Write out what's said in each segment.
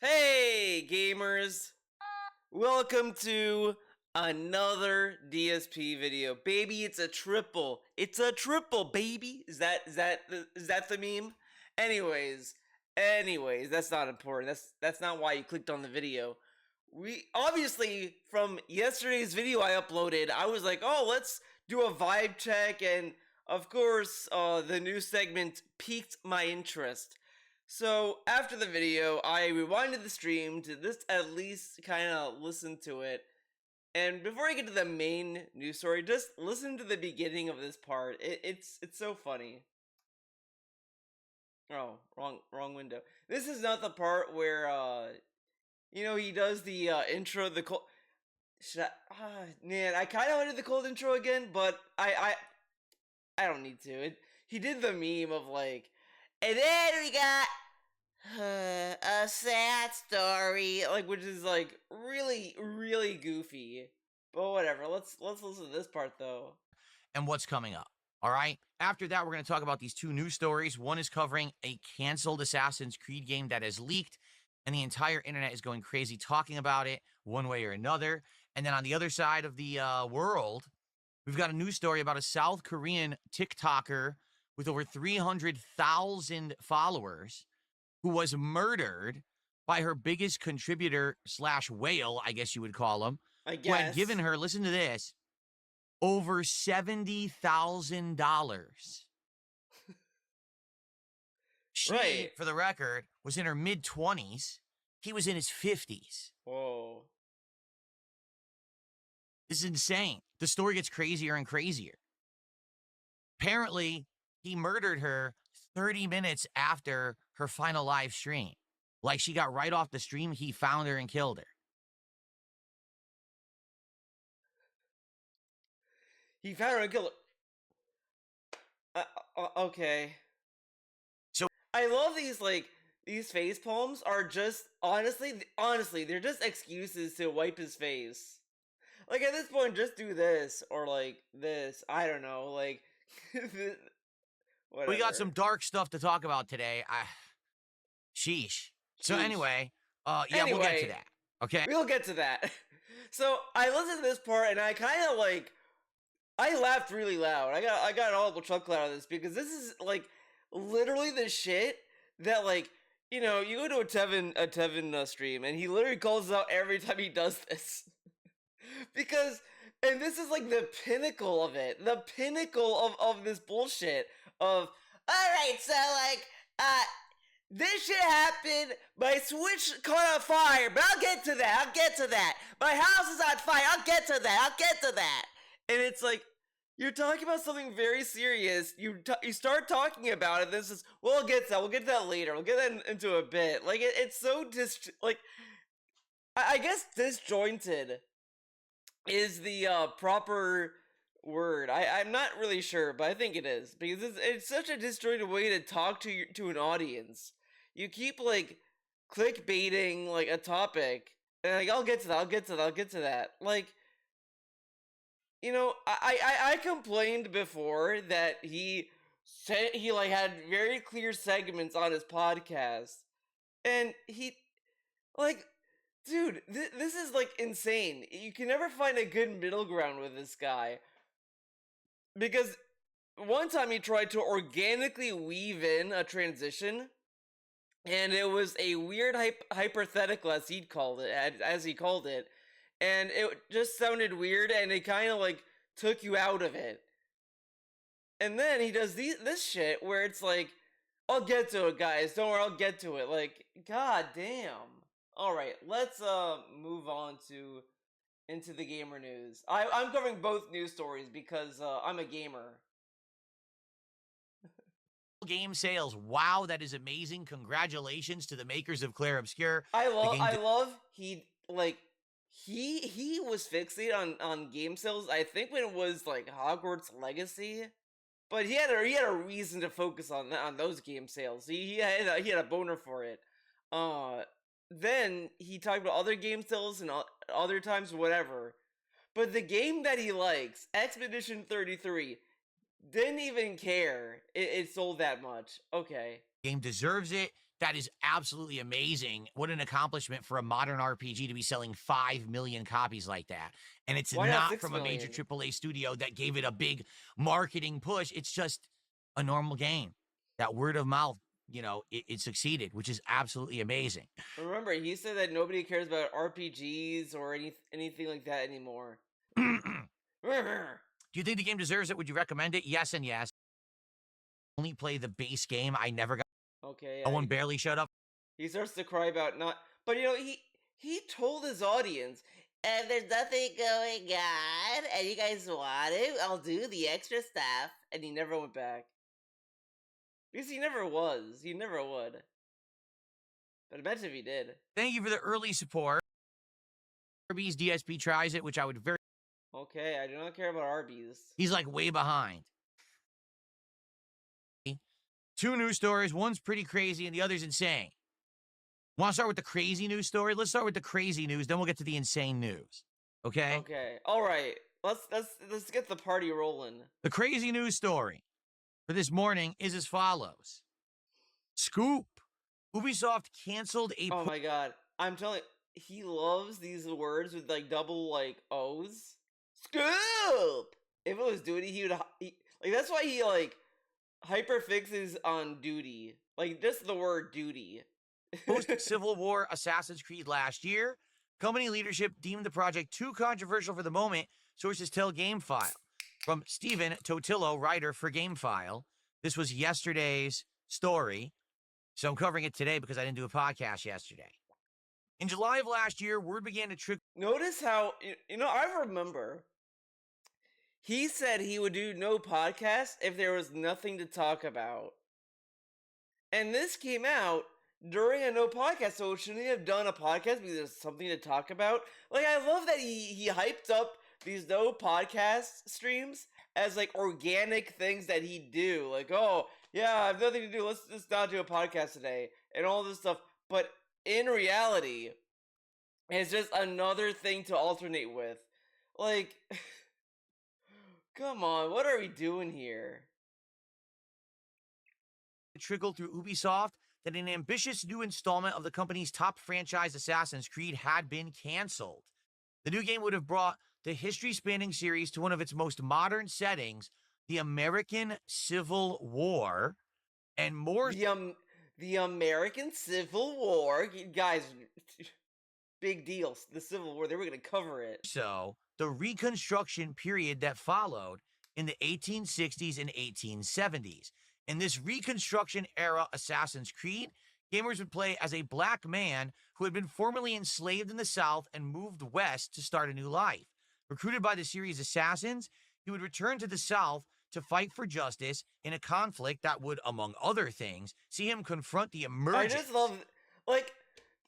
Hey gamers, welcome to another DSP video. Baby, it's a triple. It's a triple, baby. Is that the meme? Anyways, that's not important. That's not why you clicked on the video. We obviously from yesterday's video I uploaded, I was like, "Oh, let's do a vibe check," and of course, the new segment piqued my interest. So after the video, I rewinded the stream to just at least kind of listen to it. And before I get to the main news story, just listen to the beginning of this part. It's so funny. Oh, wrong window. This is not the part where he does the intro. The cold. Man, I kind of wanted the cold intro again, but I don't need to. He did the meme of like, and then we got a sad story, like, which is like really goofy. But whatever. Let's listen to this part though. And what's coming up. All right. After that, we're going to talk about these two news stories. One is covering a canceled Assassin's Creed game that has leaked, and the entire internet is going crazy talking about it one way or another. And then on the other side of the world, we've got a news story about a South Korean TikToker with over 300,000 followers who was murdered by her biggest contributor / whale, I guess you would call him, I who had guess. given her, listen to this, over $70,000. She, Right. for the record, was in her mid-20s. He was in his 50s. Whoa. This is insane. The story gets crazier and crazier. Apparently, he murdered her 30 minutes after her final live stream. Like, she got right off the stream, he found her and killed her. He found her and killed her. Okay. So I love these face palms are just honestly they're just excuses to wipe his face. Like at this point, just do this or like this. I don't know. Like whatever. we got some dark stuff to talk about today. Sheesh. So Sheesh. Anyway, we'll get to that. Okay. We'll get to that. So I listened to this part and I kind of like I laughed really loud. I got an audible chuckle out of this because this is like literally the shit that like you go to a Tevin stream and he literally calls out every time he does this because and this is like the pinnacle of it, the pinnacle of this bullshit of all right, so like this shit happened. My Switch caught on fire, but I'll get to that. My house is on fire. I'll get to that. And it's like, you're talking about something very serious. You start talking about it. This is, well, we'll get to that. We'll get to that later. We'll get that into a bit. Like, it's so I guess disjointed is the proper word. I'm not really sure, but I think it is. Because it's such a disjointed way to talk to an audience. You keep, like, clickbaiting, like, a topic. And, like, I'll get to that. Like, I complained before that he said he like had very clear segments on his podcast, and he like, dude, this is like insane. You can never find a good middle ground with this guy because one time he tried to organically weave in a transition, and it was a weird hypothetical as he called it. And it just sounded weird, and it kind of, like, took you out of it. And then he does this shit where it's like, I'll get to it, guys. Don't worry, I'll get to it. Like, god damn. Alright, let's, move on into the gamer news. I'm covering both news stories because, I'm a gamer. Game sales. Wow, that is amazing. Congratulations to the makers of Clair Obscur. I love, he was fixated on game sales, I think, when it was like Hogwarts Legacy, but he had a reason to focus on those game sales. He had a boner for it. Then he talked about other game sales and other times, whatever. But the game that he likes, Expedition 33, didn't even care it sold that much. Okay. Game deserves it. that is absolutely amazing. What an accomplishment for a modern RPG to be selling 5 million copies like that. And it's Why not not 6 from a major million? AAA studio that gave it a big marketing push. It's just a normal game. That word of mouth, it succeeded, which is absolutely amazing. Remember, he said that nobody cares about RPGs or anything like that anymore. Do you think the game deserves it? Would you recommend it? Yes and yes. Only play the base game. I never got. Okay, No one barely showed up. he starts to cry about not. But he told his audience, and there's nothing going on, and you guys want it, I'll do the extra stuff. And he never went back. Because he never was. He never would. But imagine if he did. Thank you for the early support. Arby's DSP tries it, which I would very. Okay, I do not care about Arby's. He's like way behind. 2 news stories. One's pretty crazy and the other's insane. Want to start with the crazy news story? Let's start with the crazy news, then we'll get to the insane news. Okay? Okay. All right. Let's get the party rolling. The crazy news story for this morning is as follows. Scoop. Ubisoft canceled a. Oh my god. I'm telling you, he loves these words with like double like O's. Scoop! If it was duty, he would like that's why he like hyperfixes on duty. Like just the word duty. Post-Civil War Assassin's Creed last year, company leadership deemed the project too controversial for the moment, sources tell GameFile. From Stephen Totillo, writer for GameFile. This was yesterday's story, so I'm covering it today because I didn't do a podcast yesterday. In July of last year, word began to trickle. Notice how, I remember he said he would do no podcast if there was nothing to talk about. And this came out during a no podcast, so shouldn't he have done a podcast because there's something to talk about? Like, I love that he hyped up these no podcast streams as like organic things that he'd do. Like, oh, yeah, I have nothing to do. Let's just not do a podcast today and all this stuff. But in reality, it's just another thing to alternate with. Like, come on, what are we doing here? Trickled through Ubisoft that an ambitious new installment of the company's top franchise, Assassin's Creed, had been canceled. The new game would have brought the history-spanning series to one of its most modern settings, the American Civil War, and more. The American Civil War, guys, big deal. The Civil War, they were going to cover it. So, the Reconstruction period that followed in the 1860s and 1870s. In this Reconstruction era Assassin's Creed, gamers would play as a black man who had been formerly enslaved in the South and moved west to start a new life. Recruited by the series Assassins, he would return to the South to fight for justice in a conflict that would, among other things, see him confront the emergence. I just love, like,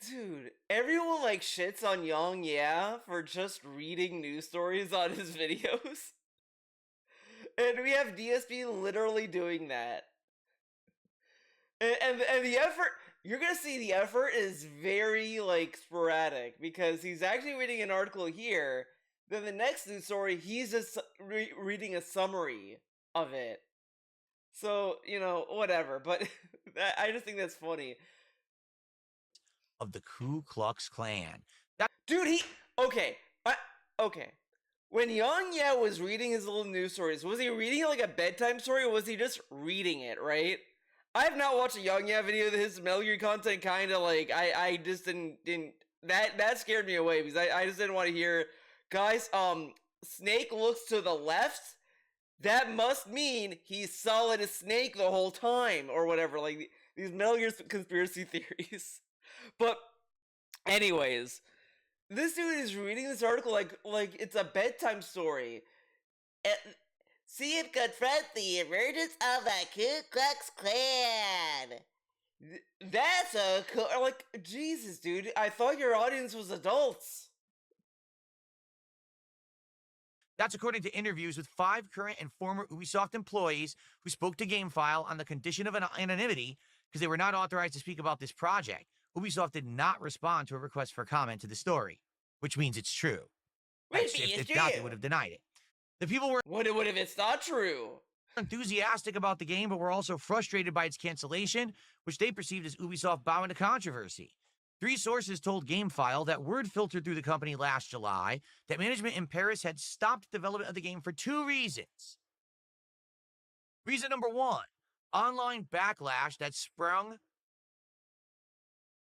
dude, everyone, like, shits on Young for just reading news stories on his videos. And we have DSP literally doing that. And the effort, you're going to see the effort is very, like, sporadic. Because he's actually reading an article here. Then the next news story, he's just reading a summary of it. So, whatever. But I just think that's funny. Of the Ku Klux Klan. Dude, okay. When Yang was reading his little news stories, was he reading it like a bedtime story, or was he just reading it, right? I have not watched a Yang video. His Metal Gear content kind of like, I just didn't, that scared me away, because I just didn't want to hear, guys, Snake looks to the left, that must mean he's solid as Snake the whole time, or whatever, like, these Metal Gear conspiracy theories. But, anyways, this dude is reading this article like it's a bedtime story. See him confront the emergence of the Ku Klux Klan. That's a like, Jesus, dude. I thought your audience was adults. That's according to interviews with 5 current and former Ubisoft employees who spoke to GameFile on the condition of anonymity because they were not authorized to speak about this project. Ubisoft did not respond to a request for comment to the story, which means it's true. Maybe if it's not, they true. would have denied it. The people were. What if it's not true? enthusiastic about the game, but were also frustrated by its cancellation, which they perceived as Ubisoft bowing to controversy. 3 sources told GameFile that word filtered through the company last July that management in Paris had stopped development of the game for 2 reasons. Reason number 1, online backlash that sprung.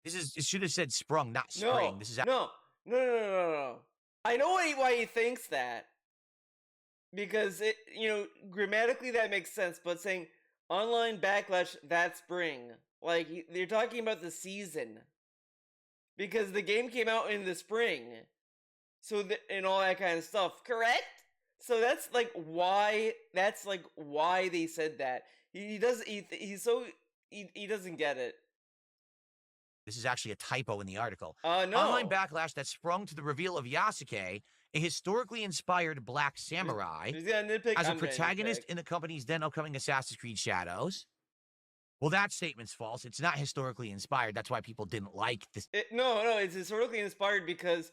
It should have said sprung, not spring. No, This is no. I know why he thinks that. Because it, grammatically that makes sense, but saying online backlash that spring, like they're talking about the season, because the game came out in the spring, so and all that kind of stuff. Correct? So that's like why they said that. He doesn't. He doesn't get it. This is actually a typo in the article. No. Online backlash that sprung to the reveal of Yasuke, a historically inspired black samurai, as a protagonist in the company's then upcoming Assassin's Creed Shadows. Well, that statement's false. It's not historically inspired. That's why people didn't like this. No, it's historically inspired because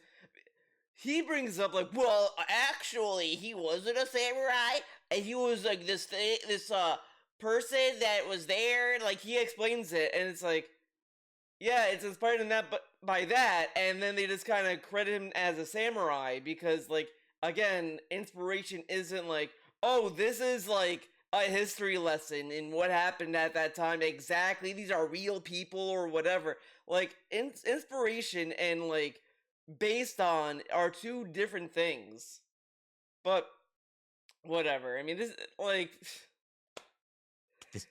he brings up like, well, actually, he wasn't a samurai, and he was like this person that was there. Like he explains it, and it's like, yeah, it's inspired in that, but by that, and then they just kind of credit him as a samurai because, like, again, inspiration isn't like, oh, this is like a history lesson in what happened at that time. Exactly, these are real people or whatever. Like, inspiration and like based on are 2 different things. But whatever. I mean, this like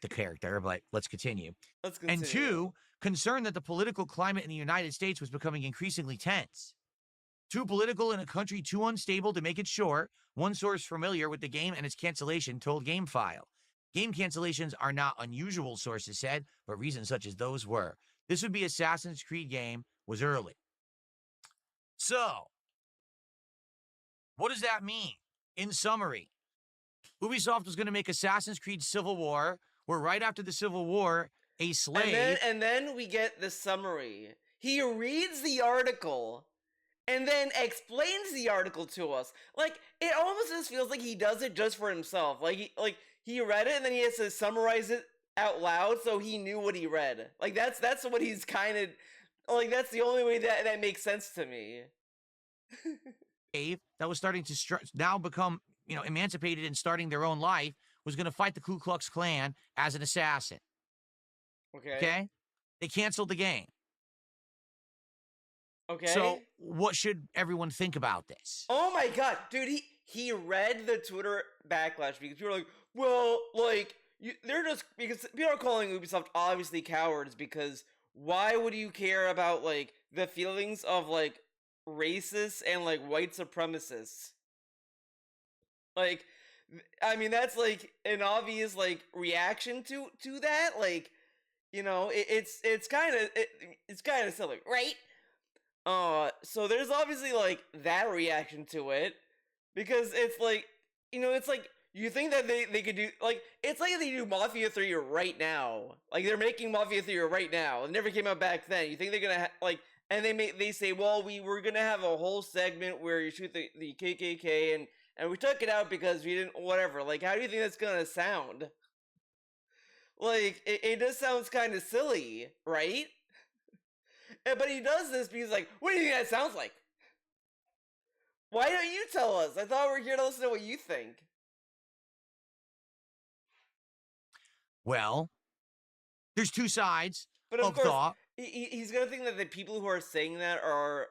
the character, but let's continue. Let's continue. And 2, concerned that the political climate in the United States was becoming increasingly tense. Too political in a country too unstable to make it short, one source familiar with the game and its cancellation told GameFile. Game cancellations are not unusual, sources said, but reasons such as those were. This would be Assassin's Creed game was early. So, what does that mean? In summary, Ubisoft was going to make Assassin's Creed Civil War, where right after the Civil War, a slave... And then we get the summary. He reads the article and then explains the article to us. Like, it almost just feels like he does it just for himself. Like he read it and then he has to summarize it out loud so he knew what he read. Like, that's what he's kind of... Like, that's the only way that makes sense to me. that was starting to now become, emancipated and starting their own life, was going to fight the Ku Klux Klan as an assassin. Okay? They canceled the game. Okay. So, what should everyone think about this? Oh my god, dude, he read the Twitter backlash because people are like, well, like, they're just, because people are calling Ubisoft obviously cowards because why would you care about, like, the feelings of, like, racists and, like, white supremacists? Like, I mean, that's, like, an obvious, like, reaction to that, like, it's kind of silly, right? So there's obviously, like, that reaction to it, because it's like, it's like, you think that they could do, like, it's like they do Mafia 3 right now. Like, they're making Mafia 3 right now. It never came out back then. You think they're gonna, and they say, well, we were gonna have a whole segment where you shoot the KKK, and we took it out because we didn't, whatever. Like, how do you think that's gonna sound? Like, it just sounds kind of silly, right? But he does this because, like, what do you think that sounds like? Why don't you tell us? I thought we were here to listen to what you think. Well, there's 2 sides but of course, thought. He's gonna think that the people who are saying that are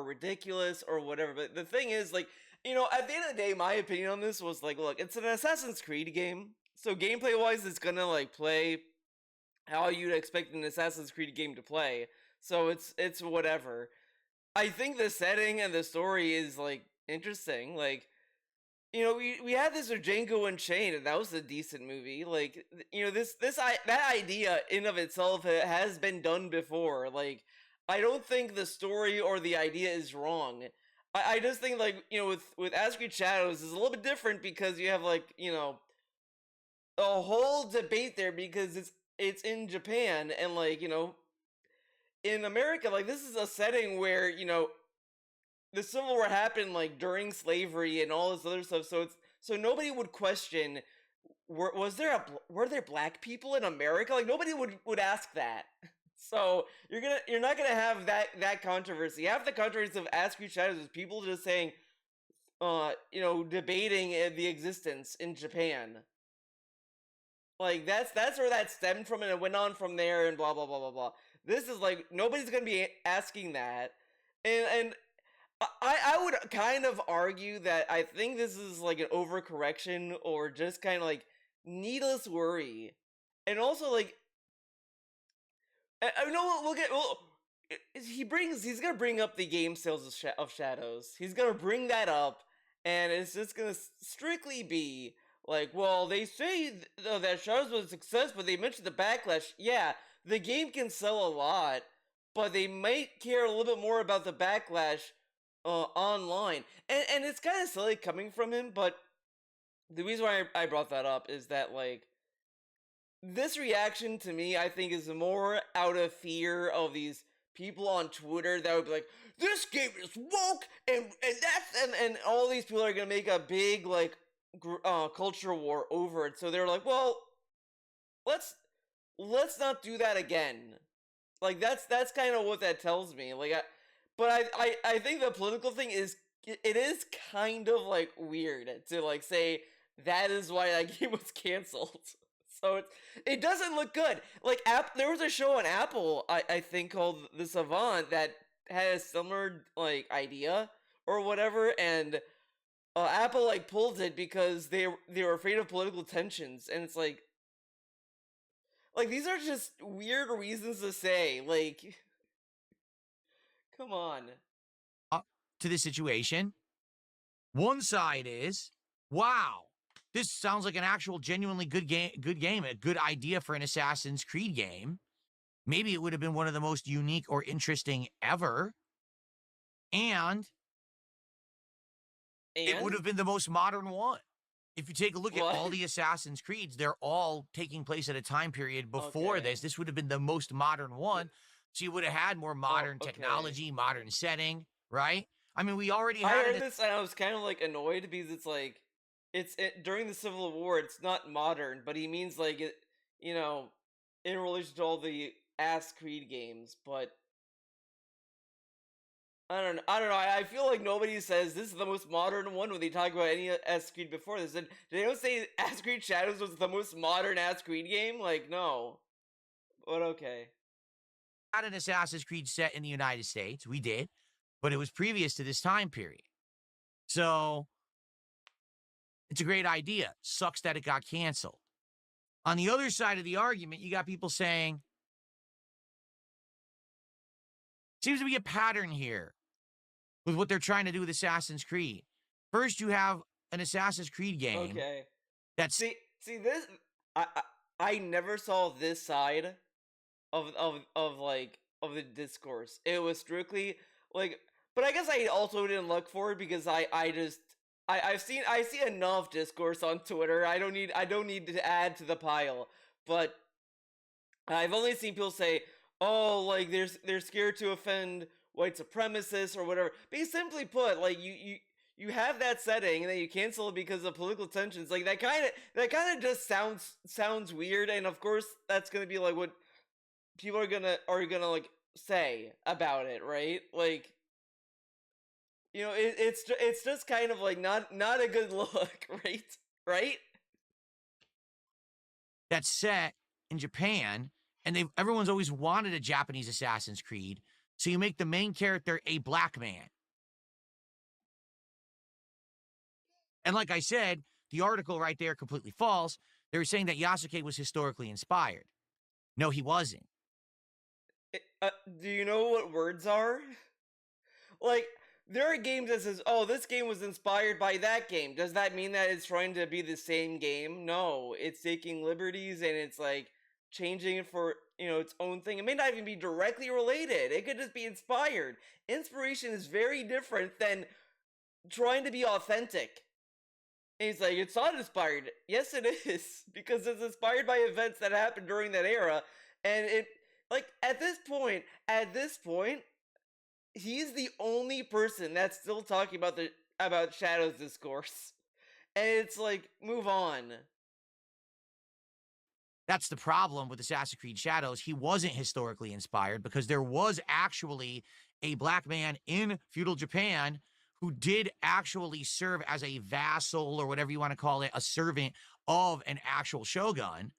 ridiculous or whatever. But the thing is, like, at the end of the day, my opinion on this was like, look, it's an Assassin's Creed game, so gameplay-wise, it's gonna, like, play how you'd expect an Assassin's Creed game to play. So it's whatever. I think the setting and the story is, like, interesting. Like, we had this with Django Unchained, and that was a decent movie. Like, that idea in of itself has been done before. Like, I don't think the story or the idea is wrong. I just think, like, with asscreed Shadows is a little bit different because you have, like, a whole debate there because it's in Japan, and, like, in America, like, this is a setting where, the Civil War happened, like, during slavery and all this other stuff, so nobody would question were there black people in America? Like nobody would ask that. So you're not gonna have that controversy. Half the controversy of Ask Creed Shadows is people just saying, debating the existence in Japan. Like that's where that stemmed from, and it went on from there, and blah blah blah blah blah. This is like nobody's gonna be asking that, and I would kind of argue that I think this is like an overcorrection or just kind of like needless worry, and also like I know we'll get he's gonna bring up the game sales of Shadows. He's gonna bring that up, and it's just gonna strictly be like, well, they say that Shadows was a success, but they mentioned the backlash. Yeah, the game can sell a lot, but they might care a little bit more about the backlash online, and it's kind of silly coming from him. But the reason why I brought that up is that like this reaction to me, I think, is more out of fear of these people on Twitter that would be like, "This game is woke," and all these people are gonna make a big like culture war over it. So they're like, "Well, let's not do that again." Like that's kind of what that tells me. Like, I think the political thing it is kind of like weird to like say that is why that game was canceled. So it doesn't look good. Like there was a show on Apple, I think called The Savant that had a similar like idea or whatever, and Apple like pulled it because they were afraid of political tensions, and it's like these are just weird reasons to say like, come on. To this situation. One side is, wow, this sounds like an actual genuinely good game, a good idea for an Assassin's Creed game. Maybe it would have been one of the most unique or interesting ever. And it would have been the most modern one. If you take a look at all the Assassin's Creeds, they're all taking place at a time period before this. This would have been the most modern one. So you would have had more modern technology, modern setting, right? I mean, we already had I heard this and I was kind of like annoyed because it's like during the Civil War. It's not modern, but he means like it, in relation to all the Creed games. But I don't know. I feel like nobody says this is the most modern one when they talk about any Creed before this. And did anyone say Creed Shadows was the most modern Creed game? Like, no. But okay. Had an Assassin's Creed set in the United States. We did. But it was previous to this time period. So it's a great idea. Sucks that it got canceled. On the other side of the argument, you got people saying, seems to be a pattern here with what they're trying to do with Assassin's Creed. First, you have an Assassin's Creed game. Okay. See this. I never saw this side of the discourse. It was strictly like, but I guess I also didn't look for it because I see enough discourse on Twitter. I don't need to add to the pile. But I've only seen people say, "Oh, like they're scared to offend white supremacists or whatever." But simply put, like you have that setting and then you cancel it because of political tensions. Like that kind of just sounds weird. And of course, that's gonna be like what people are gonna like say about it, right? Like, it's just kind of like not a good look, right? That's set in Japan, and everyone's always wanted a Japanese Assassin's Creed, so you make the main character a black man. And like I said, the article right there completely false. They were saying that Yasuke was historically inspired. No, he wasn't. Do you know what words are? Like, there are games that says, "Oh, this game was inspired by that game." Does that mean that it's trying to be the same game? No, it's taking liberties and it's like changing it for its own thing. It may not even be directly related. It could just be inspired. Inspiration is very different than trying to be authentic. And he's like, it's not inspired. Yes, it is, because it's inspired by events that happened during that era, and it like at this point, he's the only person that's still talking about Shadow's discourse, and it's like, move on. That's the problem with Assassin's Creed Shadows. He wasn't historically inspired because there was actually a black man in feudal Japan who did actually serve as a vassal or whatever you want to call it, a servant of an actual shogun,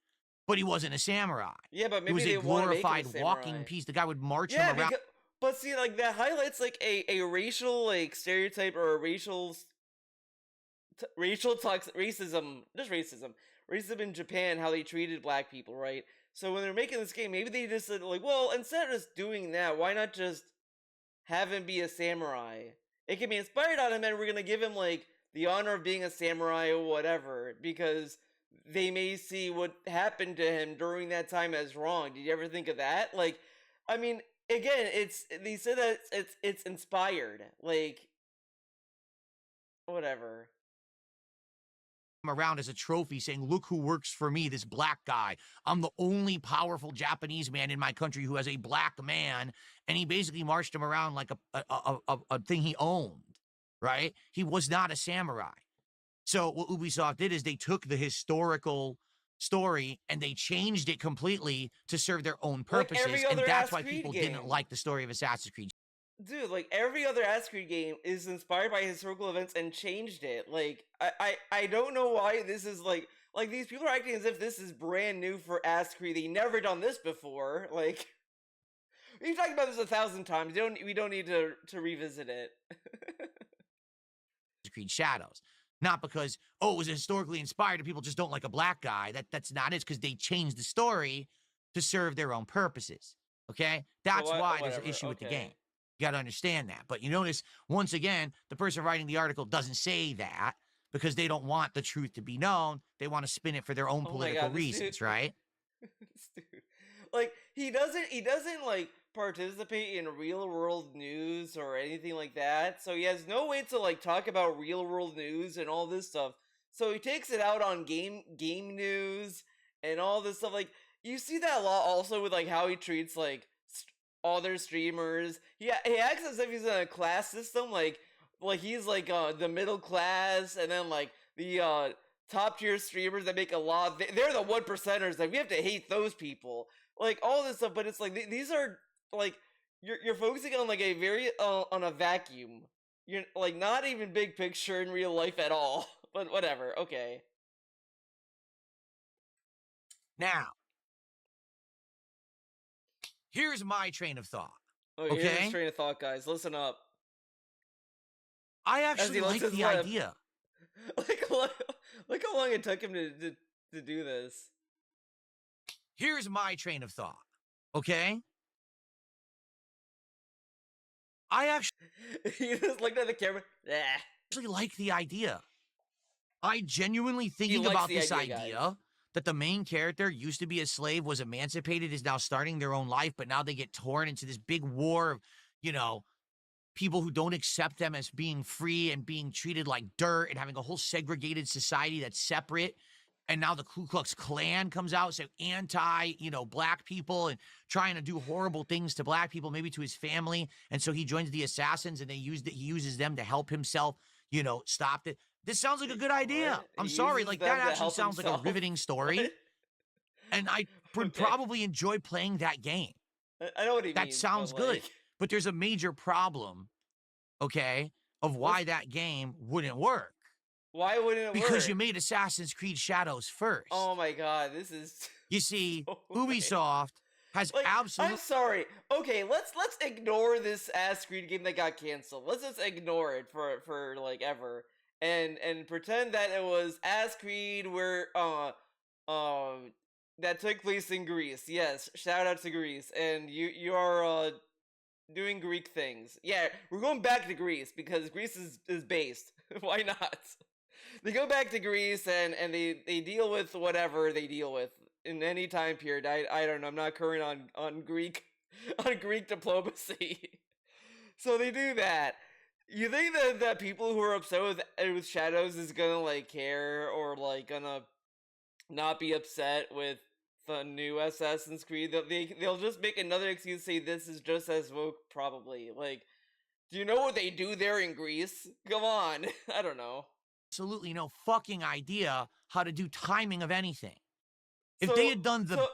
but he wasn't a samurai. Yeah, but He maybe was a they want to make him a glorified walking samurai. piece. The guy would march him Yeah, around. because but see, like that highlights like a racial like stereotype or a racial toxic racism, just racism in Japan, how they treated black people, right? So when they're making this game, maybe they just said like, well, instead of just doing that, why not just have him be a samurai? It can be inspired on him, and we're gonna give him like the honor of being a samurai or whatever, because they may see what happened to him during that time as wrong. Did you ever think of that? Like, I mean, again, it's they said that it's inspired, like whatever. Around as a trophy saying, look who works for me, this black guy. I'm the only powerful Japanese man in my country who has a black man. And he basically marched him around like a thing he owned, right? He was not a samurai. So what Ubisoft did is they took the historical story and they changed it completely to serve their own Like purposes. every And other that's Ass why Creed people didn't game. like the story of Assassin's Creed. Dude, like every other asscreed game is inspired by historical events and changed it. Like I don't know why this is like these people are acting as if this is brand new for asscreed. They never done this before. Like we've talked about this 1,000 times. We don't need to revisit it. Creed Shadows. Not because, oh, it was historically inspired and people just don't like a black guy. That's not it. It's because they changed the story to serve their own purposes. Okay? That's why there's an Whatever. issue with the Okay. game. You got to understand that. But you notice, once again, the person writing the article doesn't say that because they don't want the truth to be known. They want to spin it for their own Oh my political god, this reasons, dude. right? This dude. Like he doesn't like participate in real world news or anything like that. So he has no way to like talk about real world news and all this stuff. So he takes it out on game news and all this stuff. Like you see that a lot also with like how he treats like other streamers. He acts as if he's in a class system, like he's like the middle class, and then like the top tier streamers that make a lot. They're the 1%ers. Like we have to hate those people. Like all this stuff, but it's like these are like you're focusing on like a very on a vacuum. You're like not even big picture in real life at all. But whatever. Okay. Now, here's my train of thought. Oh, here's his Okay? train of thought, guys. Listen up. I As he actually lets like his the lip. idea. Look how long it took him to do this. Here's my train of thought. Okay? I He just looked at the camera. actually like the idea. I genuinely thinking likes about the this idea, idea guys. that the main character used to be a slave, was emancipated, is now starting their own life, but now they get torn into this big war of, you know, people who don't accept them as being free and being treated like dirt and having a whole segregated society that's separate. And now the Ku Klux Klan comes out, so anti, black people and trying to do horrible things to black people, maybe to his family. And so he joins the assassins and he uses them to help himself, stop it. This sounds like a good idea. What? I'm He sorry. uses Like them that to actually help sounds like a himself? riveting story. What? And I would Okay. probably enjoy playing that game. I know what he That means. sounds but, good. like, But there's a major problem, okay, of why that game wouldn't work. Why wouldn't it work? Because you made Assassin's Creed Shadows first. Oh my god, this is. You see, so Ubisoft has Like, absolutely. I'm sorry. Okay, let's ignore this asscreed game that got canceled. Let's just ignore it for like ever, and pretend that it was asscreed where that took place in Greece. Yes, shout out to Greece, and you are doing Greek things. Yeah, we're going back to Greece because Greece is based. Why not? They go back to Greece and they deal with whatever they deal with in any time period. I don't know. I'm not current on Greek on Greek diplomacy. So they do that. You think that people who are upset with Shadows is gonna like care or like gonna not be upset with the new Assassin's Creed? They'll just make another excuse, say this is just as woke, probably. Like, do you know what they do there in Greece? Come on. I don't know. Absolutely no fucking idea how to do timing of anything. If they So had done the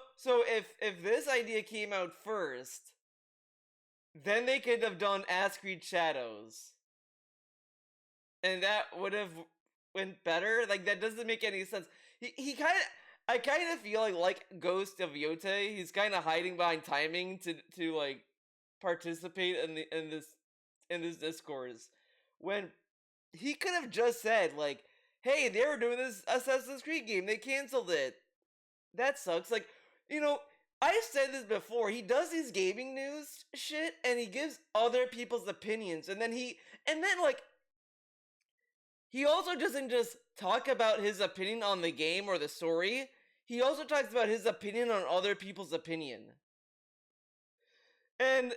if this idea came out first, then they could have done asscreed Shadows, and that would have went better. Like that doesn't make any sense. He kind of. I kind of feel like Ghost of Yote, he's kind of hiding behind timing to like participate in this discourse when he could have just said like, "Hey, they were doing this Assassin's Creed game. They canceled it. That sucks." Like, you know, I've said this before. He does these gaming news shit and he gives other people's opinions and then like he also doesn't just talk about his opinion on the game or the story. He also talks about his opinion on other people's opinion. And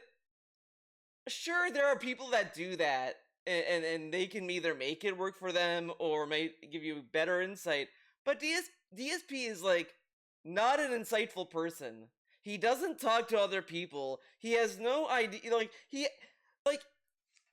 sure, there are people that do that, and they can either make it work for them or may give you better insight. But DSP is like not an insightful person. He doesn't talk to other people. He has no idea. Like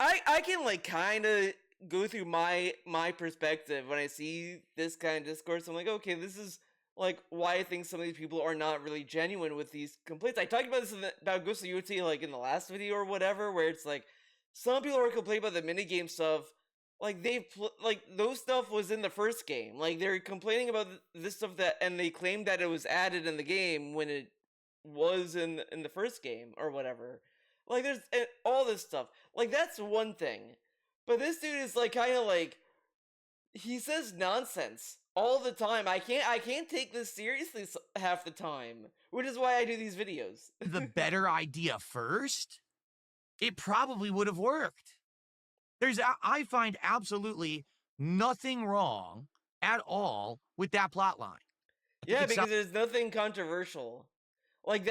I can like kind of go through my perspective when I see this kind of discourse. I'm like, okay, this is like why I think some of these people are not really genuine with these complaints. I talked about this about Ghost of Yoti like in the last video or whatever, where it's like some people are complaining about the minigame stuff. Like like those stuff was in the first game. Like they're complaining about this stuff and they claim that it was added in the game when it was in the first game or whatever. Like there's all this stuff. Like that's one thing. But this dude is like kind of like he says nonsense all the time. I can't take this seriously half the time, which is why I do these videos. the better idea first, it probably would have worked. I find absolutely nothing wrong at all with that plot line. Yeah, because there's nothing controversial. Like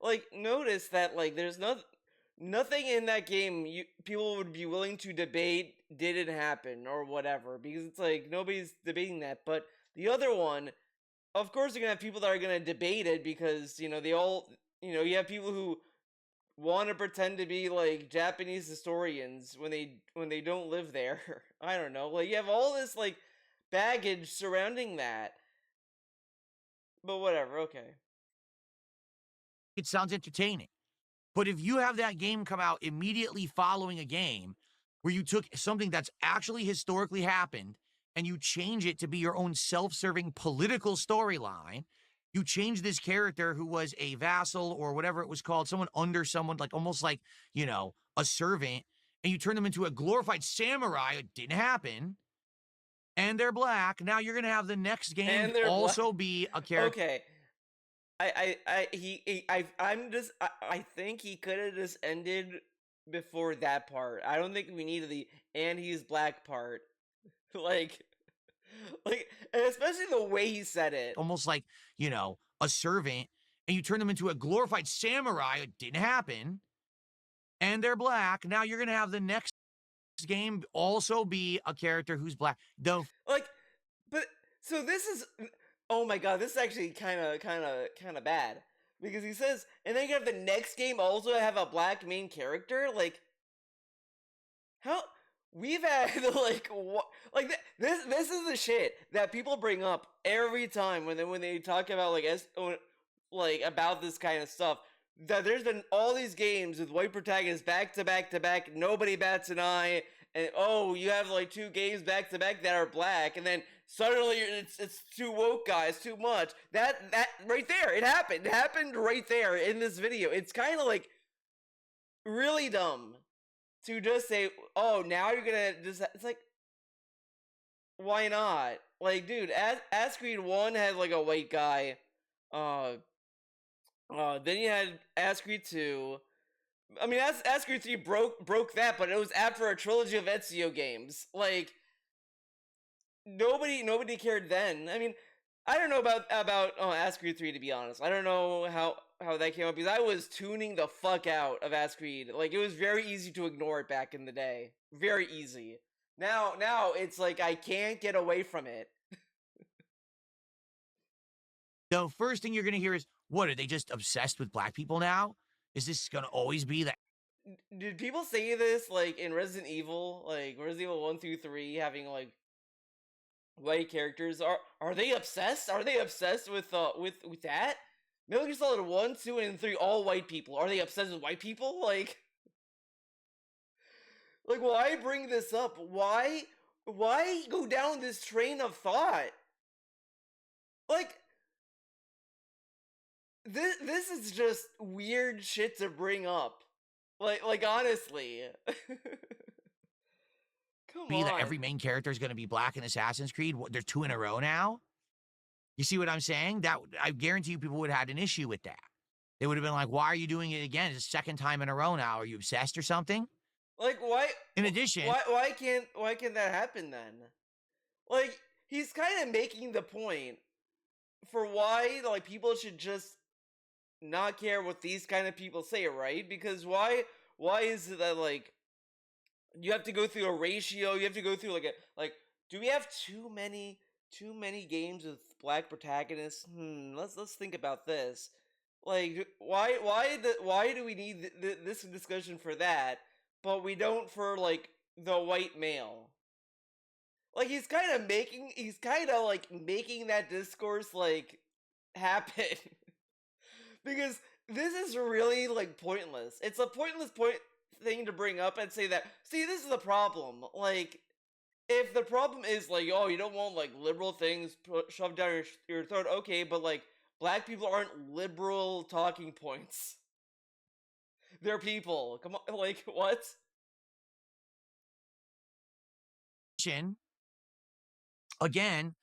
like notice that like there's nothing in that game people would be willing to debate didn't happen or whatever, because it's like nobody's debating that. But the other one, of course, you're gonna have people that are gonna debate it because they all you have people who want to pretend to be like Japanese historians when they don't live there. I don't know. Like you have all this like baggage surrounding that. But whatever. Okay. It sounds entertaining. But if you have that game come out immediately following a game where you took something that's actually historically happened and you change it to be your own self-serving political storyline, you change this character who was a vassal or whatever it was called, someone under someone, like almost like, a servant, and you turn them into a glorified samurai. It didn't happen. And they're black. Now you're going to have the next game also be a character. Okay. I think he could have just ended before that part. I don't think we needed the "and he's black" part. like, and especially the way he said it. Almost like, a servant, and you turn them into a glorified samurai. It didn't happen. And they're black. Now you're going to have the next game also be a character who's black. Though, but so this is. Oh my god, this is actually kind of bad, because he says, and then you have the next game also have a black main character. Like, how we've had like what like this is the shit that people bring up every time when they talk about like about this kind of stuff. That there's been all these games with white protagonists back to back to back, nobody bats an eye, and you have like 2 games back to back that are black, and then suddenly it's too woke, guys, too much. That right there, it happened right there in this video. It's kind of like really dumb to just say, oh, now you're gonna just, it's like, why not? Like, dude, asscreed 1 had like a white guy, then you had asscreed 2. I mean, asscreed 3 broke that, but it was after a trilogy of Ezio games. Like, nobody cared then. I mean, I don't know about asscreed 3, to be honest. I don't know how that came up, because I was tuning the fuck out of asscreed. Like, it was very easy to ignore it back in the day. Very easy. Now it's like I can't get away from it. the first thing you're going to hear is, what, are they just obsessed with black people now? Is this going to always be that? Did people say this like in Resident Evil, like Resident Evil 1 through 3, having like white characters. Are they obsessed? Are they obsessed with that? Metal Gear Solid 1, 2, and 3, all white people. Are they obsessed with white people? Like why bring this up? Why go down this train of thought? Like this is just weird shit to bring up. Like honestly. Come Be that on. every main character is going to be black in Assassin's Creed. There's 2 in a row now. You see what I'm saying? That I guarantee you people would have had an issue with that. They would have been like, why are you doing it again? It's the second time in a row now. Are you obsessed or something? Like why In addition, why can't that happen then? Like he's kind of making the point for why like people should just not care what these kind of people say, right? Because why is it that like you have to go through a ratio, you have to go through like do we have too many games with black protagonists? Let's think about this. Like why do we need this discussion for that, but we don't for like the white male? Like he's kind of making that discourse like happen. Because this is really like pointless. It's a pointless thing to bring up and say that, see, this is the problem. Like if the problem is like, oh, you don't want like liberal things shoved down your throat, okay, but like black people aren't liberal talking points. They're people. Come on, like what? again,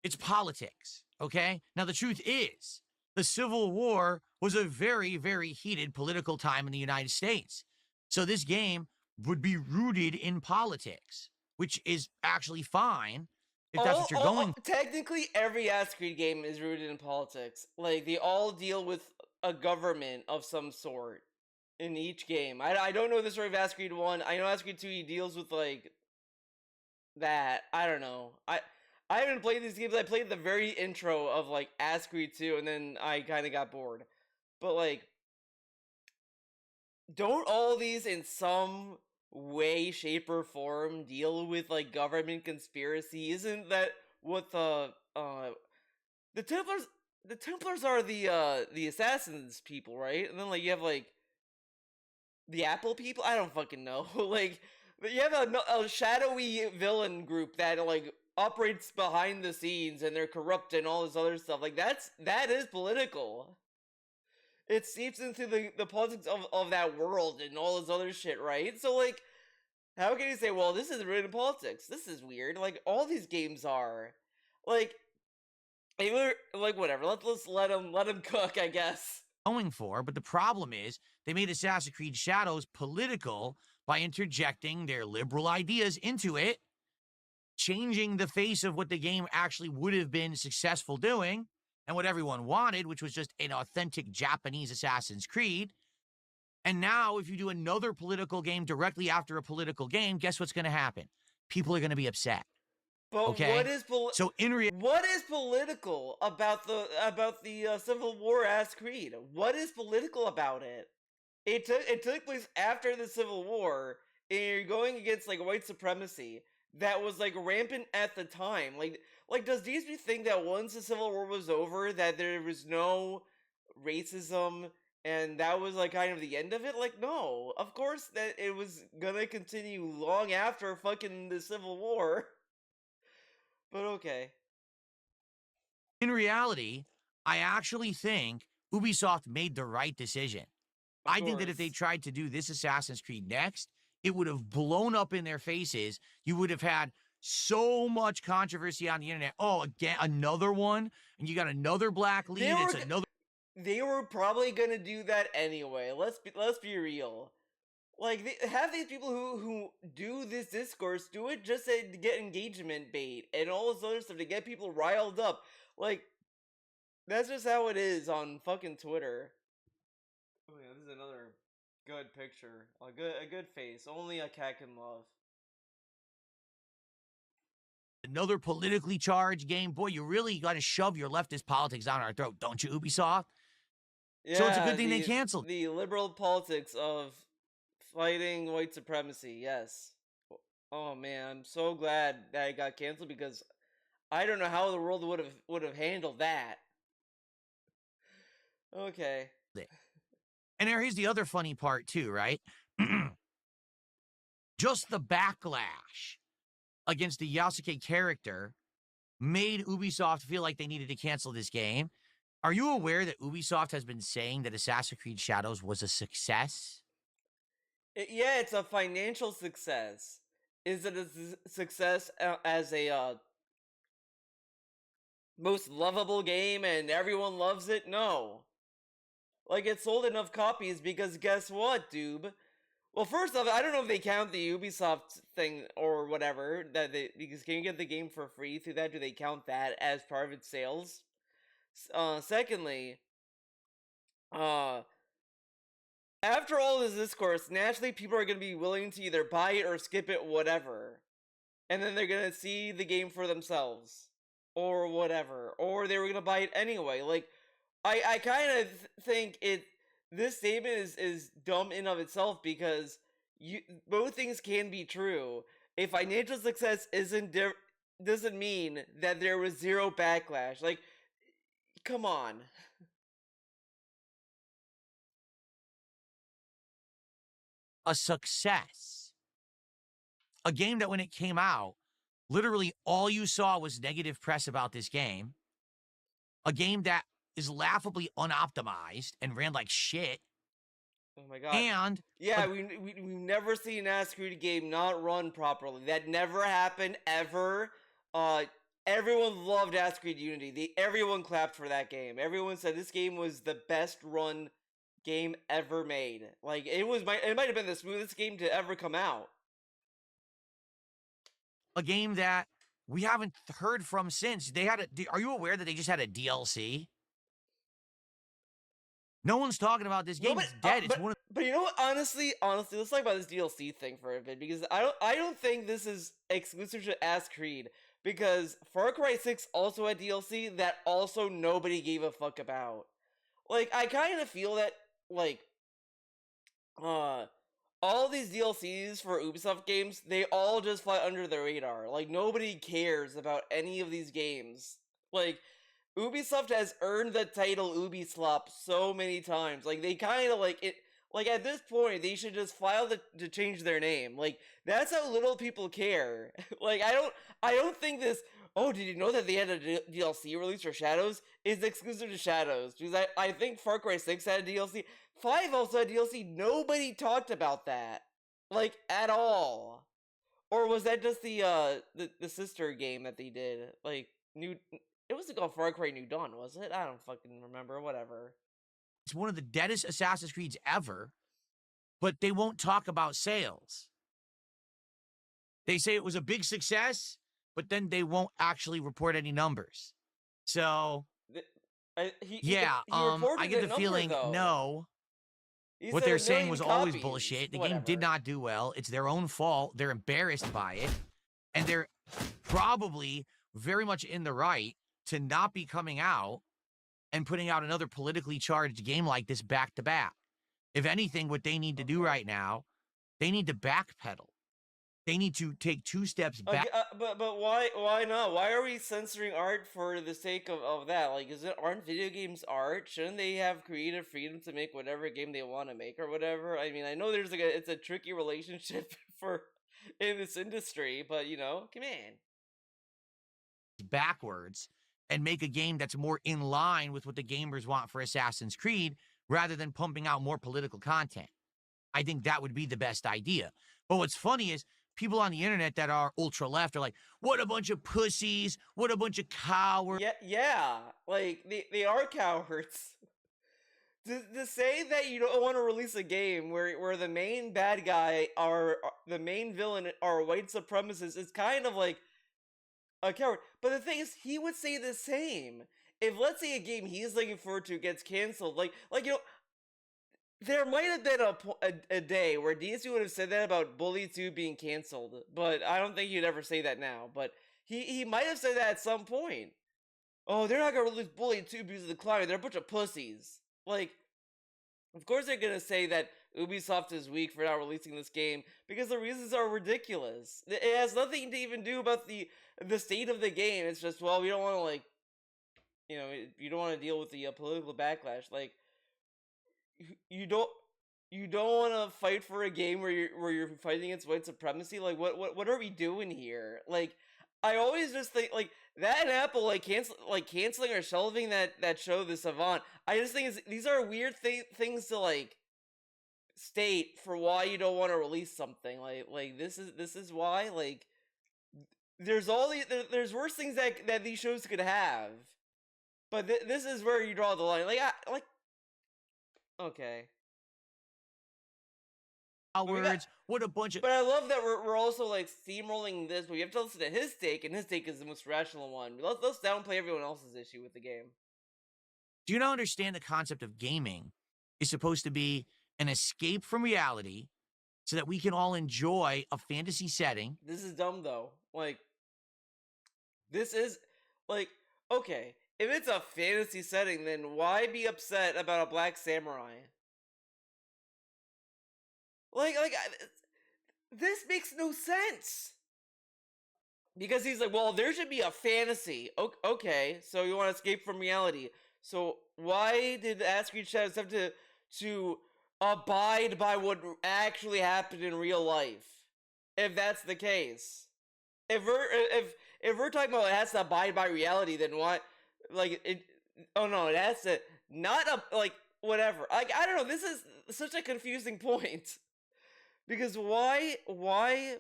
it's politics. Okay. Now, the truth is, the Civil War was a very, very heated political time in the United States. So this game would be rooted in politics, which is actually fine if that's what you're going. Technically, every asscreed game is rooted in politics. Like they all deal with a government of some sort in each game. I don't know the story of asscreed 1. I know asscreed 2 he deals with like that. I don't know. I haven't played these games. I played the very intro of like asscreed 2 and then I kind of got bored. But like don't all these in some way, shape, or form deal with like government conspiracy? Isn't that what the Templars are the assassins people, right? And then like you have like the Apple people. I don't fucking know. Like you have a shadowy villain group that like operates behind the scenes and they're corrupt and all this other stuff. Like that is political. It seeps into the politics of that world and all this other shit, right? So like how can you say, well, this is rooted in politics? This is weird. Like all these games are. Like like whatever. Let's let them cook, I guess. Going for, but the problem is they made Assassin's Creed Shadows political by interjecting their liberal ideas into it, changing the face of what the game actually would have been successful doing and what everyone wanted, which was just an authentic Japanese Assassin's Creed. And now, if you do another political game directly after a political game, guess what's going to happen? People are going to be upset. But okay? What is political about the Civil War asscreed? What is political about it? It took place after the Civil War, and you're going against like white supremacy that was like rampant at the time. Like does DSP think that once the Civil War was over that there was no racism and that was like kind of the end of it? Like no, of course that it was gonna continue long after fucking the Civil War. But okay. In reality, I actually think Ubisoft made the right decision. I think that if they tried to do this Assassin's Creed next, it would have blown up in their faces. You would have had so much controversy on the internet. Oh, again, another one? And you got another black lead? They were probably gonna do that anyway. Let's be real. Like, have these people who do this discourse do it just to get engagement bait and all this other stuff to get people riled up. Like, that's just how it is on fucking Twitter. Oh yeah, this is another good picture. A good face. Only a cat can love. Another politically charged game. Boy, you really got to shove your leftist politics down our throat, don't you, Ubisoft? Yeah, so it's a good thing they canceled. The liberal politics of fighting white supremacy, yes. Oh man, I'm so glad that it got canceled because I don't know how the world would have handled that. Okay. And here's the other funny part too, right? Just the backlash against the Yasuke character made Ubisoft feel like they needed to cancel this game. Are you aware that Ubisoft has been saying that Assassin's Creed Shadows was a success? Yeah, it's a financial success. Is it a success as a most lovable game and everyone loves it? No. Like, it sold enough copies because guess what, dude? Well, first off, I don't know if they count the Ubisoft thing or whatever, because can you get the game for free through that? Do they count that as part of its sales? Secondly, uh, after all this discourse, naturally people are going to be willing to either buy it or skip it, whatever. And then they're going to see the game for themselves. Or whatever. Or they were going to buy it anyway. Like, I kind of think this statement is dumb in of itself because both things can be true. A financial success doesn't mean that there was zero backlash. Like, come on. A success. A game that when it came out, literally all you saw was negative press about this game. A game that is laughably unoptimized and ran like shit. Oh my god. And yeah, we've never seen an asscreed game not run properly. That never happened ever. Everyone loved asscreed Unity. Everyone clapped for that game. Everyone said this game was the best run game ever made. Like, it might have been the smoothest game to ever come out. A game that we haven't heard from since. Are you aware that they just had a DLC? No one's talking about this game. It's dead. But you know what? Honestly, let's talk about this DLC thing for a bit, because I don't think this is exclusive to asscreed, because Far Cry 6 also had DLC that also nobody gave a fuck about. Like, I kind of feel that, like, all these DLCs for Ubisoft games, they all just fly under the radar. Like, nobody cares about any of these games. Like, Ubisoft has earned the title Ubislop so many times. Like, they kind of, like, it... Like, at this point, they should just file to change their name. Like, that's how little people care. Like, I don't think this... Oh, did you know that they had a DLC release for Shadows? Is exclusive to Shadows. Because I think Far Cry 6 had a DLC. 5 also had DLC. Nobody talked about that. Like, at all. Or was that just the sister game that they did? Like, it wasn't called Far Cry New Dawn, was it? I don't fucking remember. Whatever. It's one of the deadest Assassin's Creeds ever, but they won't talk about sales. They say it was a big success, but then they won't actually report any numbers. So, I get the feeling, no. What they're saying was always bullshit. The game did not do well. It's their own fault. They're embarrassed by it. And they're probably very much in the right to not be coming out and putting out another politically charged game like this back to back. If anything, what they need to do right now, they need to backpedal. They need to take 2 steps back. But why not? Why are we censoring art for the sake of that? Like, aren't video games art? Shouldn't they have creative freedom to make whatever game they want to make or whatever? I mean, I know there's it's a tricky relationship in this industry, but you know, come on. Backwards and make a game that's more in line with what the gamers want for Assassin's Creed rather than pumping out more political content. I think that would be the best idea. But what's funny is people on the internet that are ultra left are like, what a bunch of pussies, what a bunch of cowards. Yeah, like they are cowards. To say that you don't want to release a game where the main bad guy or the main villain are white supremacists is kind of like a coward. But the thing is, he would say the same. If, let's say, a game he's looking forward to gets canceled, like you know, there might have been a day where DSP would have said that about Bully 2 being canceled, but I don't think he'd ever say that now. But he might have said that at some point. Oh, they're not gonna release Bully 2 because of the climate. They're a bunch of pussies. Like, of course they're gonna say that Ubisoft is weak for not releasing this game because the reasons are ridiculous. It has nothing to even do about the state of the game. It's just, well, we don't want to like, you don't want to deal with the political backlash. Like, you don't want to fight for a game where you're fighting against white supremacy. Like, what are we doing here? Like, I always just think like that and Apple canceling or shelving that show, The Savant. I just think these are weird things to like state for why you don't want to release something. Like this is why. Like, there's there's worse things that these shows could have, but this is where you draw the line. Okay. Words, what a bunch of. But I love that we're also like steamrolling this, but we have to listen to his take, and his take is the most rational one. Let's downplay everyone else's issue with the game. Do you not understand the concept of gaming is supposed to be an escape from reality so that we can all enjoy a fantasy setting? This is dumb though. Like, this is like, okay, if it's a fantasy setting, then why be upset about a black samurai? Like, this makes no sense. Because he's like, well, there should be a fantasy. Okay, so you want to escape from reality. So why did asscreed Shadows have to abide by what actually happened in real life? If that's the case. If we're talking about it has to abide by reality, then what? Like, it has to not like whatever. Like, I don't know. This is such a confusing point. Because why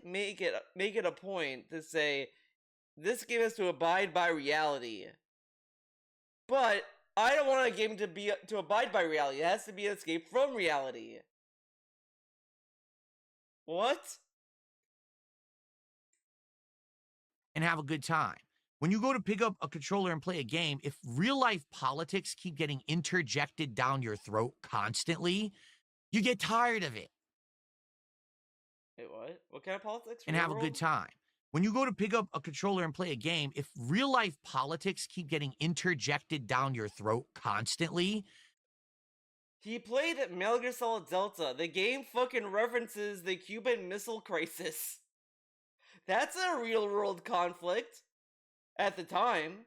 make it a point to say this game has to abide by reality? But I don't want a game to abide by reality. It has to be an escape from reality. What? And have a good time. When you go to pick up a controller and play a game, if real life politics keep getting interjected down your throat constantly, you get tired of it. Wait, what? What kind of politics? And have a good time. When you go to pick up a controller and play a game, if real life politics keep getting interjected down your throat constantly. He played Metal Gear Solid Delta. The game fucking references the Cuban Missile Crisis. That's a real world conflict. At the time,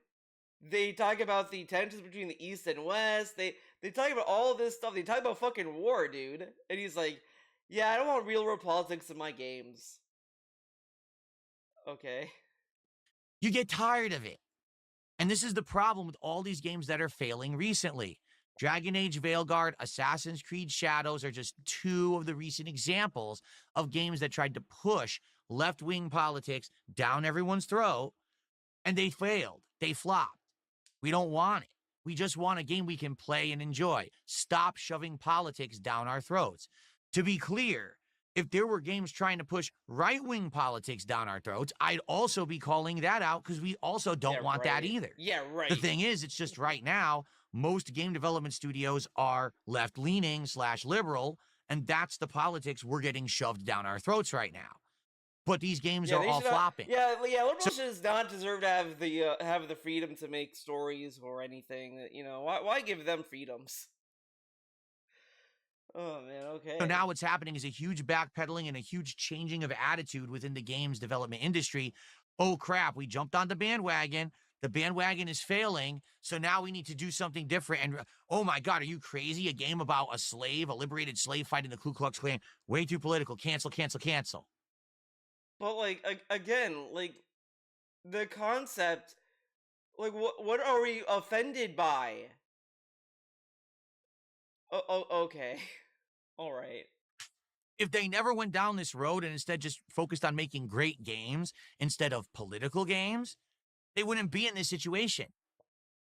they talk about the tensions between the East and West. They talk about all this stuff. They talk about fucking war, dude. And he's like, yeah, I don't want real world politics in my games. Okay. You get tired of it. And this is the problem with all these games that are failing recently. Dragon Age Veilguard, Assassin's Creed Shadows are just two of the recent examples of games that tried to push left-wing politics down everyone's throat, and they failed. They flopped. We don't want it. We just want a game we can play and enjoy. Stop shoving politics down our throats. To be clear, if there were games trying to push right-wing politics down our throats, I'd also be calling that out because we also don't want that either. Yeah, right. The thing is, it's just right now, most game development studios are left-leaning / liberal, and that's the politics we're getting shoved down our throats right now. But these games are all flopping. Liberals does not deserve to have the freedom to make stories or anything. Why give them freedoms? Oh man, okay. So now what's happening is a huge backpedaling and a huge changing of attitude within the games development industry. Oh crap, we jumped on the bandwagon. The bandwagon is failing, so now we need to do something different. And oh my God, are you crazy? A game about a liberated slave fighting the Ku Klux Klan. Way too political. Cancel, cancel, cancel. But like again, like the concept, like what are we offended by? Okay. All right. If they never went down this road and instead just focused on making great games instead of political games, they wouldn't be in this situation.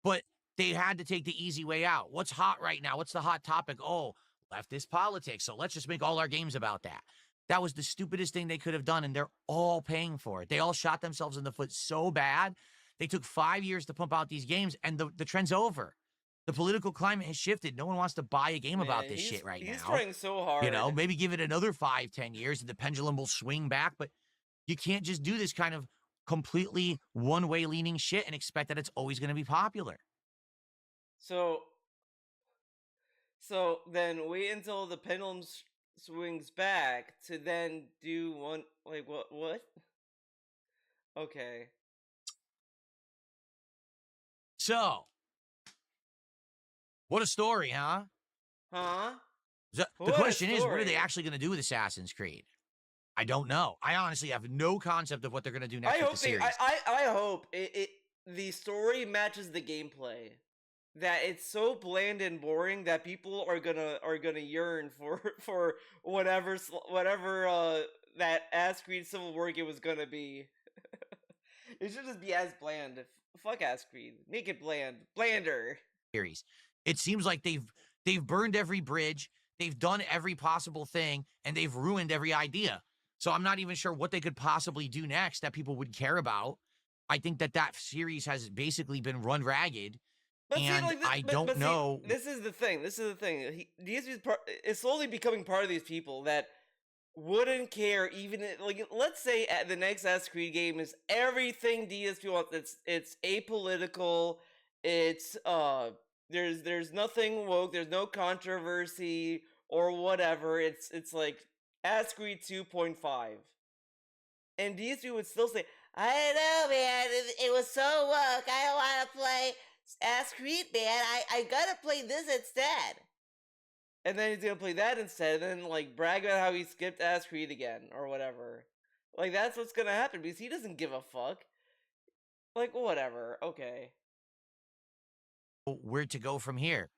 But they had to take the easy way out. What's hot right now? What's the hot topic? Oh, leftist politics. So let's just make all our games about that. That was the stupidest thing they could have done, and they're all paying for it. They all shot themselves in the foot so bad. They took 5 years to pump out these games, and the trend's over. The political climate has shifted. No one wants to buy a game about this shit right now. He's trying so hard. Maybe give it another 5-10 years and the pendulum will swing back. But you can't just do this kind of completely one-way leaning shit and expect that it's always going to be popular. So then wait until the pendulum swings back to then do one. Like, what? Okay. So, what a story, huh? Huh? The What a question is, what are they story. actually going to do with Assassin's Creed? I don't know. I honestly have no concept of what they're going to do I next with the hope they. series. I hope the story matches the gameplay. That it's so bland and boring that people are gonna yearn for whatever that asscreed Civil War game was gonna be. It should just be as bland. Fuck asscreed. Make it bland. Blander. Series. It seems like they've burned every bridge, they've done every possible thing, and they've ruined every idea. So I'm not even sure what they could possibly do next that people would care about. I think that series has basically been run ragged, But see, and like, I don't see, know. this is the thing. This is the thing. DSP is slowly becoming part of these people that wouldn't care even like, let's say at the next Assassin's Creed game is everything DSP wants. It's apolitical. It's there's nothing woke. There's no controversy or whatever. It's like Assassin's Creed 2.5, and DSP would still say, "I don't know, man. It was so woke. I don't want to play Assassin's Creed, man. I gotta play this instead." And then he's gonna play that instead, and then like brag about how he skipped Assassin's Creed again or whatever. Like, that's what's gonna happen because he doesn't give a fuck. Like, whatever. Okay. Where to go from here.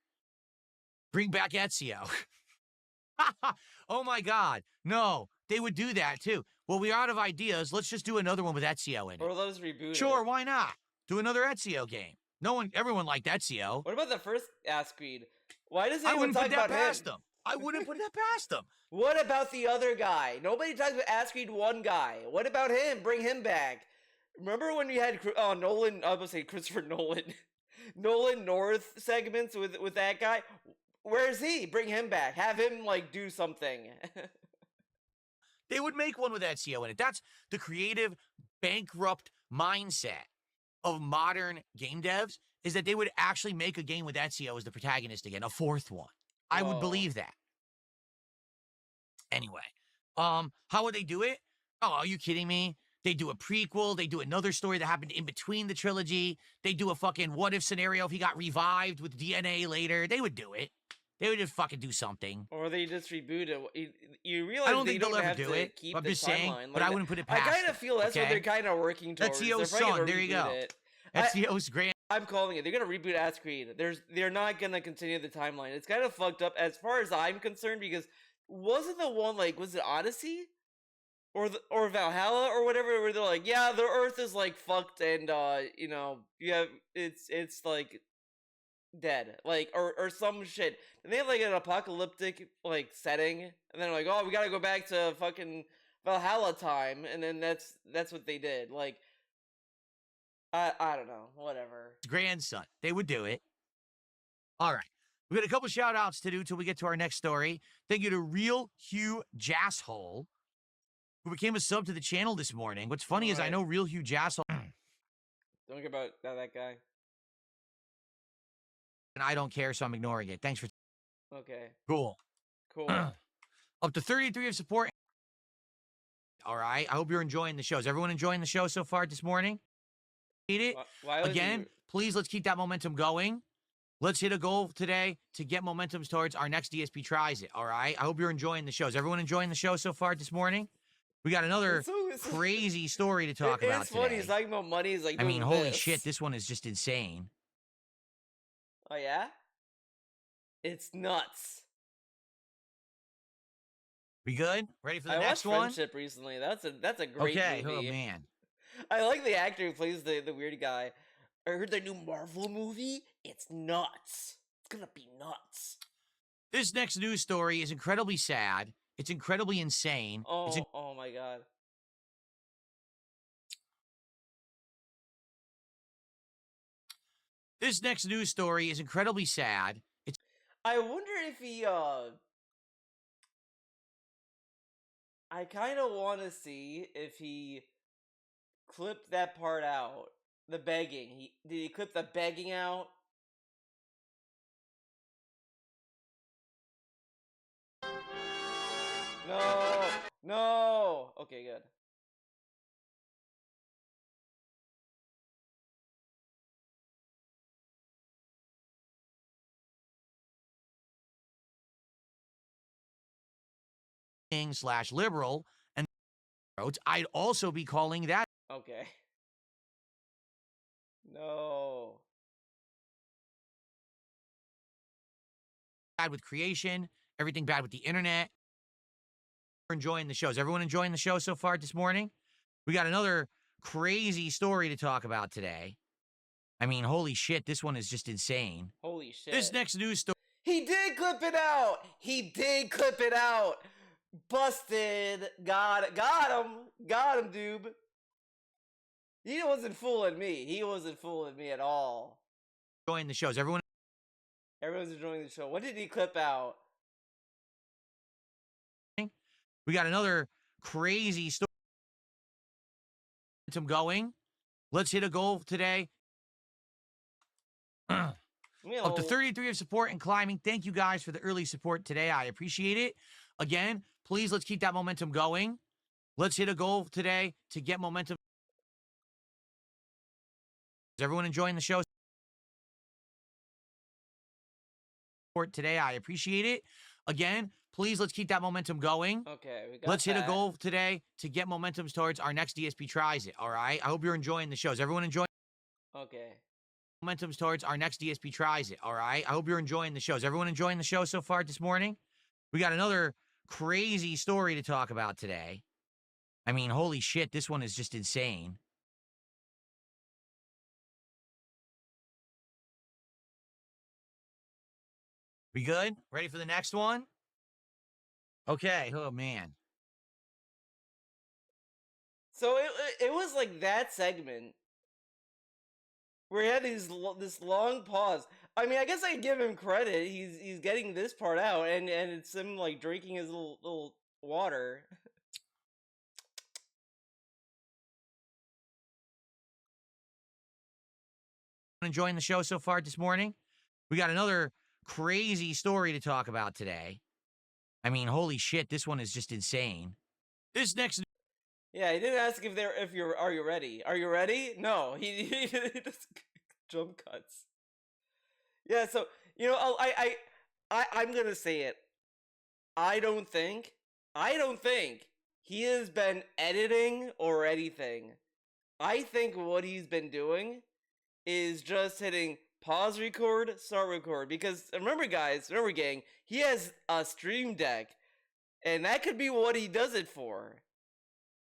Bring back Ezio. Oh my God. No, they would do that too. Well, we're out of ideas. Let's just do another one with Ezio in it. Or let's reboot Sure, it. why not? Do another Ezio game. Everyone liked Ezio. What about the first Assassin's Creed? Why does I anyone wouldn't talk put that about past him? them. I wouldn't put that past them. What about the other guy? Nobody talks about Assassin's Creed 1 guy. What about him? Bring him back. Remember when you had Nolan, I was going to say Christopher Nolan, Nolan North segments with that guy? Where's he? Bring him back. Have him, like, do something. They would make one with Ezio in it. That's the creative, bankrupt mindset of modern game devs, is that they would actually make a game with Ezio as the protagonist again, a fourth one. I would believe that. Anyway, how would they do it? Oh, are you kidding me? They do a prequel. They do another story that happened in between the trilogy. They do a fucking what if scenario if he got revived with DNA later. They would do it. They would just fucking do something. Or they just reboot it. You realize I don't they think don't they'll ever have do to it. keep I'm the just saying, timeline. but Like, I wouldn't put it I past kind them, of feel that's what okay? they're kind of working towards. Ezio's They're probably son. gonna There you reboot go. it. Ezio's grand. I'm calling it. They're gonna reboot Assassin's Creed. They're not gonna continue the timeline. It's kind of fucked up as far as I'm concerned because wasn't the one like, was it Odyssey or Valhalla or whatever, where they're like, yeah, the Earth is like fucked and you know, you have it's like dead, like, or some shit. And they have like an apocalyptic like setting, and then like, oh, we gotta go back to fucking Valhalla time, and then that's what they did. Like, I don't know, whatever. Grandson. They would do it. All right. We got a couple shout outs to do till we get to our next story. Thank you to Real Hugh Jasshole, who became a sub to the channel this morning. What's funny is I know Real Hugh Jasshole. Don't care about that guy. And I don't care, so I'm ignoring it. Thanks for. Okay. Cool. Up to 33 of support. All right. I hope you're enjoying the show. Is everyone enjoying the show so far this morning? Eat it. Again, please, let's keep that momentum going. Let's hit a goal today to get momentum towards our next DSP tries it. All right. I hope you're enjoying the show. Is everyone enjoying the show so far this morning? We got another crazy story to talk about today. It's funny. He's talking about money. He's like, I mean, holy shit, this one is just insane. Oh yeah, it's nuts. We good? Ready for the I next watched one? Friendship recently. That's a great movie. movie. Oh man, I like the actor who plays the weird guy. I heard the new Marvel movie. It's nuts. It's gonna be nuts. This next news story is incredibly sad. It's incredibly insane. Oh my god. This next news story is incredibly sad. I wonder if he I kind of want to see if he clipped that part out. The begging. Did he clip the begging out? No. No. Okay, good. Slash liberal and votes, I'd also be calling that Okay. No. bad with creation, everything bad with the internet. We're enjoying the show. Is everyone enjoying the show so far this morning? We got another crazy story to talk about today. I mean, holy shit, this one is just insane. Holy shit. This next news story. He did clip it out. He did clip it out. Busted. Got him, dude. He wasn't fooling me. He wasn't fooling me at all. Enjoying the show. Is everyone? Everyone's enjoying the show. What did he clip out? We got another crazy story. Going. Let's hit a goal today. Up to 33 of support and climbing. Thank you guys for the early support today. I appreciate it. Again, please let's keep that momentum going. Let's hit a goal today to get momentum. Is everyone enjoying the show? Support today. I appreciate it. Again, please let's keep that momentum going. Okay, we got let's hit a goal today to get momentum towards our next DSP tries it. All right. I hope you're enjoying the show. Is everyone enjoying? Okay. Momentum towards our next DSP tries it. All right. I hope you're enjoying the show. Is everyone enjoying the show so far this morning? We got another crazy story to talk about today. I mean, holy shit, this one is just insane. We good? Ready for the next one? Okay. Oh, man. So it was like that segment where he had this long pause. I mean, I guess I give him credit. He's getting this part out, and it's him like drinking his little water. Enjoying the show so far this morning? We got another crazy story to talk about today. I mean, holy shit, this one is just insane. This next. Yeah, he didn't ask if you're are you ready? Are you ready? No, he just jump cuts. Yeah, so you know, I'm gonna say it. I don't think he has been editing or anything. I think what he's been doing is just hitting pause record, start record. Because remember, guys, remember, gang, he has a stream deck, and that could be what he does it for.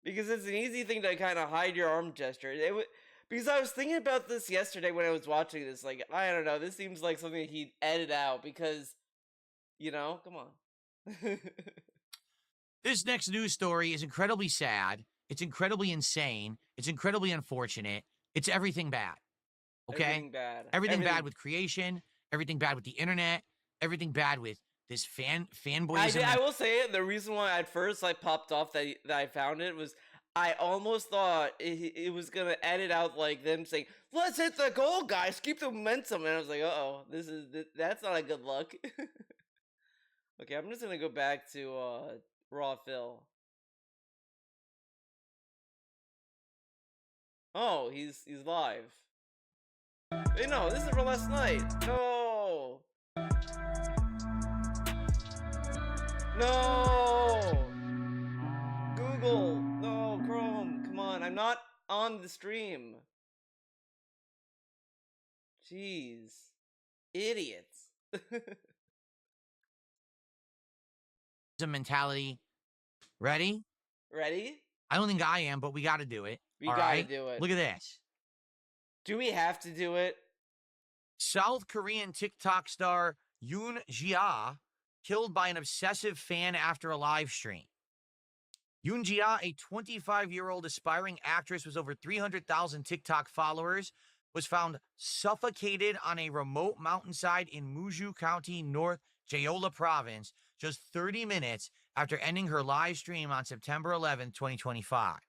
Because it's an easy thing to kind of hide your arm gesture. Because I was thinking about this yesterday when I was watching this. Like, I don't know, this seems like something he'd edit out because, you know, come on. This next news story is incredibly sad. It's incredibly insane. It's incredibly unfortunate. It's everything bad. Okay? Everything bad. Everything bad with creation. Everything bad with the internet. Everything bad with this fanboyism. I will say it. The reason why at first I popped off that I found it was I almost thought it was gonna edit out like them saying, "Let's hit the goal, guys. Keep the momentum." And I was like, "Uh-oh, that's not a good look." Okay, I'm just gonna go back to Raw Phil. Oh, he's live. Hey, no, this is from last night. No. No. Google. No, Chrome. Come on, I'm not on the stream. Jeez. Idiots. Mentality. Ready? Ready? I don't think I am, but we got to do it. We gotta do it. Look at this. Do we have to do it? South Korean TikTok star Yoon Jia killed by an obsessive fan after a live stream. Yoon Jia, a 25-year-old aspiring actress with over 300,000 TikTok followers, was found suffocated on a remote mountainside in Muju County, North Jeolla Province, just 30 minutes after ending her live stream on September 11, 2025.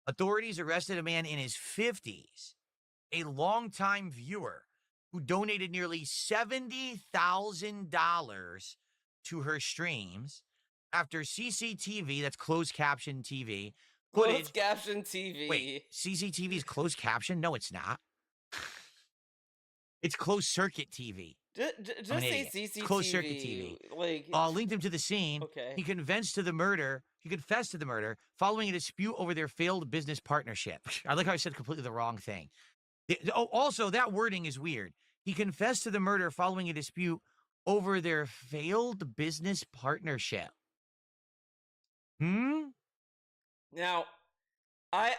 Authorities arrested a man in his 50s, a longtime viewer who donated nearly $70,000 to her streams after CCTV, that's closed caption TV, Closed footage. caption Wait, TV. CCTV is closed caption? No, it's not. It's closed circuit TV. I'm an Just say idiot. It's closed circuit CCTV. TV. Like, Linked him to the scene. okay. He confessed to the murder. He confessed to the murder following a dispute over their failed business partnership. I like how I said completely the wrong thing. Also, that wording is weird. He confessed to the murder following a dispute over their failed business partnership. Now, I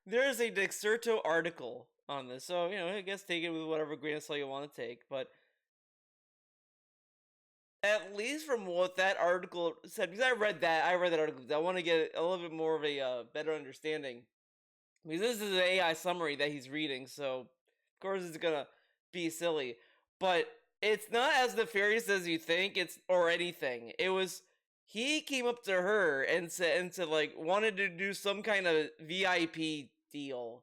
there's a Dexerto article on this, so I guess take it with whatever grain of salt you want to take. But at least from what that article said, because I read that article because I want to get a little bit more of a better understanding. Because this is an AI summary that he's reading, so of course it's gonna be silly. But it's not as nefarious as you think. Or anything. It was he came up to her and said like wanted to do some kind of VIP deal,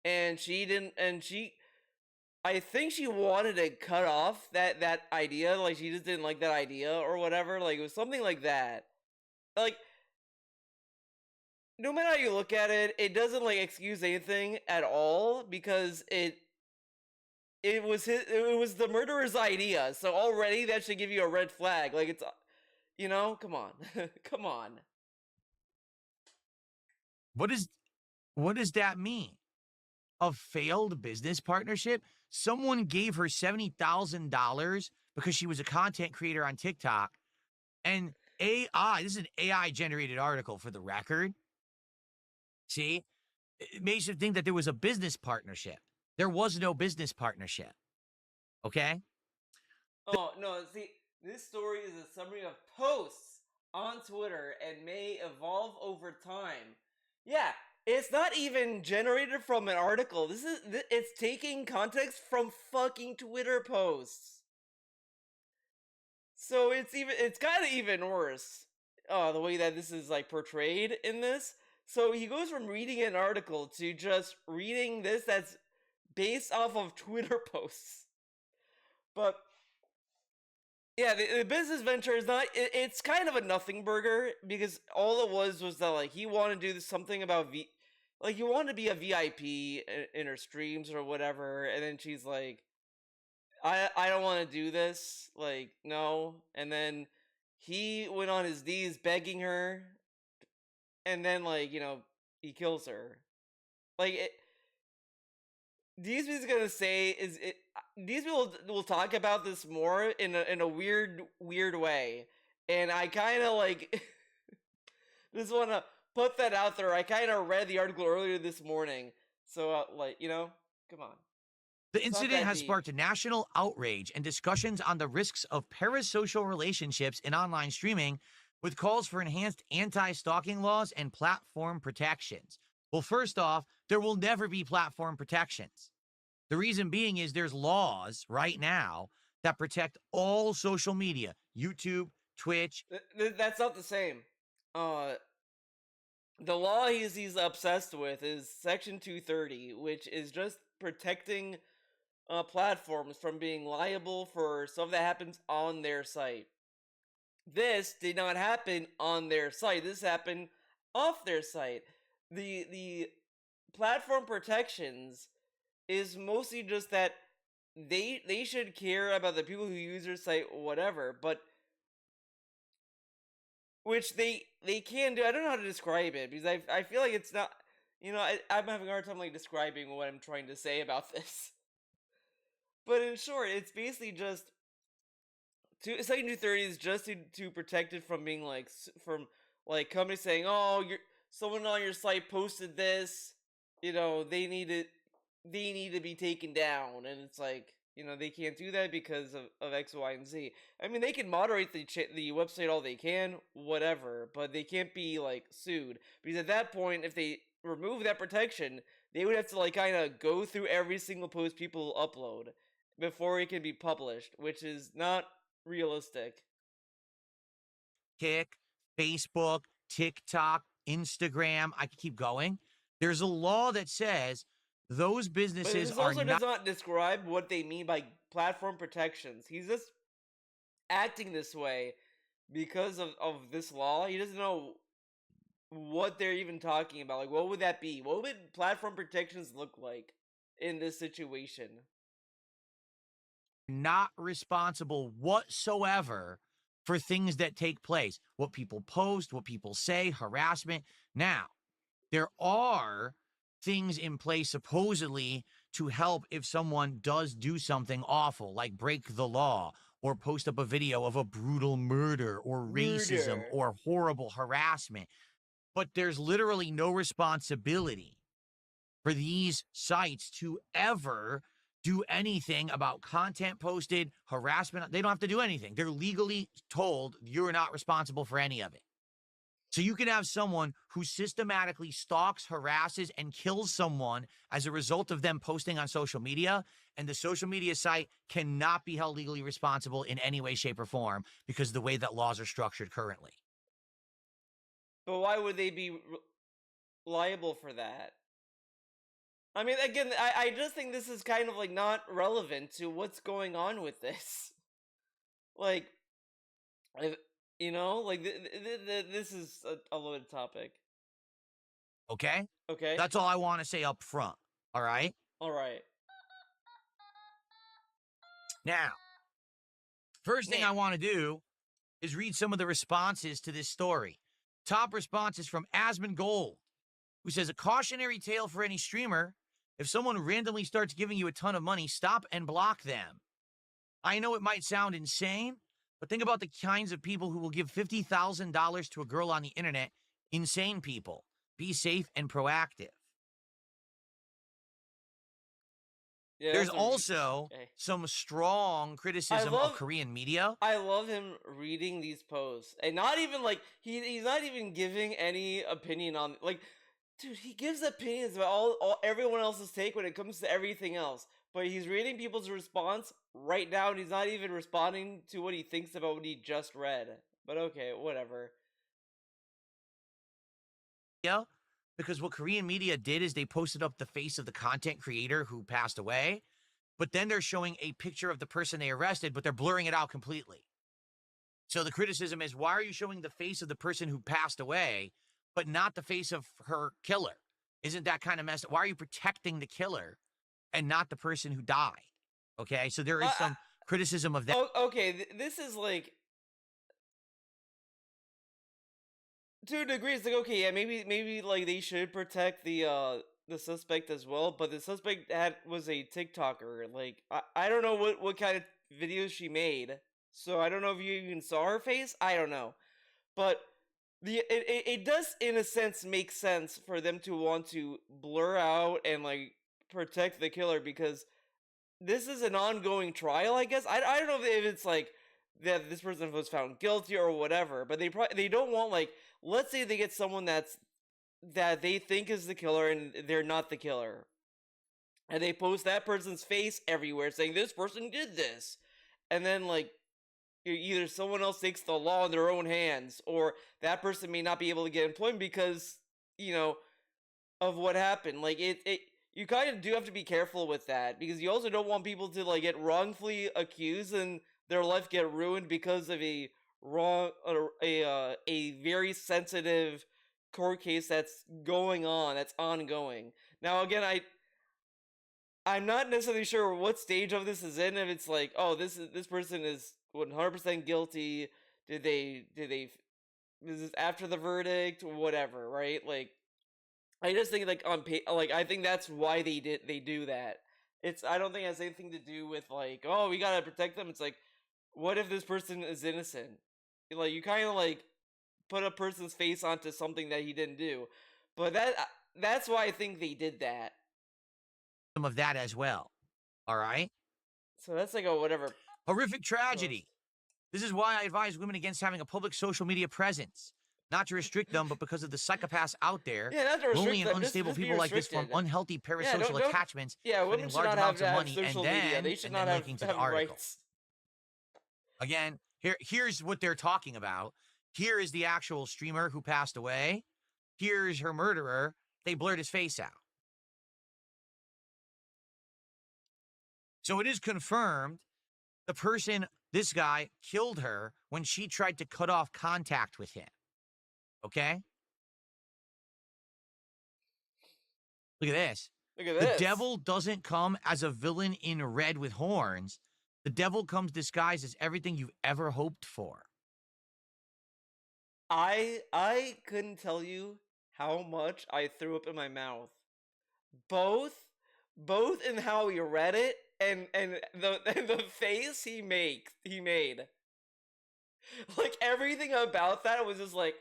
and she didn't. And I think she wanted to cut off that idea. Like she just didn't like that idea or whatever. Like it was something like that. Like no matter how you look at it, it doesn't like excuse anything at all because it was the murderer's idea. So already that should give you a red flag. Like it's come on. Come on. What does that mean? A failed business partnership? Someone gave her $70,000 because she was a content creator on TikTok, and AI, this is an AI generated article for the record. See, it makes you think that there was a business partnership. There was no business partnership. Okay? Oh, no, see, this story is a summary of posts on Twitter and may evolve over time. Yeah, it's not even generated from an article. It's taking context from fucking Twitter posts. So it's kind of even worse. The way that this is like portrayed in this. So he goes from reading an article to just reading this that's based off of Twitter posts. But yeah, the business venture is not. It's kind of a nothing burger because all it was that like he wanted to do something about like he wanted to be a VIP in her streams or whatever, and then she's like, I don't want to do this. Like no, and then he went on his knees begging her, and then like he kills her. Like these people gonna say is it. These people will talk about this more in a weird way, and I kind of like just want to put that out there. I kind of read the article earlier this morning, so like come on. The incident has sparked national outrage and discussions on the risks of parasocial relationships in online streaming, with calls for enhanced anti-stalking laws and platform protections. Well, first off, there will never be platform protections. The reason being is there's laws right now that protect all social media, YouTube, Twitch. That's not the same. The law he's obsessed with is Section 230, which is just protecting platforms from being liable for stuff that happens on their site. This did not happen on their site. This happened off their site. The platform protections is mostly just that they should care about the people who use their site, whatever, but which they can do. I don't know how to describe it because I feel like it's not. I'm having a hard time like describing what I'm trying to say about this. But in short, it's basically just Section 230 is just to protect it from being like from like companies saying, "Oh, someone on your site posted this, they need to be taken down," and it's like they can't do that because of X, Y, and Z. I mean, they can moderate the website all they can, whatever, but they can't be like sued because at that point, if they remove that protection, they would have to like kind of go through every single post people upload before it can be published, which is not realistic. Facebook, TikTok, Instagram, I could keep going. There's a law that says those businesses but this also does not describe what they mean by platform protections. He's just acting this way because of this law. He doesn't know what they're even talking about. Like, what would that be? What would platform protections look like in this situation? Not responsible whatsoever for things that take place, what people post, what people say, harassment. Now, there are things in place supposedly to help if someone does do something awful, like break the law or post up a video of a brutal murder or racism Murder. or horrible harassment. But there's literally no responsibility for these sites to ever do anything about content posted, harassment. They don't have to do anything. They're legally told you're not responsible for any of it. So you can have someone who systematically stalks, harasses, and kills someone as a result of them posting on social media, and the social media site cannot be held legally responsible in any way, shape, or form because of the way that laws are structured currently. But why would they be liable for that? I mean, again, I just think this is kind of like not relevant to what's going on with this. Like, if, like this is a loaded topic. Okay? Okay, That's all I want to say up front. All right? all right. Now, first thing Now, I want to do is read some of the responses to this story. Top response is from Asmund Gold, who says, a cautionary tale for any streamer. If someone randomly starts giving you a ton of money, stop and block them. I know it might sound insane, but think about the kinds of people who will give $50,000 to a girl on the internet. Insane people. Be safe and proactive. yeah, There's that's also okay. some strong criticism of Korean media. I love him reading these posts, and not even like he's not even giving any opinion on, like, dude, he gives opinions about all everyone else's take when it comes to everything else. But he's reading people's response right now, and he's not even responding to what he thinks about what he just read. But okay, whatever. Yeah, because what Korean media did is they posted up the face of the content creator who passed away, but then they're showing a picture of the person they arrested, but they're blurring it out completely. So the criticism is, why are you showing the face of the person who passed away, but not the face of her killer? Isn't that kind of messed up? Why are you protecting the killer and not the person who died? Okay, so there is some criticism of that. Okay, this is like, to a degree. It's like, okay, yeah, maybe like they should protect the suspect as well, but the suspect was a TikToker. Like, I don't know what kind of videos she made, so I don't know if you even saw her face. I don't know, but it does in a sense make sense for them to want to blur out and like protect the killer, because this is an ongoing trial, I guess. I don't know if it's like that this person was found guilty or whatever, but they don't want, like, let's say they get someone that they think is the killer and they're not the killer, and they post that person's face everywhere saying this person did this, and then like either someone else takes the law in their own hands, or that person may not be able to get employment because you know of what happened. Like, it you kind of do have to be careful with that, because you also don't want people to like get wrongfully accused and their life get ruined because of a very sensitive court case that's ongoing. Now, again, I'm not necessarily sure what stage of this is in. If it's like, oh, this person is 100% guilty. Did they this is after the verdict, whatever, right? Like, I just think, like, like, I think that's why they do that. I don't think it has anything to do with like, oh, we gotta protect them. It's like, what if this person is innocent? Like, you kind of like put a person's face onto something that he didn't do. But that's why I think they did that. Some of that as well. All right? So that's like a whatever. Horrific tragedy. This is why I advise women against having a public social media presence. Not to restrict them, but because of the psychopaths out there, Yeah, not to restrict lonely and them. unstable Just be people like this form restricted. unhealthy Yeah, parasocial don't attachments, yeah, spending women should large not amounts have of to have money, social media. They should and not then have linking to the have article. rights. Again, here's what they're talking about. Here is the actual streamer who passed away. Here's her murderer. They blurred his face out. So it is confirmed the person this guy killed her when she tried to cut off contact with him. Okay? Look at this. Look at The this. devil doesn't come as a villain in red with horns. The devil comes disguised as everything you've ever hoped for. I couldn't tell you how much I threw up in my mouth. Both in how he read it and the face he made. Like everything about that was just like,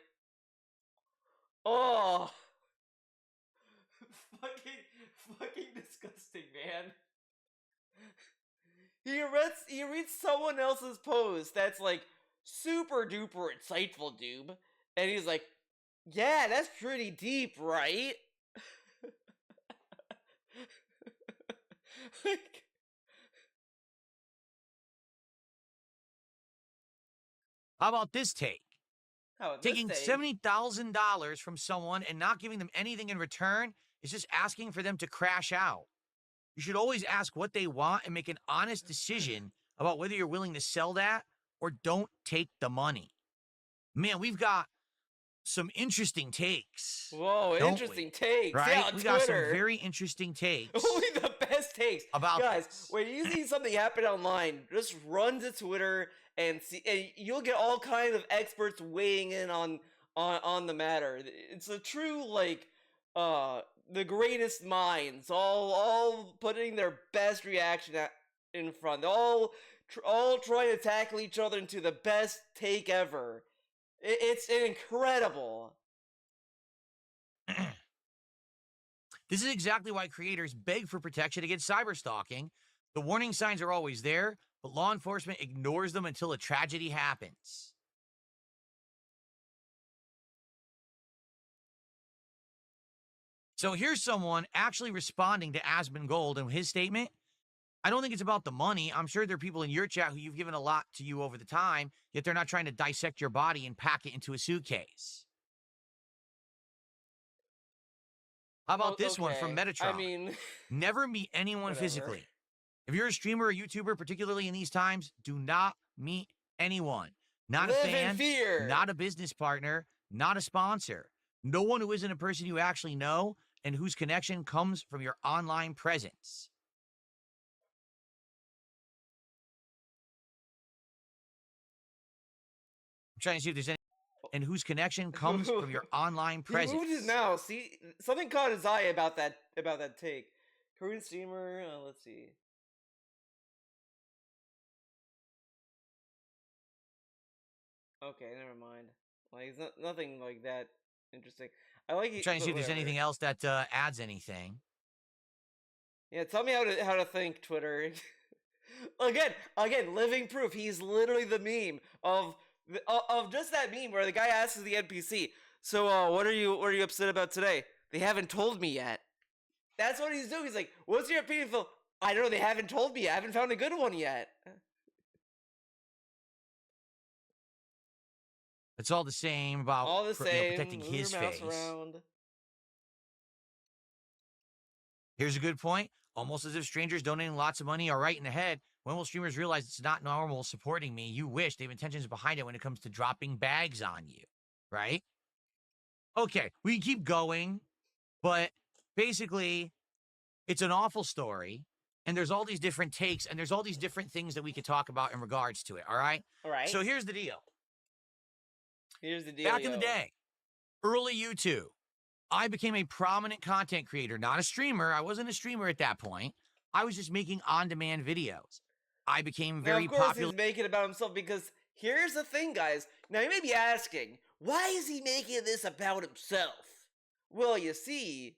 oh, fucking disgusting, man. He reads someone else's post that's like super duper insightful, dude, and he's like, yeah, that's pretty deep, right? Like, How about this take? how this Taking thing? $70,000 from someone and not giving them anything in return is just asking for them to crash out. You should always ask what they want and make an honest decision about whether you're willing to sell that or don't take the money. Man, we've got some interesting takes. Whoa, don't interesting we? takes. Right? Yeah, on We Twitter. got some very interesting takes. Only the best takes. About guys, this. when you see something happen online, just run to Twitter and see, and you'll get all kinds of experts weighing in on the matter. It's a true like the greatest minds all putting their best reaction in front. All trying to tackle each other into the best take ever. It's incredible. This is exactly why creators beg for protection against cyberstalking. The warning signs are always there, but law enforcement ignores them until a tragedy happens. So here's someone actually responding to Asmongold and his statement. I don't think it's about the money. I'm sure there are people in your chat who you've given a lot to you over the time, yet they're not trying to dissect your body and pack it into a suitcase. How about this one from Okay. Metatron? I mean, Never meet anyone whatever. physically. If you're a streamer or YouTuber, particularly in these times, do not meet anyone. Not Live a fan, in fear. not a business partner, not a sponsor. No one who isn't a person you actually know and whose connection comes from your online presence. I'm trying to see if there's any, and whose connection comes from your online presence. He moved his mouse. See, something caught his eye about that take. Korean streamer. Let's see. Okay, never mind. Like it's nothing like that interesting. I like. I'm trying to see if there's whatever. anything else that adds anything. Yeah, tell me how to think, Twitter. again, living proof. He's literally the meme of just that meme where the guy asks the NPC, "So, what are you upset about today?" They haven't told me yet. That's what he's doing. He's like, "What's your opinion, Phil?" I don't know. They haven't told me. I haven't found a good one yet. It's all the same about All the same. protecting Move his your mouse face. around. Here's a good point. Almost as if strangers donating lots of money are right in the head. When will streamers realize it's not normal supporting me? You wish. They have intentions behind it when it comes to dropping bags on you, right? Okay, we can keep going, but basically, it's an awful story, and there's all these different takes, and there's all these different things that we could talk about in regards to it, all right? All right. So here's the deal. Here's the deal. Back in the day, early YouTube, I became a prominent content creator, not a streamer. I wasn't a streamer at that point. I was just making on-demand videos. I became very now, of course, popular. he's making it about himself because here's the thing, guys. Now, you may be asking, why is he making this about himself? Well, you see,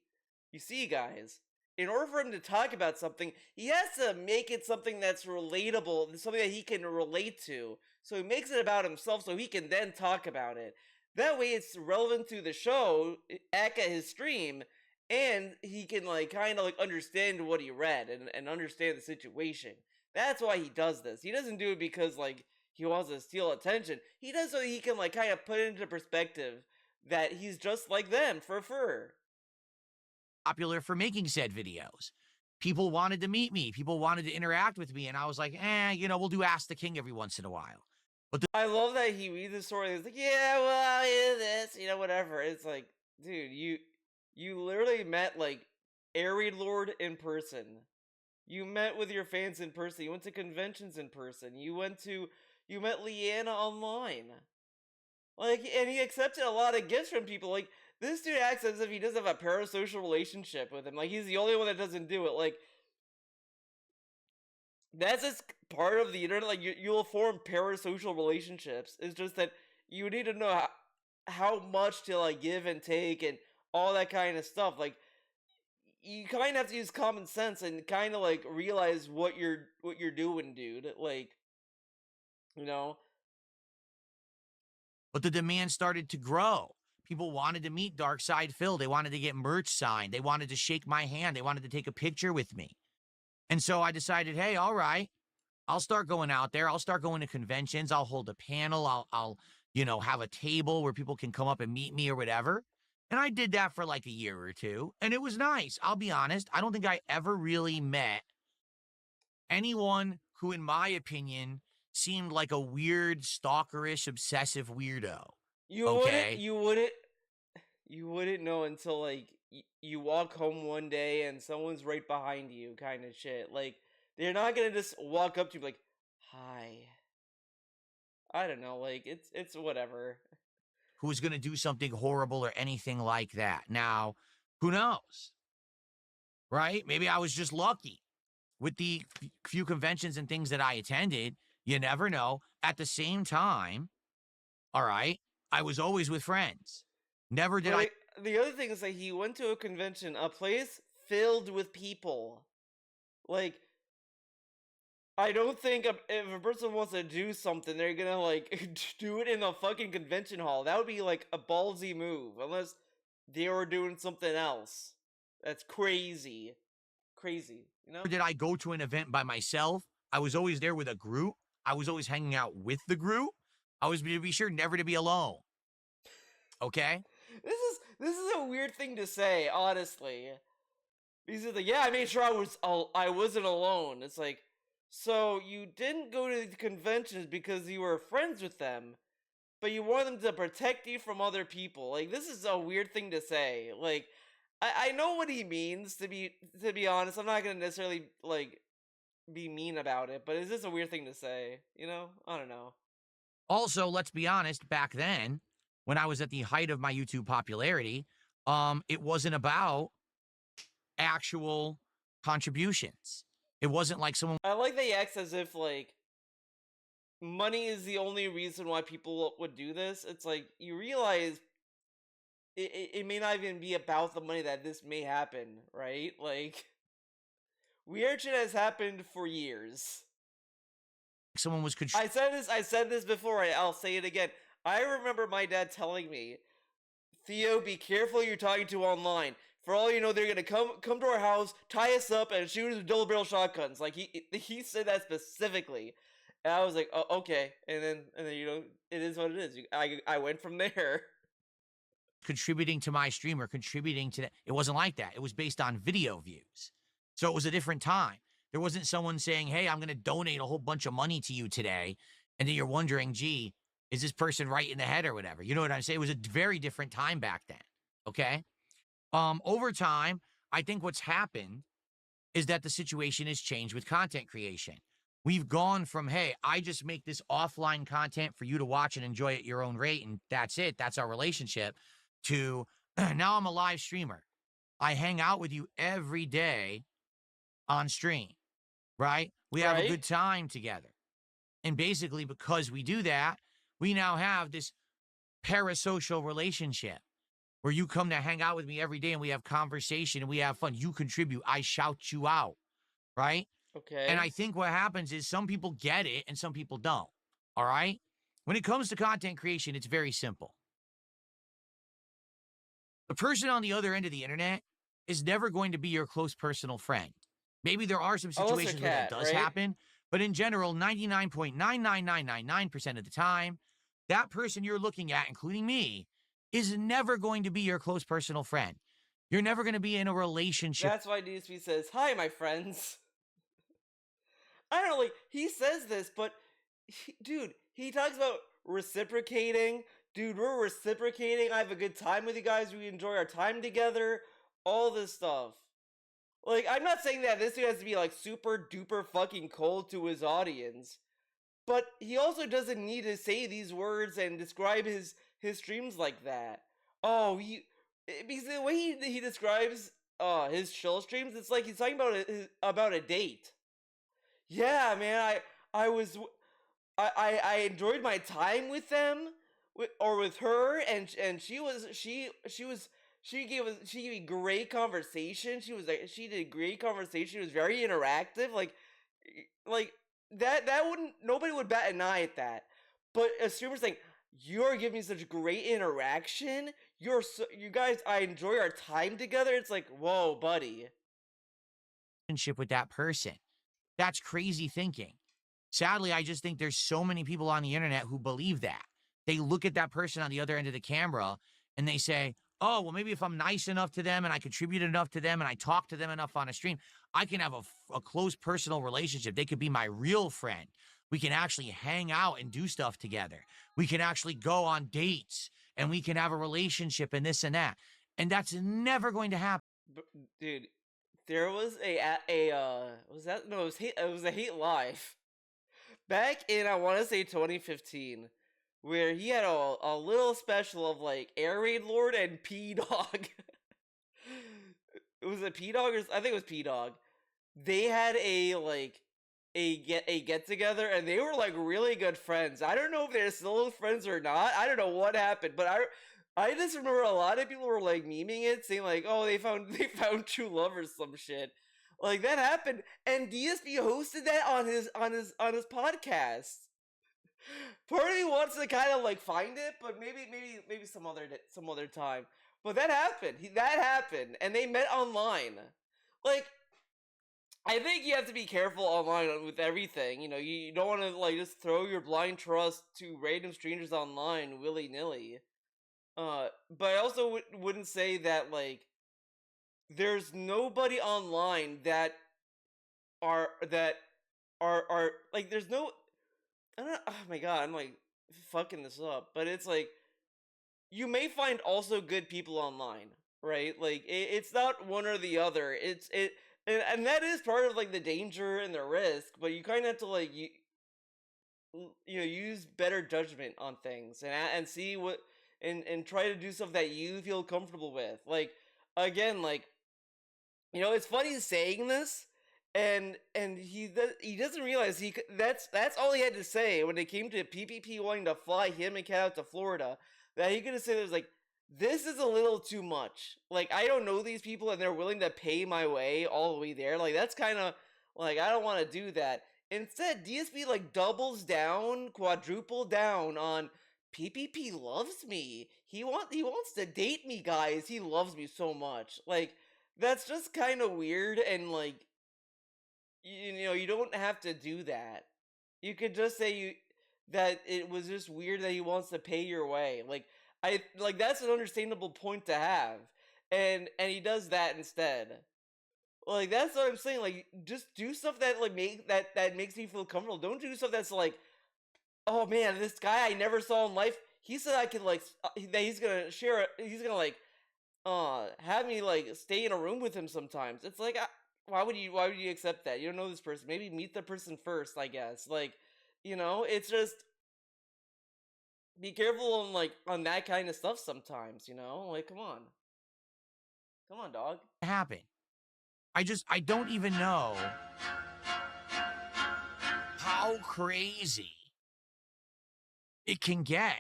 guys, in order for him to talk about something, he has to make it something that's relatable, something that he can relate to. So he makes it about himself so he can then talk about it. That way it's relevant to the show, aka his stream, and he can kind of understand what he read and understand the situation. That's why he does this. He doesn't do it because he wants to steal attention. He does so he can kind of put it into perspective that he's just like them for fur. Popular for making said videos. people wanted to meet me. People wanted to interact with me. And I was like, we'll do Ask the King every once in a while. But I love that he reads the story. He's like, yeah, well, yeah, this, whatever. It's like, dude, you literally met like Airy Lord in person. You met with your fans in person. You went to conventions in person. You met Leanna online. Like, and he accepted a lot of gifts from people. Like, this dude acts as if he doesn't have a parasocial relationship with him. Like, he's the only one that doesn't do it. Like, that's just part of the internet. Like, you'll form parasocial relationships. It's just that you need to know how much to, like, give and take and all that kind of stuff. Like, you kind of have to use common sense and kind of, like, realize what you're doing, dude. Like, you know? But the demand started to grow. People wanted to meet Darkside Phil. They wanted to get merch signed. They wanted to shake my hand. They wanted to take a picture with me. And so I decided, hey, all right, I'll start going out there. I'll start going to conventions. I'll hold a panel. I'll have a table where people can come up and meet me or whatever. And I did that for like a year or two. And it was nice. I'll be honest. I don't think I ever really met anyone who, in my opinion, seemed like a weird, stalkerish, obsessive weirdo. You wouldn't, Okay? you wouldn't, you wouldn't know until, like, you walk home one day and someone's right behind you, kind of shit. Like, they're not gonna just walk up to you like, hi. I don't know, like, it's whatever. Who's going to do something horrible or anything like that. Now, who knows? Right? Maybe I was just lucky with the few conventions and things that I attended. You never know. At the same time, all right, I was always with friends. Never did I. The other thing is that he went to a convention, a place filled with people. Like, I don't think if a person wants to do something, they're gonna, like, do it in a fucking convention hall. That would be, like, a ballsy move. Unless they were doing something else. That's crazy. Crazy, you know? Never did I go to an event by myself. I was always there with a group. I was always hanging out with the group. I was to be sure never to be alone. Okay? This is a weird thing to say, honestly. Because it's like, yeah, I made sure I wasn't alone. It's like, so you didn't go to the conventions because you were friends with them, but you want them to protect you from other people. Like, this is a weird thing to say. Like, I know what he means, to be honest. I'm not gonna necessarily, like, be mean about it, but it's just a weird thing to say, you know? I don't know. Also, let's be honest, back then, when I was at the height of my YouTube popularity, it wasn't about actual contributions. It wasn't like someone. I like that he acts as if, like, money is the only reason why people would do this. It's like, you realize it may not even be about the money that this may happen, right? Like, weird shit has happened for years. Someone was I said this before, I'll say it again. I remember my dad telling me, Theo, be careful who you're talking to online. For all you know, they're gonna come to our house, tie us up, and shoot us with double barrel shotguns. Like, he said that specifically, and I was like, oh, okay. And then it is what it is. I went from there. Contributing to my stream or contributing to that. It wasn't like that. It was based on video views. So it was a different time. There wasn't someone saying, hey, I'm going to donate a whole bunch of money to you today. And then you're wondering, gee, is this person right in the head or whatever? You know what I'm saying? It was a very different time back then. Okay. Over time, I think what's happened is that the situation has changed with content creation. We've gone from, hey, I just make this offline content for you to watch and enjoy at your own rate, and that's it. That's our relationship. To now I'm a live streamer. I hang out with you every day on stream, right? We have a good time together. And basically, because we do that, we now have this parasocial relationship where you come to hang out with me every day and we have conversation and we have fun. You contribute. I shout you out, right? Okay. And I think what happens is some people get it and some people don't, all right? When it comes to content creation, it's very simple. The person on the other end of the internet is never going to be your close personal friend. Maybe there are some situations where that does happen, but in general, 99.99999% of the time, that person you're looking at, including me, is never going to be your close personal friend. You're never going to be in a relationship. That's why DSP says, "Hi, my friends." I don't know, like, he says this, but dude, he talks about reciprocating. Dude, we're reciprocating. I have a good time with you guys. We enjoy our time together. All this stuff. Like, I'm not saying that this dude has to be like super duper fucking cold to his audience, but he also doesn't need to say these words and describe his streams like that. Oh, because the way he describes his chill streams, it's like he's talking about a date. Yeah, man, I was I enjoyed my time with them, or with her, and she gave me great conversation. She did great conversation. It was very interactive. Like that wouldn't nobody would bat an eye at that. But a streamer's like, you're giving me such great interaction. You guys, I enjoy our time together. It's like, whoa, buddy. Relationship with that person. That's crazy thinking. Sadly, I just think there's so many people on the internet who believe that. They look at that person on the other end of the camera and they say, oh, well, maybe if I'm nice enough to them and I contribute enough to them and I talk to them enough on a stream, I can have a close personal relationship. They could be my real friend. We can actually hang out and do stuff together. We can actually go on dates and we can have a relationship and this and that. And that's never going to happen. Dude, there was was that no? It was a Hate Live back in, I want to say, 2015, where he had a little special of like Air Raid Lord and P Dog. It was a P Dog, or I think it was P Dog. They had a get together, and they were like really good friends. I don't know if they're still friends or not. I don't know what happened, but I just remember a lot of people were like memeing it, saying like, "Oh, they found true love" or some shit. Like that happened, and DSP hosted that on his podcast. Part of me wants to kind of like find it, but maybe some other time. But that happened. That happened, and they met online. Like, I think you have to be careful online with everything. You know, you don't want to like just throw your blind trust to random strangers online willy nilly. But I also wouldn't say that like there's nobody online that are like there's no. I don't. Oh my god, I'm like fucking this up. But it's like you may find also good people online, right? Like it's not one or the other. And that is part of like the danger and the risk. But you kind of have to like use better judgment on things and see what and try to do stuff that you feel comfortable with. Like again, like it's funny saying this, and he doesn't realize that's all he had to say when it came to PPP wanting to fly him and Cat out to Florida. That he could have said, "There's like, this is a little too much. Like, I don't know these people, and they're willing to pay my way all the way there. Like, that's kind of like, I don't want to do that." Instead, DSP like doubles down, quadruple down on PPP loves me. He wants to date me, guys. He loves me so much. Like, that's just kind of weird, and like, you don't have to do that. You could just say that it was just weird that he wants to pay your way. Like that's an understandable point to have, and he does that instead. Like that's what I'm saying. Like just do stuff that like that makes me feel comfortable. Don't do stuff that's like, oh man, this guy I never saw in life. He said I could like that he's gonna share it. He's gonna like have me like stay in a room with him sometimes. It's like why would you accept that? You don't know this person. Maybe meet the person first, I guess. Like, it's just be careful on that kind of stuff sometimes, like come on, dog. Happen. I don't even know how crazy it can get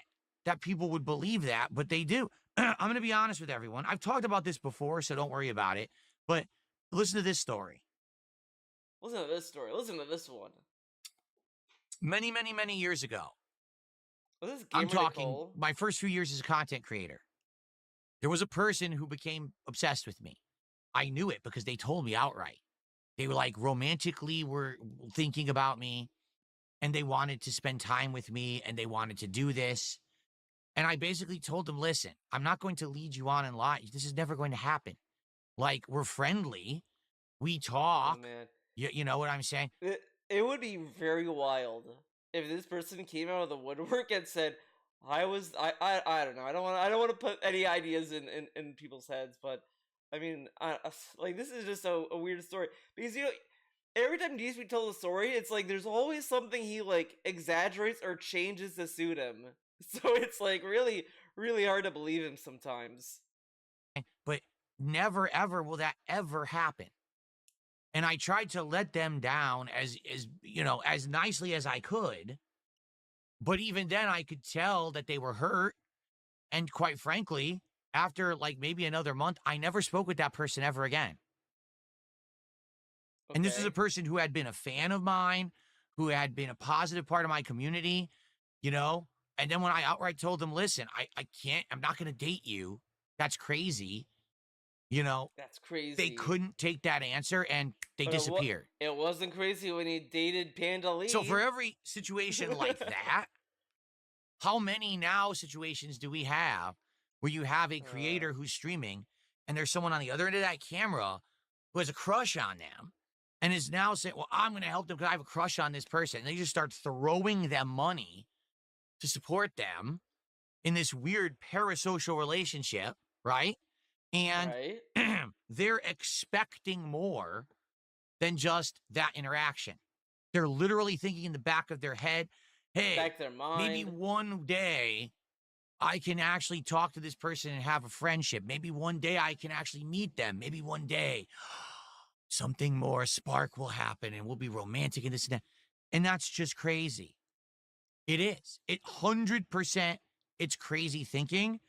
that people would believe that, but they do. I'm going to be honest with everyone. I've talked about this before, so don't worry about it. But listen to this story. Listen to this story. Listen to this one. Many, many, many years ago. I'm talking Nicole. My first few years as a content creator. There was a person who became obsessed with me. I knew it because they told me outright. They were like romantically were thinking about me, and they wanted to spend time with me, and they wanted to do this. And I basically told them, listen, I'm not going to lead you on in life. This is never going to happen. Like, we're friendly. We Oh talk. man. You know what I'm saying? It would be very wild if this person came out of the woodwork and said, I don't know. I don't want to put any ideas in people's heads, but I mean, like this is just a weird story because every time DSP tells a story, it's like there's always something he like exaggerates or changes to suit him. So it's like really hard to believe him sometimes. But never ever will that ever happen. And I tried to let them down as nicely as I could. But even then, I could tell that they were hurt. And quite frankly, after like maybe another month, I never spoke with that person ever again. And this is a Okay, person who had been a fan of mine, who had been a positive part of my community, you know? And then when I outright told them, listen, I can't, I'm not going to date you. That's crazy. You know, that's they crazy. couldn't take that answer and they But disappeared. it wasn't crazy when he dated Panda So for Lee. every situation like that, how many now situations do we have where you have a uh, creator who's streaming and there's someone on the other end of that camera who has a crush on them and is now saying, well, I'm going to help them because I have a crush on this person. And they just start throwing them money to support them in this weird parasocial relationship, right? And right? they're expecting more than just that interaction. They're literally thinking in the back of their head, hey, Back their maybe mind. one day I can actually talk to this person and have a friendship. Maybe one day I can actually meet them. Maybe one day something more spark will happen and we'll be romantic and this and that. And that's just crazy. It is. 100% it's crazy thinking,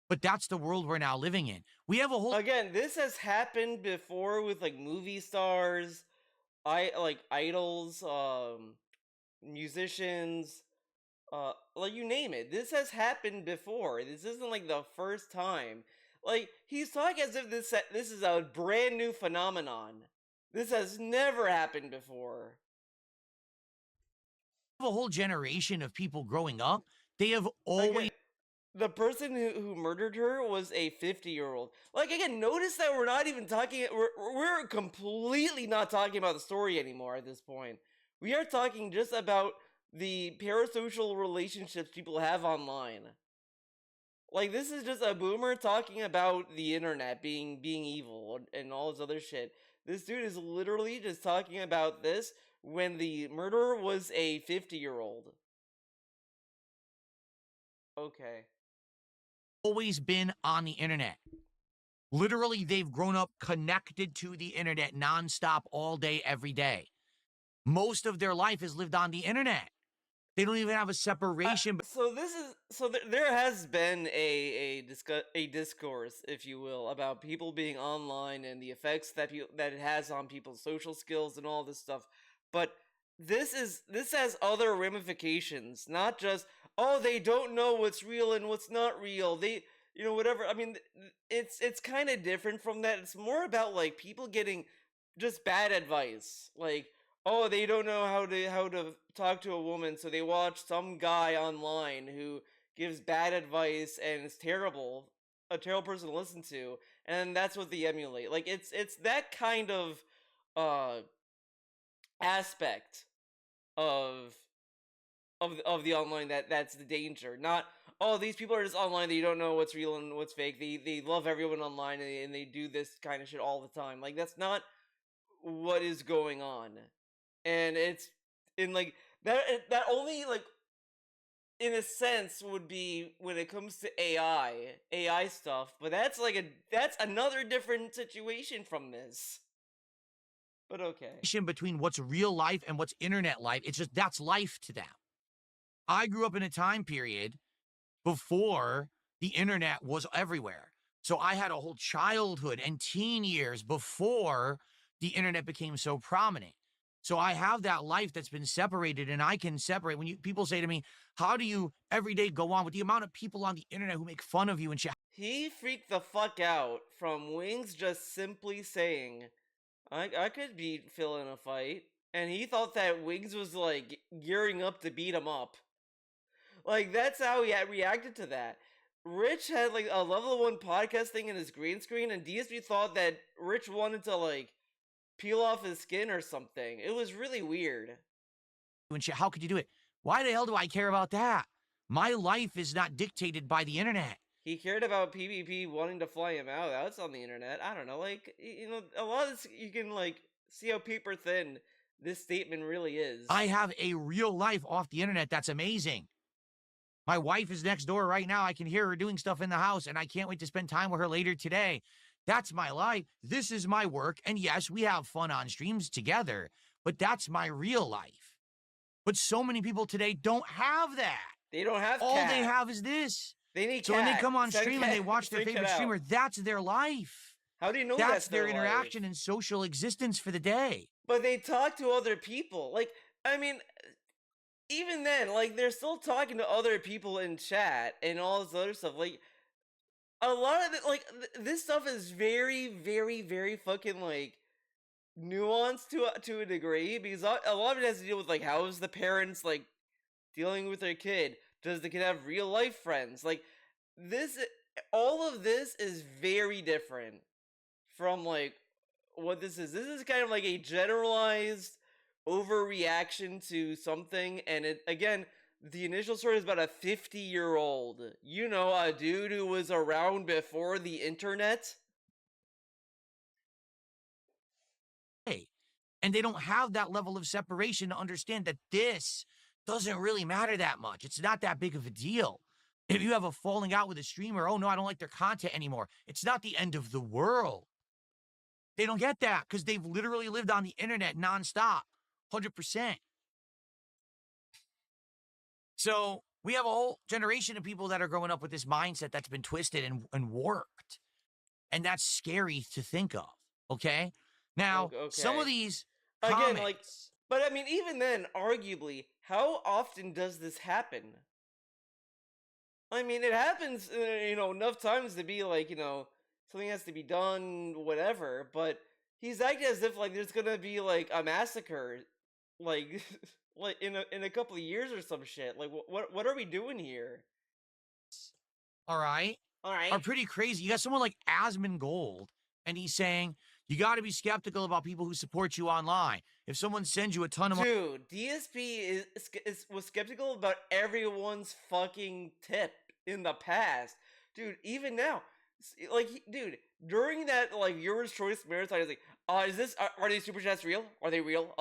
but that's the world we're now living in. We have a whole Again, this has happened before with like movie stars, like idols, musicians, like you name it. This has happened before. This isn't like the first time. Like he's talking as if this is a brand new phenomenon. This has never happened before. generation of people growing up. They have Again, always the person who murdered her was a 50-year-old. Like again, notice that we're not even talking. We're completely not talking about the story anymore at this point. We are talking just about the parasocial relationships people have online. Like this is just a boomer talking about the internet being evil and all this other shit. This dude is literally just talking about this when the murderer was a 50-year-old. Okay. always been on the internet. Literally, they've grown up connected to the internet nonstop all day, every day. Most of their life is lived on the internet. They don't even have a separation. So this is there has been a discourse, if you will, about people being online and the effects that it has on people's social skills and all this stuff. But this has other ramifications, not just oh they don't know what's real and what's not real. They whatever. I mean, it's kind of different from that. It's more about like people getting just bad advice, like oh they don't know how to talk to a woman, so they watch some guy online who gives bad advice and is terrible, a terrible person to listen to, and that's what they emulate. Like it's that kind of uh aspect of of the online that's the danger, not oh these people are just online, they don't know what's real and what's fake, they love everyone online and they do this kind of shit all the time. Like that's not what is going on. And it's in like that only like in a sense would be when it comes to AI stuff, but that's another different situation from this. But okay. Between what's real life and what's internet life. It's just that's life to them. I grew up in a time period before the internet was everywhere. So I had a whole childhood and teen years before the internet became so prominent. So I have that life that's been separated and I can separate when people say to me, how do you every day go on with the amount of people on the internet who make fun of you and shit? He freaked the fuck out from Wings just simply saying, I could beat Phil in a fight. And he thought that Wings was like gearing up to beat him up. Like that's how he had reacted to that. Rich had like a level 1 podcast thing in his green screen, and DSP thought that Rich wanted to like peel off his skin or something. It was really weird. And shit. How could you do it? Why the hell do I care about that? My life is not dictated by the internet. He cared about PvP wanting to fly him out. That's on the internet. I don't know. Like, a lot of this, you can, like, see how paper thin this statement really is. I have a real life off the internet that's amazing. My wife is next door right now. I can hear her doing stuff in the house, and I can't wait to spend time with her later today. That's my life. This is my work. And yes, we have fun on streams together, but that's my real life. But so many people today don't have that. They don't have All cat. they have is this. They need So cat. when they come on Send stream cat. and they watch their Freak it favorite out. streamer, that's their life. How do you know That's their life? interaction and social existence for the day. But they talk to other people. Like, I mean, even then, like, they're still talking to other people in chat and all this other stuff. Like, a lot of it, like, this stuff is very, very, very fucking, like, nuanced to a degree, because a lot of it has to deal with, like, how is the parents, like, dealing with their kid? Does the kid have real life friends? Like, all of this is very different from, like, what this is. This is kind of like a generalized overreaction to something, and it, again, the initial story is about a 50-year-old. You know, a dude who was around before the internet. And they don't have that level of separation to understand that this doesn't really matter that much. It's not that big of a deal. If you have a falling out with a streamer, oh no, I don't like their content anymore. It's not the end of the world. They don't get that because they've literally lived on the internet nonstop, 100%. So we have a whole generation of people that are growing up with this mindset that's been twisted and warped. And that's scary to think of, okay? Now, some of these Again, comments, like, but I mean, even then, arguably, how often does this happen? I mean, it happens, enough times to be like, something has to be done, whatever. But he's acting as if like there's gonna be like a massacre, like, like in a couple of years or some shit. Like, what are we doing here? all right, are pretty crazy. You got someone like Asmongold, and he's saying, you got to be skeptical about people who support you online. If someone sends you a ton of money. Dude, DSP was skeptical about everyone's fucking tip in the past. Dude, even now. Like, dude, during that, like, Viewer's Choice Marathon, he's like, are these super chats real? Are they real?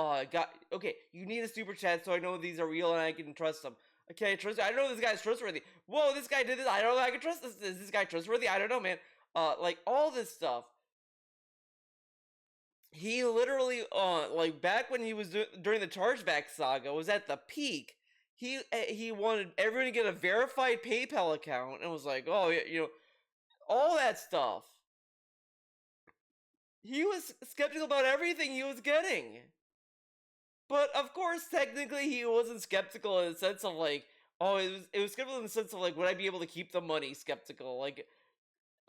Okay, you need a super chat so I know these are real and I can trust them. Okay, I don't know if this guy's trustworthy. Whoa, this guy did this. I don't know if I can trust this. Is this guy trustworthy? I don't know, man. Like, all this stuff. He literally, like, back when he was during the chargeback saga, was at the peak. He wanted everyone to get a verified PayPal account and was like, oh, all that stuff. He was skeptical about everything he was getting. But, of course, technically, he wasn't skeptical in the sense of, like, it was skeptical in the sense of, like, would I be able to keep the money skeptical? Like,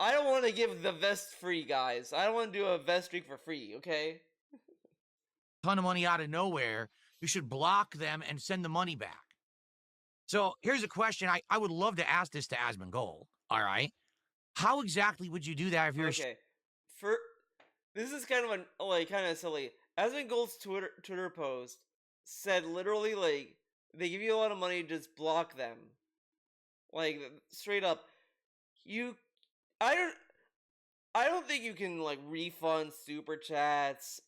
I don't want to give the vest free, guys. I don't want to do a vest streak for free, okay? Ton of money out of nowhere. You should block them and send the money back. So here's a question. I would love to ask this to Asmongold. All right. How exactly would you do that if you're okay? This is kind of silly. Asmongold's Twitter post said literally, like, they give you a lot of money, just block them. Like, straight up. I don't think you can, like, refund super chats,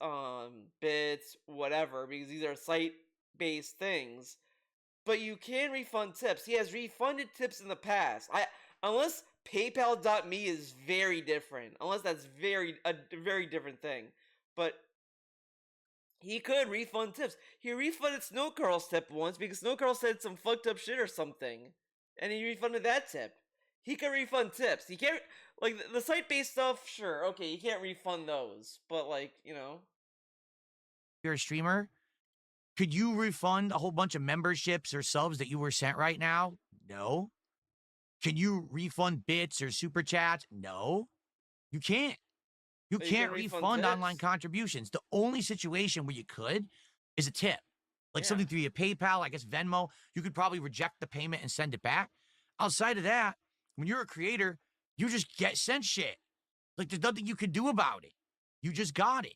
bits, whatever, because these are site-based things. But you can refund tips. He has refunded tips in the past. Unless PayPal.me is very different. Unless that's a very different thing. But he could refund tips. He refunded Snowcurl's tip once because Snowcurl said some fucked up shit or something. And he refunded that tip. He can refund tips. He can't, like, the site-based stuff, sure, okay, you can't refund those. But, like, you're a streamer, could you refund a whole bunch of memberships or subs that you were sent right now? No. Can you refund bits or super chats? No. You can't. You can't refund online contributions. The only situation where you could is a tip. Like something through your PayPal, I guess Venmo. You could probably reject the payment and send it back. Outside of that, When you're a creator, you just get sent shit. Like, there's nothing you can do about it. You just got it.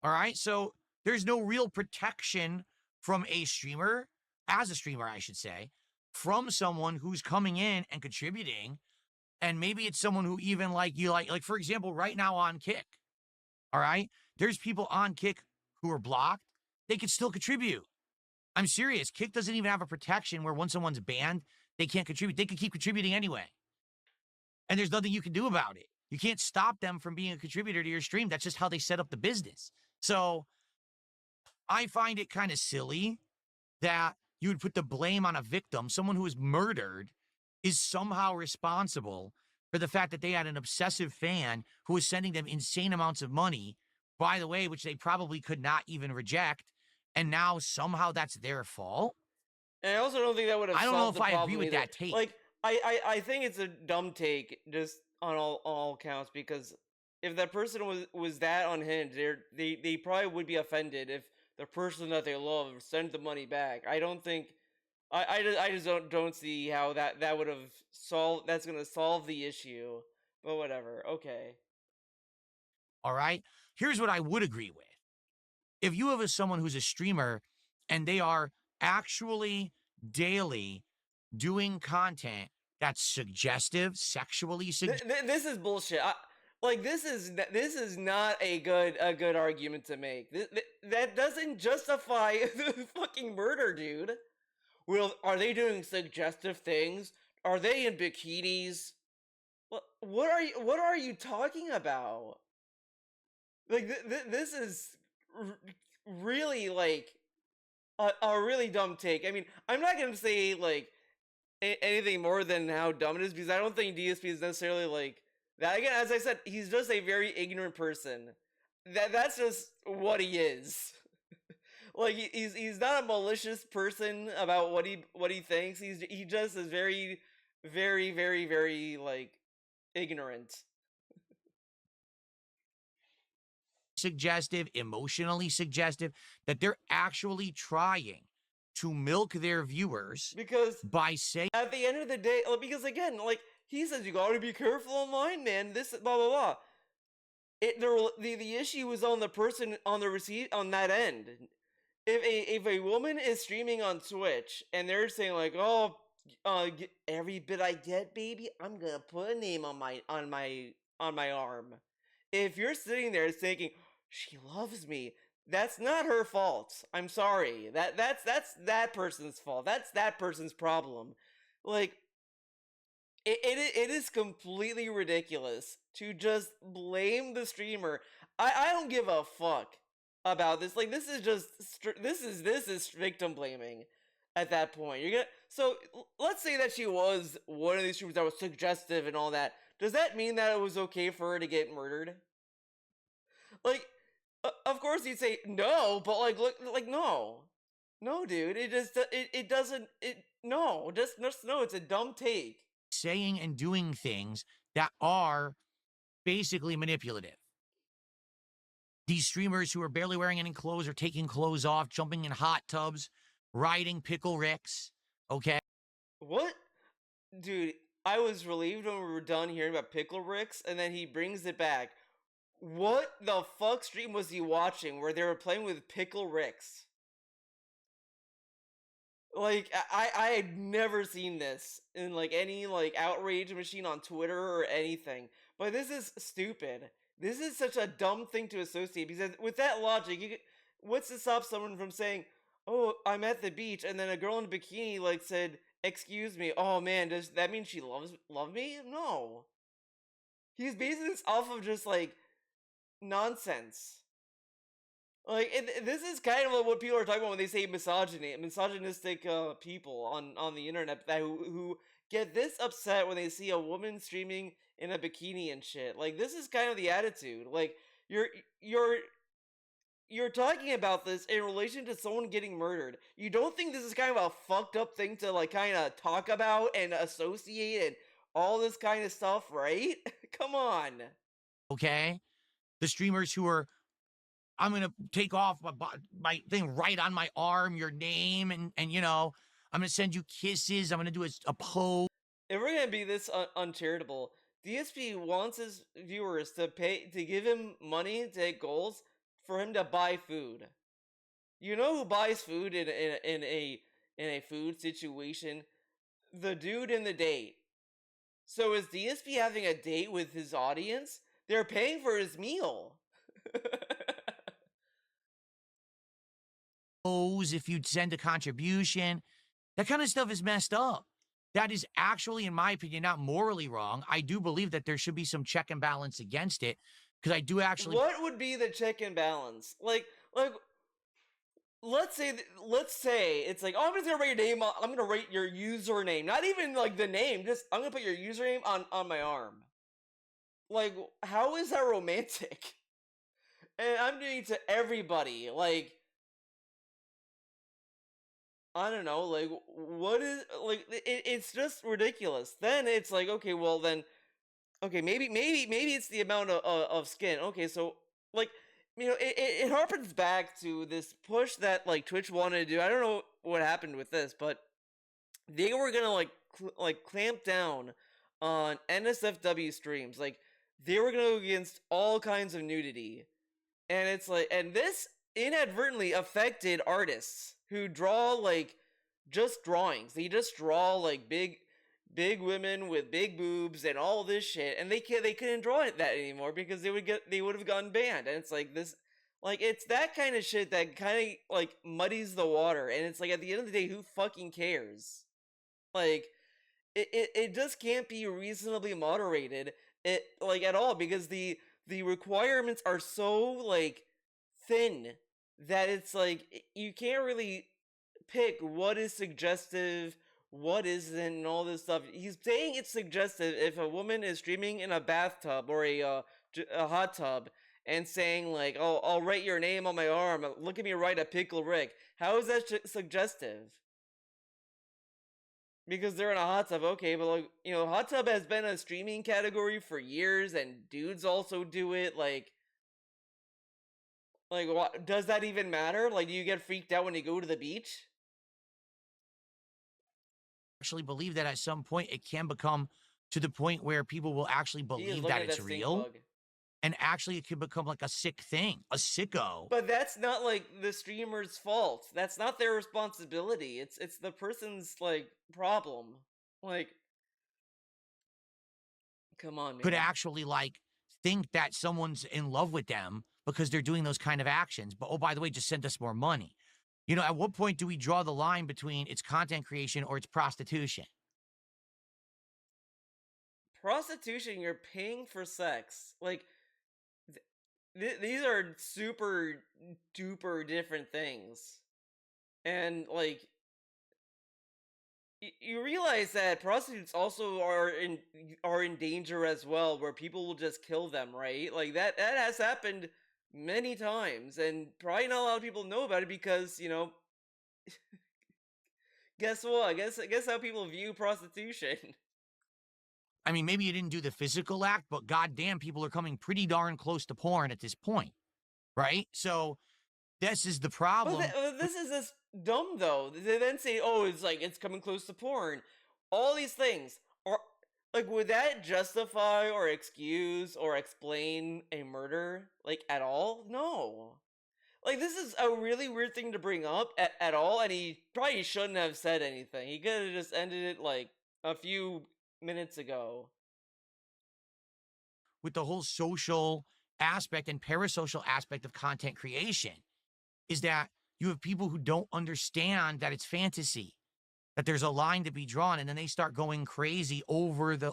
All right. So there's no real protection from a streamer, as a streamer, I should say, from someone who's coming in and contributing. And maybe it's someone who even like, for example, right now on Kick. All right. There's people on Kick who are blocked. They could still contribute. I'm serious. Kick doesn't even have a protection where once someone's banned, they can't contribute. They could keep contributing anyway. And there's nothing you can do about it. You can't stop them from being a contributor to your stream. That's just how they set up the business. So I find it kind of silly that you would put the blame on a victim. Someone who was murdered is somehow responsible for the fact that they had an obsessive fan who was sending them insane amounts of money, by the way, which they probably could not even reject. And now somehow that's their fault. And I also don't think that would have I don't know solved if the I problem agree with either. that take. Like, I think it's a dumb take, just on all counts, because if that person was that unhinged, they probably would be offended if the person that they love sent the money back. I don't think I just don't see how that would have that's gonna solve the issue. But whatever. Okay. All right. Here's what I would agree with. If you have someone who's a streamer and they are actually daily doing content that's suggestive, sexually suggestive. This is bullshit. Like, this is not a good argument to make. That doesn't justify the fucking murder, dude. Well, are they doing suggestive things? Are they in bikinis? What are you talking about? Like, this is really, like, a really dumb take. I mean, I'm not gonna say, like, anything more than how dumb it is, because I don't think DSP is necessarily like that. Again, as I said, he's just a very ignorant person. That's just what he is. Like, he's not a malicious person about what he thinks. He just is very, very, very, very, like, ignorant. Suggestive, emotionally suggestive, that they're actually trying to milk their viewers Because by saying, at the end of the day, because again, like, he says, you gotta be careful online, man. This blah blah blah. The issue is on the person on the receipt on that end. If a woman is streaming on Twitch and they're saying, like, oh, every bit I get, baby, I'm gonna put a name on my arm. If you're sitting there thinking she loves me, that's not her fault. I'm sorry. That's that person's fault. That's that person's problem. Like, it is completely ridiculous to just blame the streamer. I don't give a fuck about this. Like, this is just this is victim blaming at that point. Let's say that she was one of these streamers that was suggestive and all that. Does that mean that it was okay for her to get murdered? Like, of course you'd say no, but like, look, like, no, dude. It doesn't. No, just no. It's a dumb take. saying and doing things that are basically manipulative. These streamers who are barely wearing any clothes or taking clothes off, jumping in hot tubs, riding pickle ricks, okay? What? Dude, I was relieved when we were done hearing about Pickle Ricks, and then he brings it back. What the fuck stream was he watching where they were playing with Pickle Ricks? Like, I had never seen this in, like, any, like, outrage machine on Twitter or anything. But this is stupid. This is such a dumb thing to associate, because with that logic, what's to stop someone from saying, oh, I'm at the beach, and then a girl in a bikini, like, said, excuse me, oh man, does that mean she love me? No. He's basing this off of just, like, nonsense. Like, this is kind of what people are talking about when they say misogynistic people on the internet who get this upset when they see a woman streaming in a bikini and shit. Like, this is kind of the attitude. Like, you're talking about this in relation to someone getting murdered. You don't think this is kind of a fucked up thing to, like, kind of talk about and associate and all this kind of stuff, right? Come on. Okay? The streamers who are, I'm going to take off my thing right on my arm, your name, and you know, I'm going to send you kisses. I'm going to do a pose. if we're gonna be this uncharitable, DSP wants his viewers to pay to give him money to hit goals for him to buy food. You know who buys food in a food situation? The dude in the date. So is DSP having a date with his audience? They're paying for his meal. If you'd send a contribution, that kind of stuff is messed up. That is actually, in my opinion, not morally wrong. I do believe that there should be some check and balance against it because I do actually. What would be the check and balance? Like let's say it's like, oh, I'm just gonna write your name. I'm gonna write your username. Not even like the name. Just I'm gonna put your username on my arm. Like, how is that romantic? And I'm doing it to everybody. Like, I don't know. Like, what is like? It's just ridiculous. Then it's like, okay, well then, okay, maybe it's the amount of skin. Okay, so like, it harpens back to this push that like Twitch wanted to do. I don't know what happened with this, but they were gonna like clamp down on NSFW streams. Like they were gonna go against all kinds of nudity, and it's like, and this inadvertently affected artists who draw like just drawings. They just draw like big women with big boobs and all this shit, and they couldn't draw it that anymore because they would have gotten banned. And it's like this, like it's that kind of shit that kind of like muddies the water. And it's like at the end of the day, who fucking cares? Like it just can't be reasonably moderated it like at all because the requirements are so like thin that it's like you can't really pick what is suggestive, what isn't, and all this stuff. He's saying it's suggestive if a woman is streaming in a bathtub or a hot tub and saying like, "Oh, I'll write your name on my arm. Look at me write a pickle Rick." How is that suggestive? Because they're in a hot tub, okay, but like hot tub has been a streaming category for years, and dudes also do it. Like, what does that even matter? Like, do you get freaked out when you go to the beach? Actually believe that at some point it can become to the point where people will actually He is believe looking that at it's that stink real, bug. and actually it could become like a sick thing, a sicko. But that's not like the streamer's fault. That's not their responsibility. It's the person's like problem. Like, come on, Could man. actually like think that someone's in love with them because they're doing those kind of actions. But oh, by the way, just send us more money. At what point do we draw the line between it's content creation or it's prostitution? Prostitution, you're paying for sex. Like, these are super duper different things. And like you realize that prostitutes also are in danger as well, where people will just kill them, right? Like that has happened many times, and probably not a lot of people know about it because guess what? Guess how people view prostitution. I mean, maybe you didn't do the physical act, but goddamn, people are coming pretty darn close to porn at this point, right? So this is the problem. But this is just dumb though. They then say, "Oh, it's like it's coming close to porn." All these things are like, would that justify or excuse or explain a murder like at all? No. Like this is a really weird thing to bring up at all, and he probably shouldn't have said anything. He could have just ended it like a few minutes ago. With the whole social aspect and parasocial aspect of content creation is that you have people who don't understand that it's fantasy, that there's a line to be drawn, and then they start going crazy over the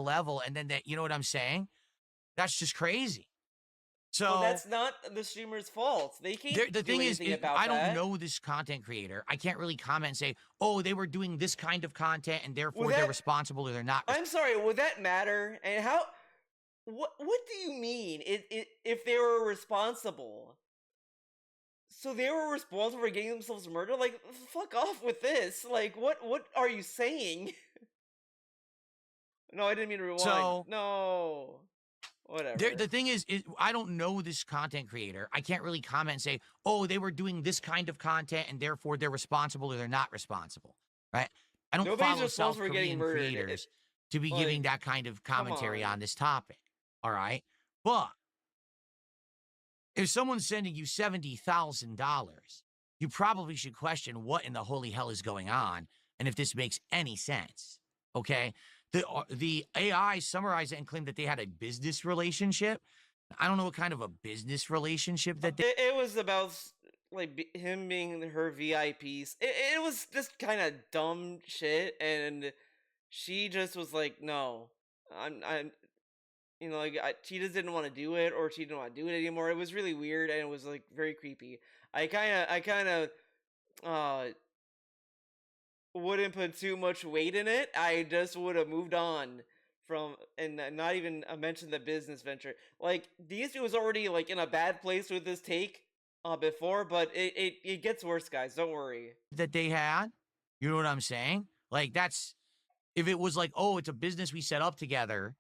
level, and then that, you know what I'm saying? That's just crazy. So Well, that's not the streamer's fault. They can't the do thing is, anything about I don't that. know this content creator. I can't really comment and say, oh, they were doing this kind of content and therefore Would they're that? responsible or they're not. I'm sorry. Would that matter? And how? What do you mean? If they were responsible? So they were responsible for getting themselves murdered? Like, fuck off with this. Like, what are you saying? No, I didn't mean to rewind. So no. Whatever. the thing is, I don't know this content creator. I can't really comment and say, oh, they were doing this kind of content and therefore they're responsible or they're not responsible, right? I don't Nobody's follow responsible South for getting Korean murdered. creators to be giving Like, that kind of come commentary on. on this topic. All right. But if someone's sending you $70,000, you probably should question what in the holy hell is going on and if this makes any sense. Okay. The AI summarized it and claimed that they had a business relationship. I don't know what kind of a business relationship that they. It was about like him being her VIPs. It was just kind of dumb shit, and she just was like, "No, I'm." You know, like she just didn't want to do it, or she didn't want to do it anymore. It was really weird, and it was like very creepy. I kind of uh wouldn't put too much weight in it. I just would have moved on from and not even mention the business venture. Like DSP was already like in a bad place with this take before, but it gets worse, guys. Don't worry. That they had. You know what I'm saying? Like that's if it was like, oh, it's a business we set up together,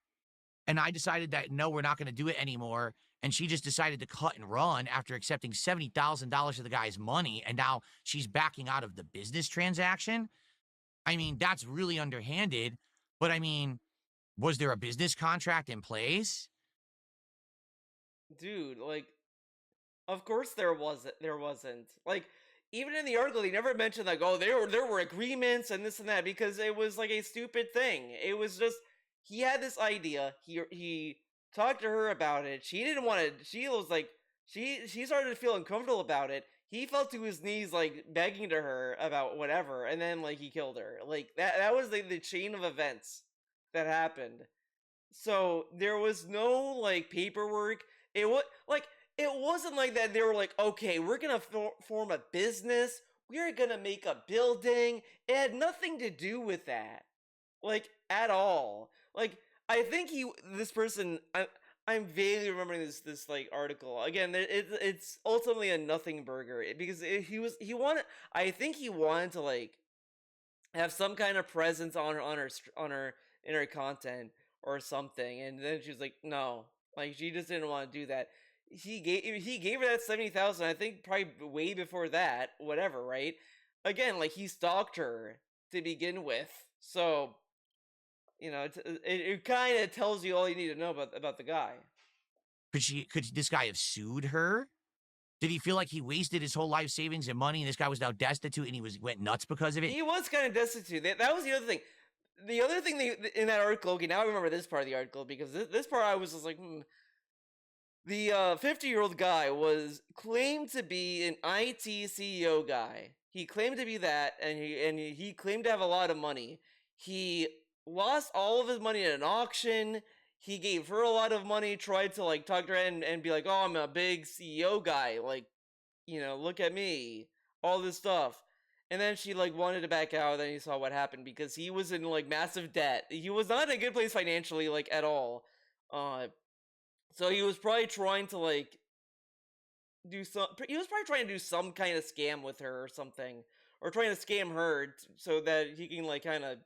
and I decided that no, we're not going to do it anymore, and she just decided to cut and run after accepting $70,000 of the guy's money, and now she's backing out of the business transaction. I mean, that's really underhanded. But I mean, was there a business contract in place? Dude, like of course there wasn't. Like even in the article they never mentioned like oh there were agreements and this and that because it was like a stupid thing. It was just he had this idea. He talked to her about it. She didn't want to she was like she started to feel uncomfortable about it. He fell to his knees like begging to her about whatever and then like he killed her. Like that was the chain of events that happened. So there was no like paperwork. It was like it wasn't like that. They were like, okay, we're gonna form a business. We're gonna make a building. It had nothing to do with that, like at all. Like I think this person, I'm vaguely remembering this like article again. It's ultimately a nothing burger because he wanted. I think he wanted to like have some kind of presence on her in her content or something, and then she was like, no, like she just didn't want to do that. He gave her that 70,000. I think probably way before that, whatever, right? Again, like he stalked her to begin with, so it kind of tells you all you need to know about the guy. Could this guy have sued her? Did he feel like he wasted his whole life savings and money and this guy was now destitute and went nuts because of it? He was kind of destitute. That was the other thing. The other thing in that article. Okay, now I remember this part of the article because this part I was just like, The 50-year-old guy was claimed to be an IT CEO guy. He claimed to be that, and he claimed to have a lot of money. He lost all of his money at an auction. He gave her a lot of money, tried to like talk to her and be like, "Oh, I'm a big CEO guy. Like, look at me." All this stuff. And then she like wanted to back out, then he saw what happened because he was in like massive debt. He was not in a good place financially like at all. So he was probably trying to like he was probably trying to do some kind of scam with her or something, or trying to scam her so that he can like kind of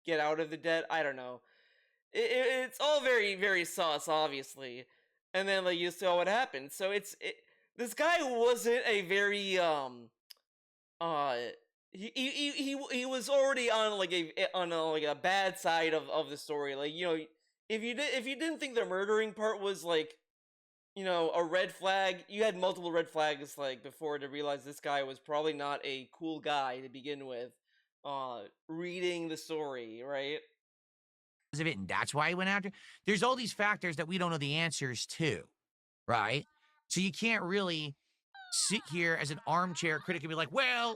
get out of the debt. I don't know. It's all very very sus, obviously. And then like you saw what happened. So this guy wasn't a very uh he was already on like a bad side of the story. Like if you didn't think the murdering part was like a red flag, you had multiple red flags like before to realize this guy was probably not a cool guy to begin with. Reading the story, right? Of it, and that's why he went after. There's all these factors that we don't know the answers to, right? So you can't really sit here as an armchair critic and be like, well,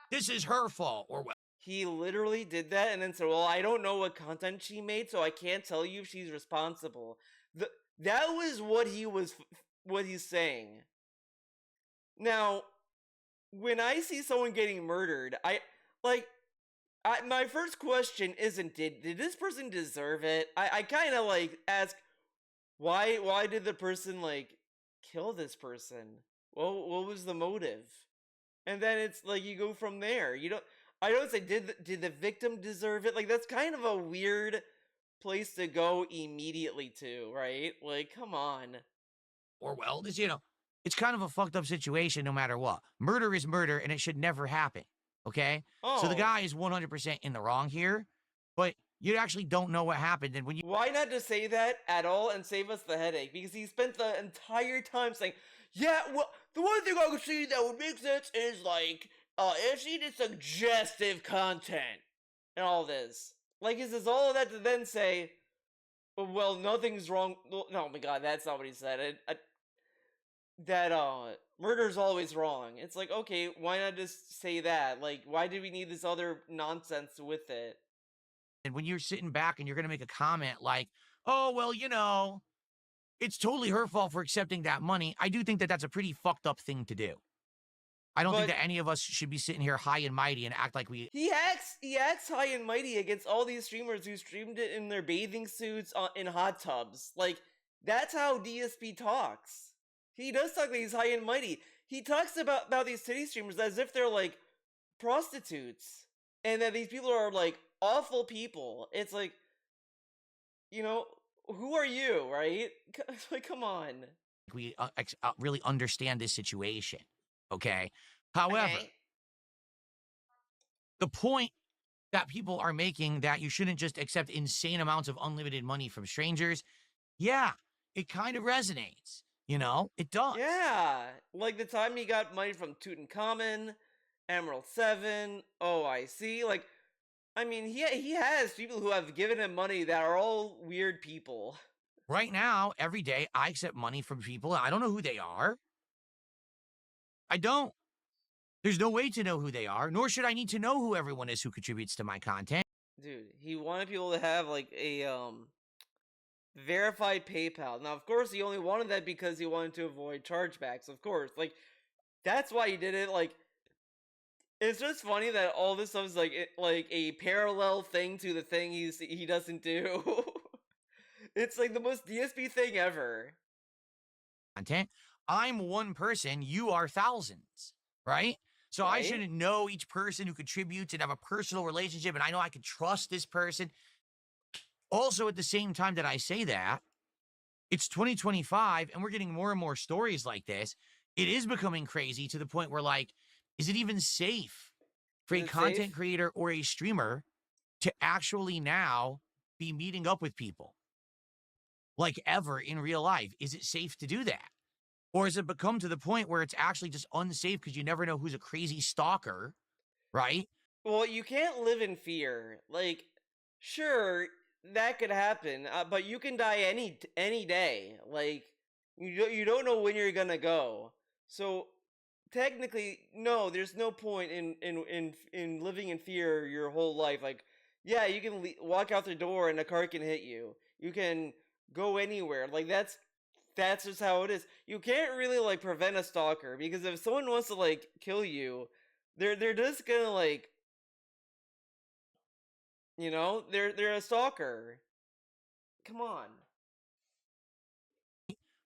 this is her fault, or well. He literally did that and then said, well, I don't know what content she made, so I can't tell you if she's responsible. That was what he's saying. Now, when I see someone getting murdered, my first question isn't did this person deserve it? I kind of like ask why did the person like kill this person? What was the motive? And then it's like you go from there. I don't say did the victim deserve it? Like that's kind of a weird place to go immediately to, right? Like come on. Or well, it's kind of a fucked up situation no matter what. Murder is murder and it should never happen. Okay? So the Oh, guy is 100% in the wrong here, but you actually don't know what happened. And when you why not just say that at all and save us the headache? Because he spent the entire time saying, yeah, well, the one thing I could see that would make sense is like, if she did suggestive content and all this. Like, is this all of that to then say, well, nothing's wrong? No, oh my god, that's not what he said. That murder's always wrong. It's like, okay, why not just say that? Like, why do we need this other nonsense with it? and when you're sitting back and you're going to make a comment like, "Oh, well, it's totally her fault for accepting that money." I do think that that's a pretty fucked up thing to do. I don't think But that any of us should be sitting here high and mighty and act like we he acts high and mighty against all these streamers who streamed it in their bathing suits in hot tubs. Like, that's how DSP talks. He does talk like he's high and mighty. He talks about these city streamers as if they're like prostitutes and that these people are like awful people. It's like, you know, who are you, right? Like, come on. really understand this situation. Okay. However, Okay. the point that people are making that you shouldn't just accept insane amounts of unlimited money from strangers, yeah, it kind of resonates. It does. Yeah, like the time he got money from Tutankhamun, Emerald 7, OIC. Like, I mean, he has people who have given him money that are all weird people. Right now, every day, I accept money from people. I don't know who they are. I don't. There's no way to know who they are, nor should I need to know who everyone is who contributes to my content. Dude, he wanted people to have like a verified PayPal. Now, of course, he only wanted that because he wanted to avoid chargebacks. Of course, like that's why he did it. Like, it's just funny that all this stuff is like a parallel thing to the thing he doesn't do. It's like the most DSP thing ever. Content. I'm one person, you are thousands, right? So I Right? shouldn't know each person who contributes and have a personal relationship, and I know I can trust this person. Also, at the same time that I say that, it's 2025 and we're getting more and more stories like this. It is becoming crazy to the point where, like, is it even safe for Is a it content safe? creator or a streamer to actually now be meeting up with people like ever in real life? Is it safe to do that? Or has it become to the point where it's actually just unsafe because you never know who's a crazy stalker, right? Well, you can't live in fear. Like, sure, that could happen, but you can die any day. Like, you don't know when you're gonna go. So technically, no, there's no point in living in fear your whole life. Like, yeah, you can walk out the door and a car can hit you. You can go anywhere. Like, that's just how it is. You can't really like prevent a stalker because if someone wants to like kill you, they're just gonna like, they're a stalker. Come on.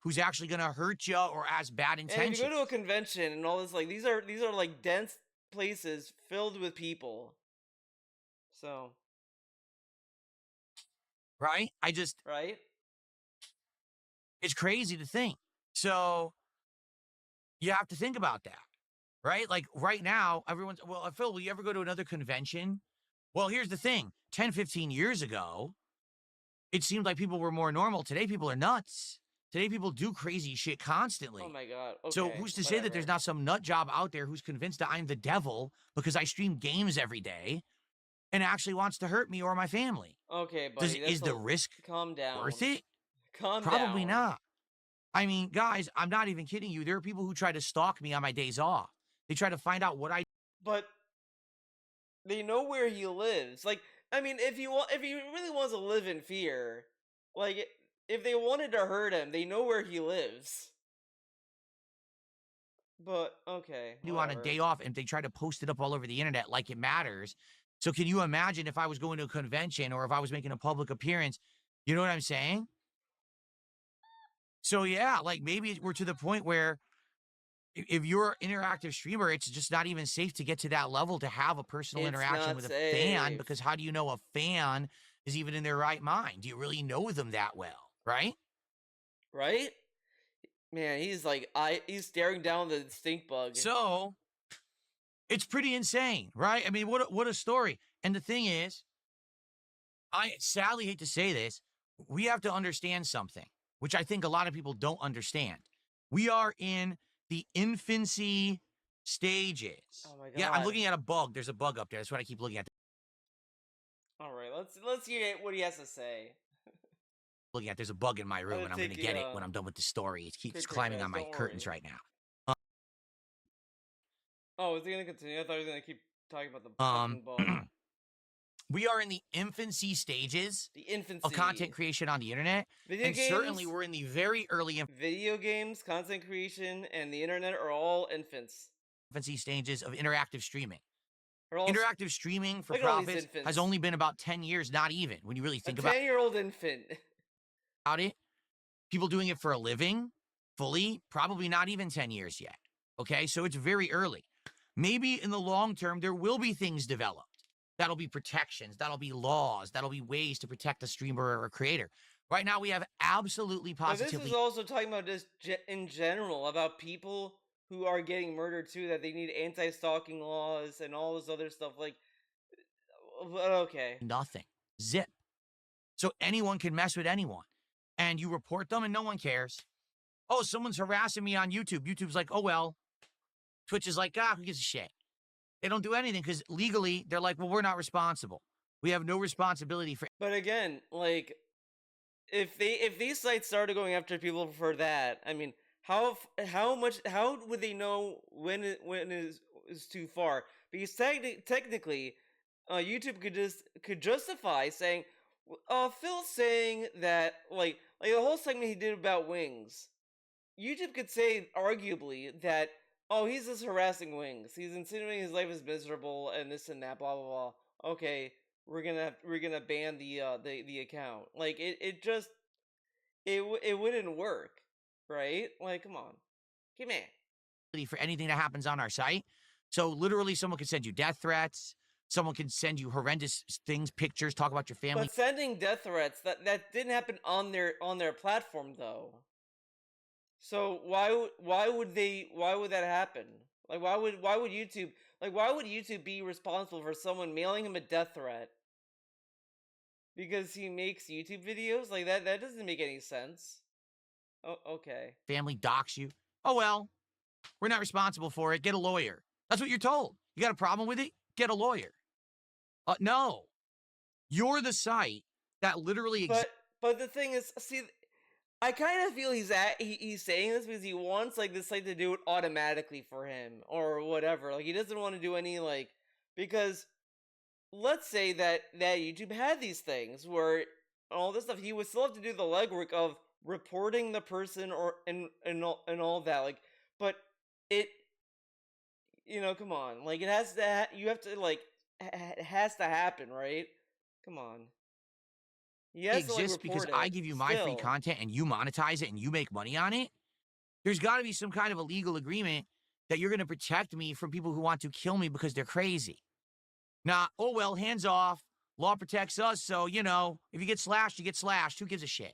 Who's actually going to hurt you or has bad And if you go to a intentions, convention and all this, like these are like dense places filled with people. So, right? right? It's crazy to think. So you have to think about that, right? Like right now, everyone's, well, Phil, will you ever go to another convention? Well, here's the thing 10, 15 years ago, it seemed like people were more normal. Today, people are nuts. Today, people do crazy shit Oh constantly. my god. So Okay, who's to say that there's whatever. not some nut job out there who's convinced that I'm the devil because I stream games every day and actually wants to hurt me or my family? Okay, Does buddy, that's is a the risk calm worth down. it? Calm Probably down. not. I mean, guys, I'm not even kidding you. There are people who try to stalk me on my days off. They try to find out what I But they know where he lives. Like, I mean, if he really wants to live in fear, like if they wanted to hurt him, they know where he lives. But okay, do on a day whatever. off, and they try to post it up all over the internet like it matters. So can you imagine if I was going to a convention or if I was making a public appearance? You know what I'm saying? So yeah, like maybe we're to the point where if you're an interactive streamer, it's just not even safe to get to that level to have a personal It's interaction not with a fan, safe. because how do you know a fan is even in their right mind? Do you really know them that well, right? Right? Man, he's like he's staring down the stink bug. So It's pretty insane, right? I mean, what a story. And the thing is, I sadly hate to say this, we have to understand something, which I think a lot of people don't understand. We are in the infancy stages. Oh my Yeah, I'm god. looking at a bug. There's a bug up there. That's what I keep looking at. All right, let's hear what he has to say. There's a bug in my I'm room, gonna and I'm going to take get it a when I'm done with the story. It keeps quick climbing guys. on my Don't curtains worry. right now. Oh, is he gonna continue? I thought he was gonna keep talking about the Um, fucking bug. we are in the infancy stages The of content infancy. creation on the internet, Video and certainly games, we're in the very early video games, content creation, and the internet are all infants. infancy stages of interactive streaming. They're all Interactive streaming for look at all these profits has infants. only been about 10 years, not even, when you really A think about 10-year-old infant. it. People doing it for a living, fully, probably not even 10 years yet. Okay, so it's very early. Maybe in the long term, there will be things developed. That'll be protections, that'll be laws, that'll be ways to protect a streamer or a creator. Right now, we have absolutely But this is positively also talking about just in general about people who are getting murdered too. That they need anti-stalking laws and all this other stuff. Like, okay. nothing. Zip. So anyone can mess with anyone. And you report them and no one cares. Oh, someone's harassing me on YouTube. YouTube's like, oh, well. Twitch is like, who gives a shit? They don't do anything because legally they're like, well, we're not responsible. We have no responsibility for But again, like, if these sites started going after people for that, I mean, how would they know when is too far? Because technically, YouTube could justify saying, Phil's saying that like the whole segment he did about wings. YouTube could say arguably that, oh, he's just harassing wings. He's insinuating his life is miserable and this and that, blah blah blah. Okay, we're gonna ban the account. Like it wouldn't work, right? Like, come on, come on. for anything that happens on our site. So literally someone can send you death threats. Someone can send you horrendous things, pictures, talk about your family. But sending death threats, that didn't happen on their platform though. So why would that happen? Like why would YouTube be responsible for someone mailing him a death threat because he makes YouTube videos? Like that doesn't make any sense. Oh, okay. Family docs you. Oh, well, we're not responsible for it. Get a lawyer. That's what you're told. You got a problem with it? Get a lawyer. No. You're the site that literally But the thing is, see, I kind of feel he's saying this because he wants like this site to do it automatically for him or whatever. Like he doesn't want to do any like because let's say that YouTube had these things where all this stuff, he would still have to do the legwork of reporting the person or and all that. Like, but it, come on, like it has to. You have to like it has to happen, right? Come on. He has to like exists because report I it. give you my free Still. content and you monetize it and you make money on it. There's got to be some kind of a legal agreement that you're going to protect me from people who want to kill me because they're crazy. Nah, oh, well, hands off. Law protects us, so, if you get slashed, you get slashed. Who gives a shit?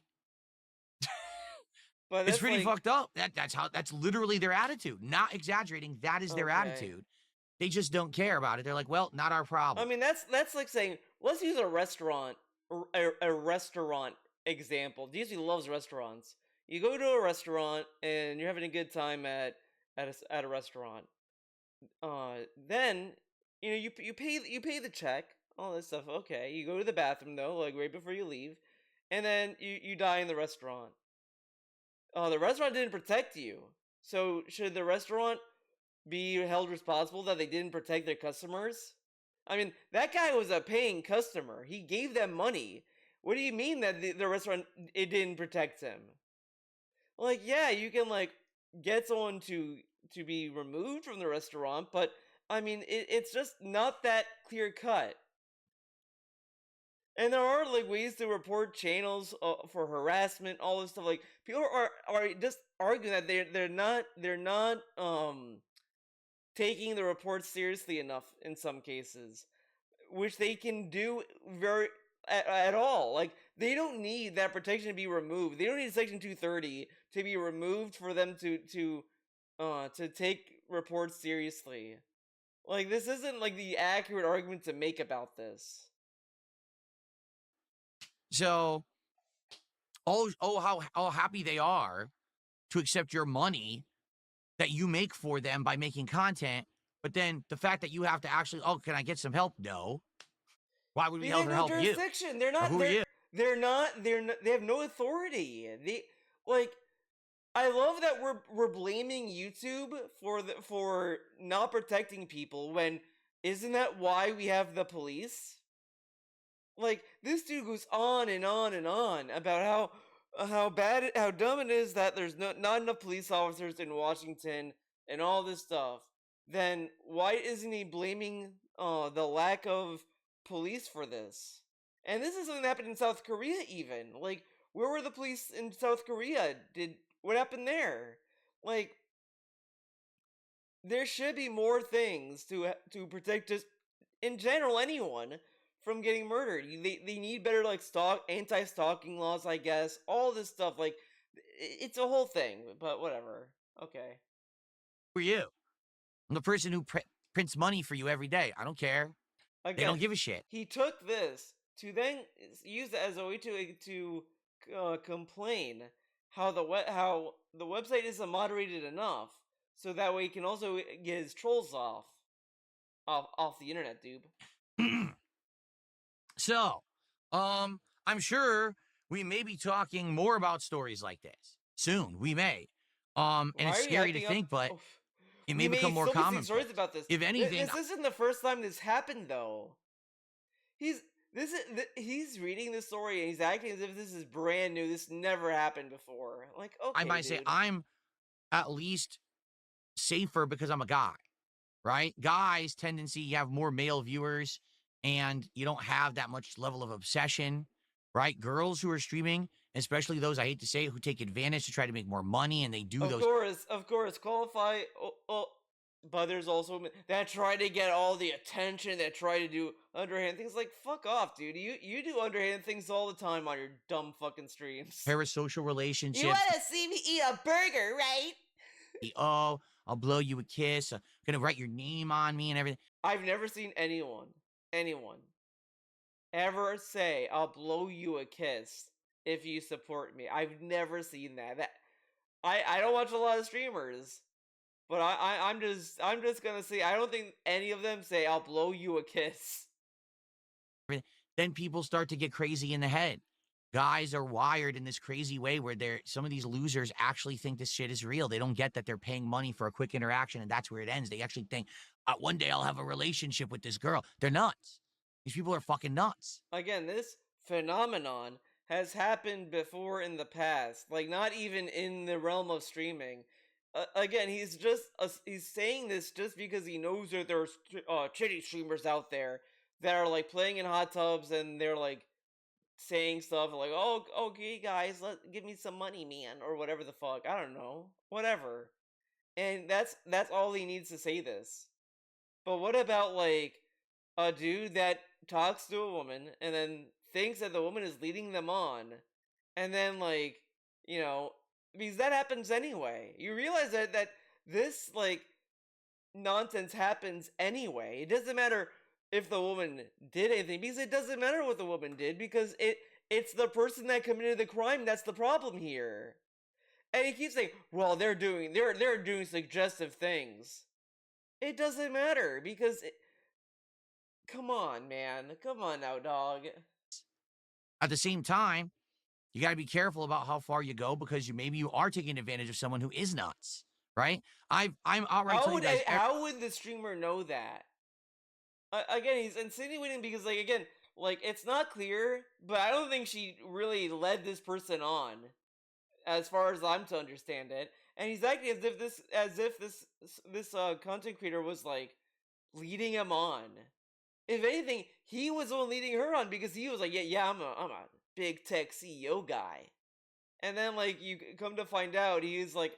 But It's that's pretty like, fucked up. That's literally their attitude. Not exaggerating. That is their okay. attitude. They just don't care about it. They're like, well, not our problem. I mean, that's like saying, let's use a restaurant example. Disney loves restaurants. You go to a restaurant and you're having a good time at a restaurant. Then you pay the check, all this stuff. Okay, you go to the bathroom though, like right before you leave, and then you die in the restaurant. The restaurant didn't protect you, so should the restaurant be held responsible that they didn't protect their customers? I mean, that guy was a paying customer. He gave them money. What do you mean that the restaurant it didn't protect him? Like, yeah, you can like get someone to be removed from the restaurant, but I mean, it's just not that clear cut. And there are like ways to report channels for harassment, all this stuff. Like people are just arguing that they're not taking the reports seriously enough in some cases, which they can do at all. Like they don't need that protection to be removed. They don't need Section 230 to be removed for them to take reports seriously. Like, this isn't like the accurate argument to make about this. So, how happy they are to accept your money that you make for them by making content, but then the fact that you have to actually, oh, can I get some help? No. Why would we They have ever no help you? jurisdiction. They're Or not. who are you? They have no authority. Like. I love that we're blaming YouTube for not protecting people when isn't that why we have the police? Like, this dude goes on and on and on about how dumb it is that there's not enough police officers in Washington and all this stuff. Then why isn't he blaming the lack of police for this? And this is something that happened in South Korea even. Like, where were the police in South Korea? What happened there? Like, there should be more things to protect just in general anyone from getting murdered. They need better like anti-stalking laws, I guess. All this stuff, like it's a whole thing. But whatever. Okay. Who are you? I'm the person who prints money for you every day. I don't care. They Again, don't give a shit. he took this to then use it as a way to complain how the website isn't moderated enough, so that way he can also get his trolls off the internet, dude. So, I'm sure we may be talking more about stories like this soon. We may. And it's scary to think, but it may become more common. Stories about this. If anything, this isn't the first time this happened, though. He's reading the story and he's acting as if this is brand new. This never happened before. Like, okay, I might say dude. I'm at least safer because I'm a guy, right? Guys' tendency, you have more male viewers and you don't have that much level of obsession, right? Girls who are streaming, especially those, I hate to say it, who take advantage to try to make more money and they do those. Of course, qualify. But there's also that try to get all the attention, that try to do underhand things. Like, fuck off, dude. You do underhand things all the time on your dumb fucking streams. Parasocial relationships. You wanna see me eat a burger, right? Oh, I'll blow you a kiss. I'm gonna write your name on me and everything. I've never seen anyone ever say, I'll blow you a kiss if you support me. I've never seen that. I don't watch a lot of streamers. But I'm just gonna say, I don't think any of them say, I'll blow you a kiss. Then people start to get crazy in the head. Guys are wired in this crazy way where some of these losers actually think this shit is real. They don't get that they're paying money for a quick interaction and that's where it ends. They actually think, one day I'll have a relationship with this girl. They're nuts. These people are fucking nuts. Again, this phenomenon has happened before in the past. Like, not even in the realm of streaming. Again, he's saying this just because he knows that there's chitty streamers out there that are like playing in hot tubs and they're like saying stuff like, "Oh, okay, guys, give me some money, man," or whatever the fuck. I don't know, whatever. And that's all he needs to say this. But what about like a dude that talks to a woman and then thinks that the woman is leading them on, and then like because that happens anyway. You realize that this like nonsense happens anyway. It doesn't matter if the woman did anything, because it doesn't matter what the woman did, because it's the person that committed the crime that's the problem here. And he keeps saying, well, they're doing suggestive things. It doesn't matter because come on, man. Come on now, dog. At the same time, you got to be careful about how far you go, because maybe you are taking advantage of someone who is nuts, right? I'm outright telling you guys. How would the streamer know that? Again, he's insinuating because, like, again, like, it's not clear, but I don't think she really led this person on, as far as I'm to understand it. And he's acting as if this content creator was like leading him on. If anything, he was the one leading her on, because he was like, yeah, I'm a big tech CEO guy. And then like you come to find out he's like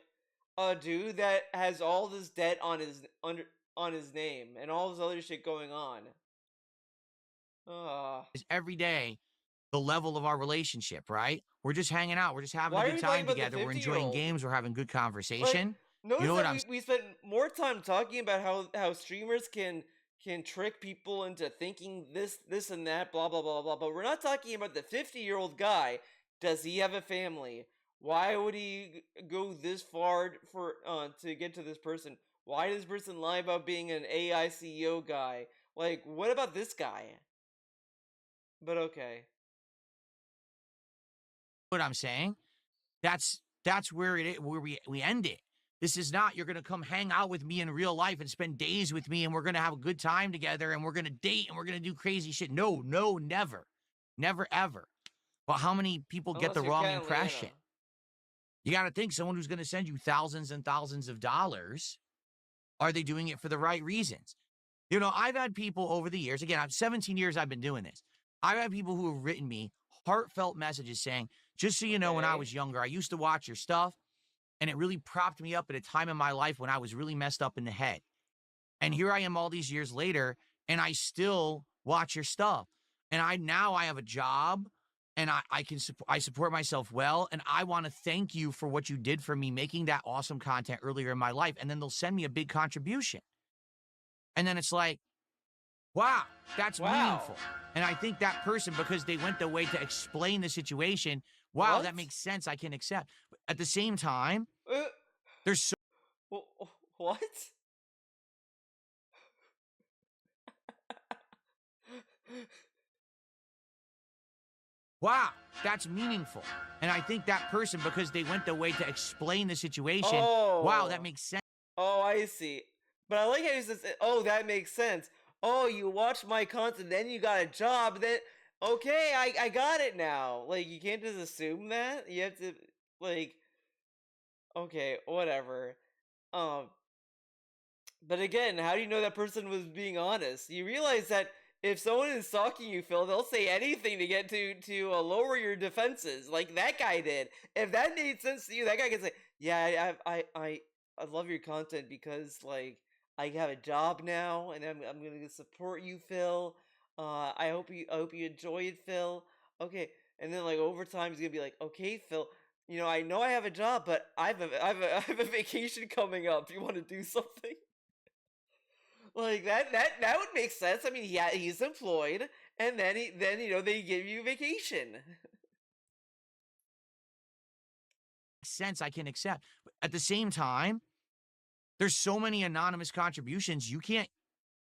a dude that has all this debt on his name and all this other shit going on. Every day, the level of our relationship, right? We're just hanging out. We're just having a good time together. We're enjoying games. We're having good conversation. You Notice know what that I'm we spent more time talking about how streamers can trick people into thinking this and that, blah blah blah blah, but we're not talking about the 50-year-old guy. Does he have a family? Why would he go this far for to get to this person? Why does this person lie about being an AI CEO guy? Like, what about this guy? But okay. what I'm saying? That's where where we end it. This is not you're gonna come hang out with me in real life and spend days with me and we're gonna have a good time together and we're gonna date and we're gonna do crazy shit. No, no, never. Never ever. But how many people get Unless the you're wrong Cat and Leanna. impression? You gotta think someone who's gonna send you thousands and thousands of dollars, are they doing it for the right reasons? You know, I've had people over the years, again, I'm 17 years I've been doing this. I've had people who have written me heartfelt messages saying, just so you know, when I Okay. was younger, I used to watch your stuff and it really propped me up at a time in my life when I was really messed up in the head. And here I am all these years later, and I still watch your stuff. And I have a job and I support myself well. And I want to thank you for what you did for me, making that awesome content earlier in my life. And then they'll send me a big contribution. And then it's like, wow, that's Wow. meaningful. And I think that person, because they went the way to explain the situation, wow, What? that makes sense. I can accept. But at the same time, Uh, there's so what? wow, that's meaningful. And I think that person, because they went the way to explain the situation, wow, that Oh. makes sense. Oh, I see. But I like how he says, "Oh, that makes sense. Oh, you watch my content, then you got a job. Then okay, I got it now. Like you can't just assume that. You have to like okay, whatever. Um, but again, how do you know that person was being honest? You realize that if someone is stalking you, Phil, they'll say anything to get to lower your defenses, like that guy did. If that made sense to you, that guy can say, "Yeah, I love your content because like I have a job now, and I'm gonna support you, Phil. I hope you enjoy it, Phil. Okay." And then like over time, he's gonna be like, "Okay, Phil." I know I have a job, but I have a vacation coming up. You want to do something? Like that would make sense. I mean, yeah, he's employed, and then they give you vacation. Sense I can accept. But at the same time, there's so many anonymous contributions, you can't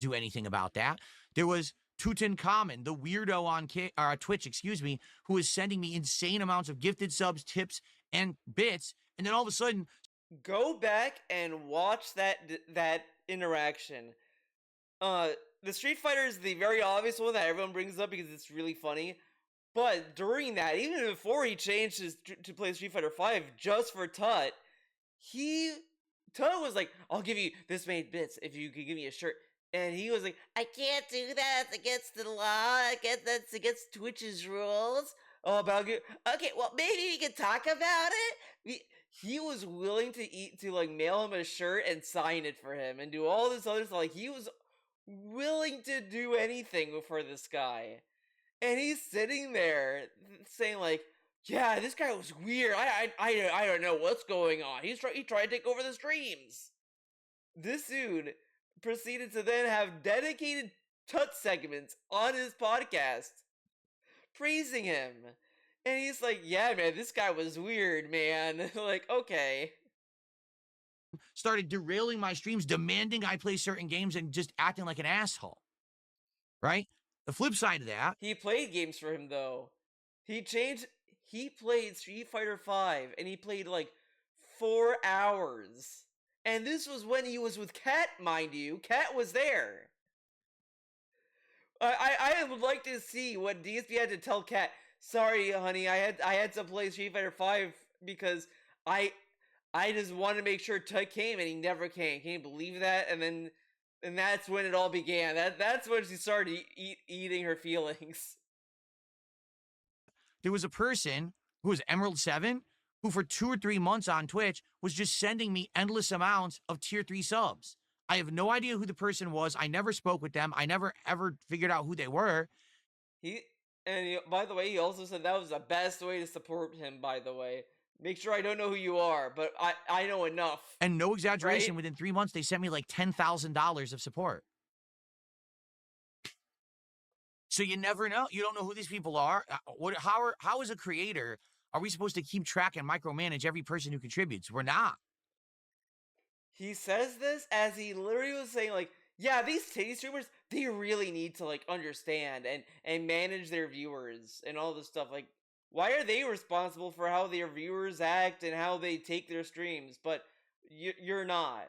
do anything about that. There was Tutankhamun, the weirdo on Twitch, excuse me, who was sending me insane amounts of gifted subs, tips, and bits, and then all of a sudden, Go back and watch that interaction. Uh, the Street Fighter is the very obvious one that everyone brings up because it's really funny. But during that, even before he changed to play Street Fighter 5 just for Tut, he Tut was like, "I'll give you this many bits if you could give me a shirt." And he was like, "I can't do that. It's against the law. That's against Twitch's rules." Oh, but I'll give. Okay, well, maybe we can talk about it. He was willing to like mail him a shirt and sign it for him and do all this other stuff. Like he was willing to do anything for this guy. And he's sitting there saying like, "Yeah, this guy was weird. I don't know what's going on. He tried to take over the streams." This dude proceeded to then have dedicated tut segments on his podcast praising him. And he's like, "Yeah, man, this guy was weird, man." Like, okay. started derailing my streams, demanding I play certain games and just acting like an asshole. Right? The flip side of that, He played games for him though. He changed he played Street Fighter 5 and he played like 4 hours. And this was when he was with Cat, mind you. Cat was there. I would like to see what DSP had to tell Cat. "Sorry, honey, I had to play Street Fighter 5 because I I just wanted to make sure Tut came and he never came. Can you believe that?" And that's when it all began. That's when she started eating her feelings. there was a person who was Emerald 7 who for 2 or 3 months on Twitch was just sending me endless amounts of tier 3 subs. I have no idea who the person was. I never spoke with them. I never ever figured out who they were. By the way, he also said that was the best way to support him. By the way, Make sure I don't know who you are, but I know enough. And no exaggeration, Right? within 3 months, they sent me like $10,000 of support. So you never know. You don't know who these people are. How as a creator, are we supposed to keep track and micromanage every person who contributes? We're not. He says this as he literally was saying, like, yeah, these titty streamers, they really need to like understand and manage their viewers and all this stuff. Like, why are they responsible for how their viewers act and how they take their streams? But you're not.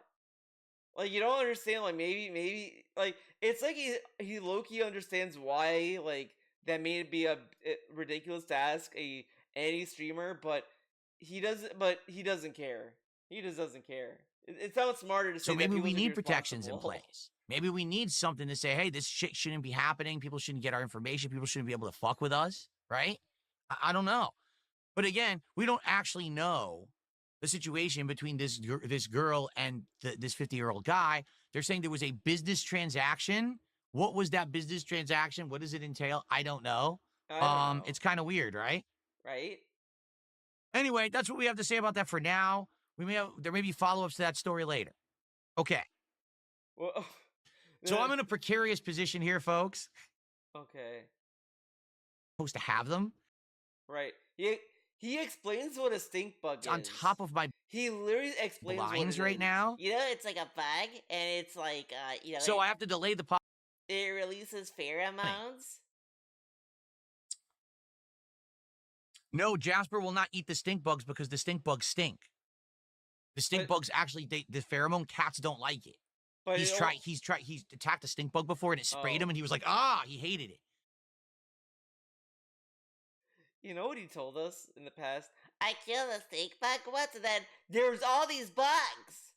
Like, you don't understand. Like, maybe like it's like he low key understands why like that may be a ridiculous to ask any streamer, but he doesn't care. He just doesn't care. It sounds smarter to So say that maybe people we should be need protections in responsible. place. Maybe we need something to say, hey, this shit shouldn't be happening. People shouldn't get our information. People shouldn't be able to fuck with us, right? I don't know. But again, we don't actually know the situation between this girl and this 50-year-old guy. They're saying there was a business transaction. What was that business transaction? What does it entail? I don't know. I don't know, It's kind of weird, right? right? Anyway, that's what we have to say about that for now. There may be follow-ups to that story later. Okay. Well, So I'm in a precarious position here, folks. okay, Supposed to have them. right. He explains what a stink bug It's is. on top of my He literally explains what blinds it right is. now. You know, it's like a bug, and it's like, So I have to delay the it releases pheromones. No, Jasper will not eat the stink bugs because the stink bugs stink. The stink bugs actually, the pheromone cats don't like it. But He's attacked a stink bug before and it sprayed him Oh. and he was like, he hated it. You know what he told us in the past? I killed a stink bug once, and then there's all these bugs.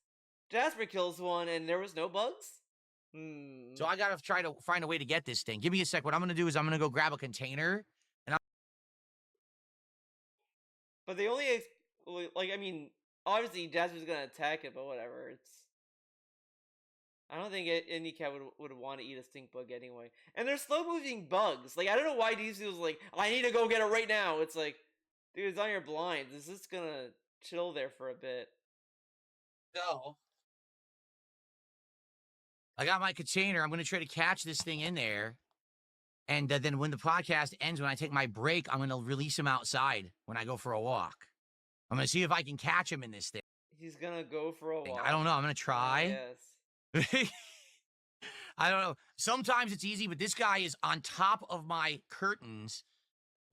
Jasper kills one and there was no bugs? So I gotta try to find a way to get this thing. Give me a sec. What I'm gonna do is I'm gonna go grab a container. But they only, like, I mean, obviously Jasper's gonna attack it, but whatever. I don't think any cat would want to eat a stink bug anyway. And they're slow moving bugs. Like, I don't know why DC was like, I need to go get it right now. It's like, dude, it's on your blinds. It's just gonna chill there for a bit. So I got my container. I'm going to try to catch this thing in there. And then when the podcast ends, when I take my break, I'm going to release him outside when I go for a walk. I'm going to see if I can catch him in this thing. He's gonna go for a walk. I don't know. I'm going to try. Yes. I don't know. Sometimes it's easy, but this guy is on top of my curtains,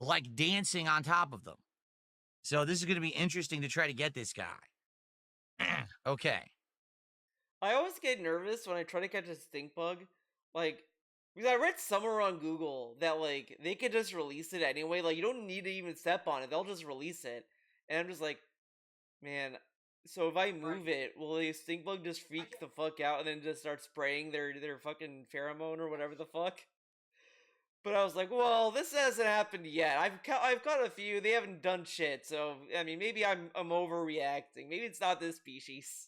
like dancing on top of them. So this is going to be interesting to try to get this guy. Okay. I always get nervous when I try to catch a stink bug, like, because I read somewhere on Google that like they could just release it anyway. Like, you don't need to even step on it; they'll just release it. And I'm just like, man. So if I move it, will the stink bug just freak the fuck out and then just start spraying their fucking pheromone or whatever the fuck? But I was like, well, this hasn't happened yet. I've caught a few. They haven't done shit. So I mean, maybe I'm overreacting. Maybe it's not this species.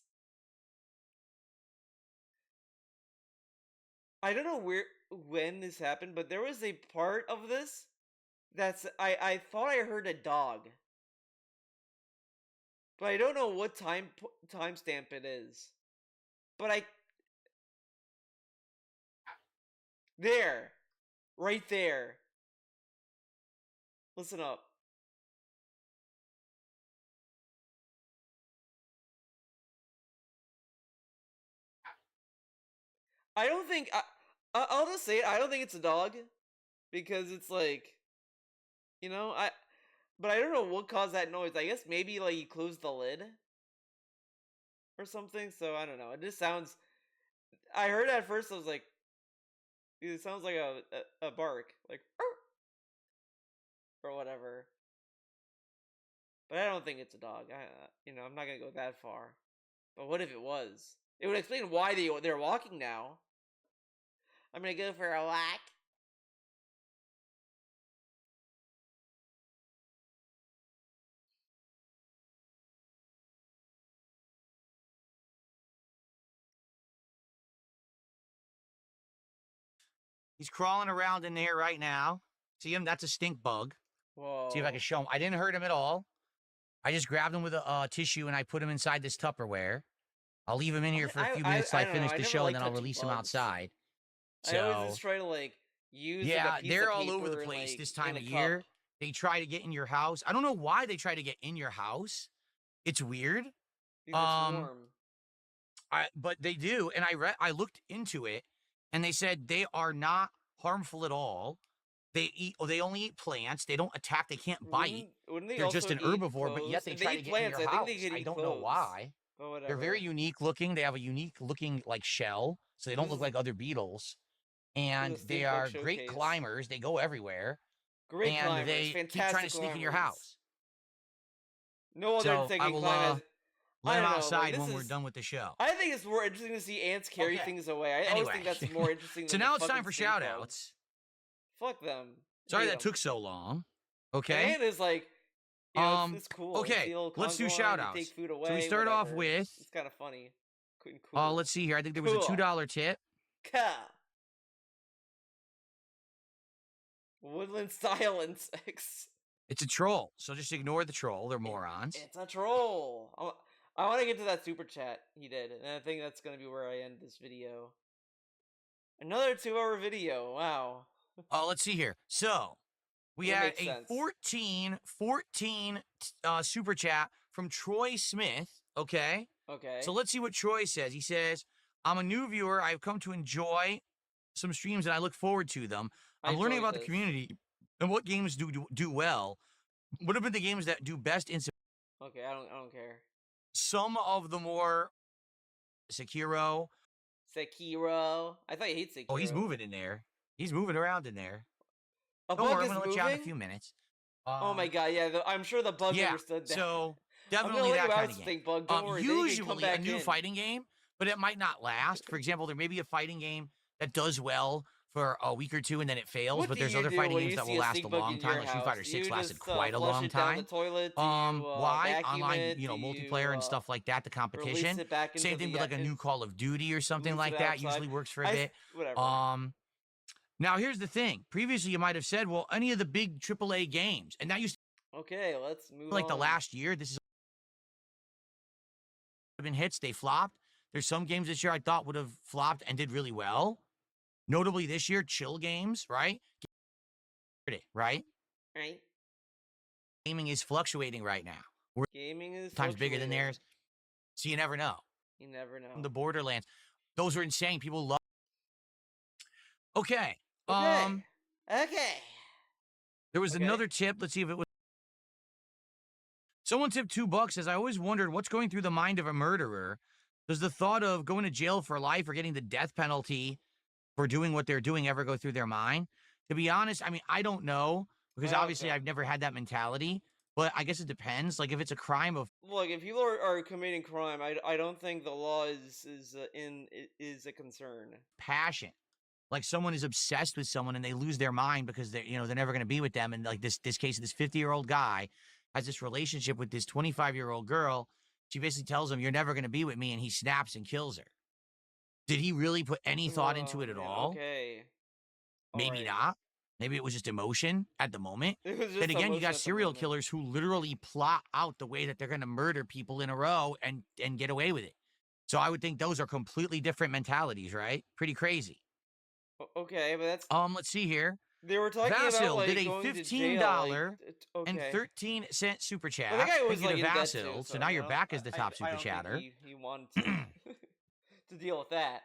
I don't know when this happened, but there was a part of this that's I thought I heard a dog, but I don't know what timestamp it is. But there, right there. Listen up. I don't think I'll just say it. I don't think it's a dog because it's like, but I don't know what caused that noise. I guess maybe like you closed the lid or something. So I don't know. It just sounds. I heard it at first. I was like, dude, it sounds like a bark, like or whatever. But I don't think it's a dog. I'm not gonna go that far. But what if it was? It would explain why they're walking now. I'm gonna go for a walk. He's crawling around in there right now. See him? That's a stink bug. Whoa. See if I can show him. I didn't hurt him at all. I just grabbed him with a tissue and I put him inside this Tupperware. I'll leave him in here for a few minutes till I don't know. finish I the never show, and like then I'll touching release him bugs. outside. I always So, just try to like use like yeah, a piece they're of all over the paper and, place like, this time in of a year. cup. They try to get in your house. I don't know why they try to get in your house. It's weird. Because it's warm. But they do, and I looked into it, and they said they are not harmful at all. They only eat plants. They don't attack. They can't bite. Wouldn't they They're also just an eat herbivore, but yet cloves? they If they try to eat get in plants, your I think they house. could I eat don't know cloves. why. But whatever. They're very unique looking. They have a unique looking like shell, so they don't look like other beetles. And This is a they stink bug are great showcase. climbers. They go everywhere. Great And climbers. they Fantastic keep trying to sneak in your climbers. house. No other So thing I can will climb as. let I him don't know, outside like, when we're done with the show. I think it's more interesting to see ants carry Okay. things away. I always Anyway. think that's more interesting So than now the it's time fucking for stink shout bug. outs. Fuck them. Sorry Hate that 'em. took so long. And Okay. Ant is like, you know, it's cool. It's Okay, the old let's do Congo line, shout you outs. take food away, So we start off whatever. with It's kind of funny. Cool. let's see here. I think there was a Cool. $2 tip. Ka. Woodland style insects. It's a troll, so just ignore the troll. They're morons. It's a troll. I want to get to that super chat he did, and I think that's going to be where I end this video. Another 2-hour video. Wow. Let's see here. So we It had makes a sense. 14 super chat from Troy Smith. Okay. Okay. So let's see what Troy says. He says, I'm a new viewer. I've come to enjoy some streams and I look forward to them. I'm learning about the community and what games do well. What have been the games that do best in Okay, I don't care. some of the more Sekiro. Sekiro. I thought you hate Sekiro. Oh, he's moving in there. He's moving around in there. A Don't bug worry, is I'm gonna let moving? you out in a few minutes. Oh my god, yeah, I'm sure the bug understood that. So I'm gonna definitely let that you kind out, of stink bug. Don't worry. Usually then you can come back a new in. fighting game, but it might not last. For example, there may be a fighting game that does well for a week or two and then it fails, What but do there's you other do fighting when games you that see will a last a stink bug long in your time. Like Street house? Fighter Do 6 you lasted just, quite a flush long it down time. the toilet? Do you, Why? vacuum Online, it? Do multiplayer you, and stuff like that, the competition. Release it back into Same thing with like a new Call of Duty or something release it like that. outside? Usually works for a bit. Whatever. Now here's the thing. Previously you might have said, well, any of the big AAA games, and that used to Okay, let's move like on. the last year. This has been hits. They flopped. There's some games this year I thought would have flopped and did really well. Notably this year, chill games, right? Right? Right. Gaming is fluctuating right now. We're Gaming is times bigger than fluctuating. theirs. So you never know. You never know. The Borderlands. Those are insane. People love. Okay. Okay. There was another tip. Let's see if it was. Someone tipped $2. Says, I always wondered what's going through the mind of a murderer. Does the thought of going to jail for life or getting the death penalty for doing what they're doing ever go through their mind? To be honest, I mean, I don't know because obviously I've never had that mentality, but I guess it depends. Like if it's a crime of Look, if people are committing crime, I don't think the law is a concern. Passion. Like someone is obsessed with someone and they lose their mind because they're never going to be with them. And like this case of this 50-year-old guy has this relationship with this 25-year-old girl. She basically tells him, you're never going to be with me. And he snaps and kills her. Did he really put any thought into it at all? Okay. Maybe not. Maybe it was just emotion at the moment. Then Then again, you got serial killers who literally plot out the way that they're going to murder people in a row and get away with it. So I would think those are completely different mentalities, right? Pretty crazy. Okay, but that's Let's see here. they were talking Vasil about like did a going to $15 jail, like, and 13-cent super chat. Well, the guy was Thank you like to in debt too, Vasil. So now you're back as the top super I don't chatter. think he wanted to, to deal with that.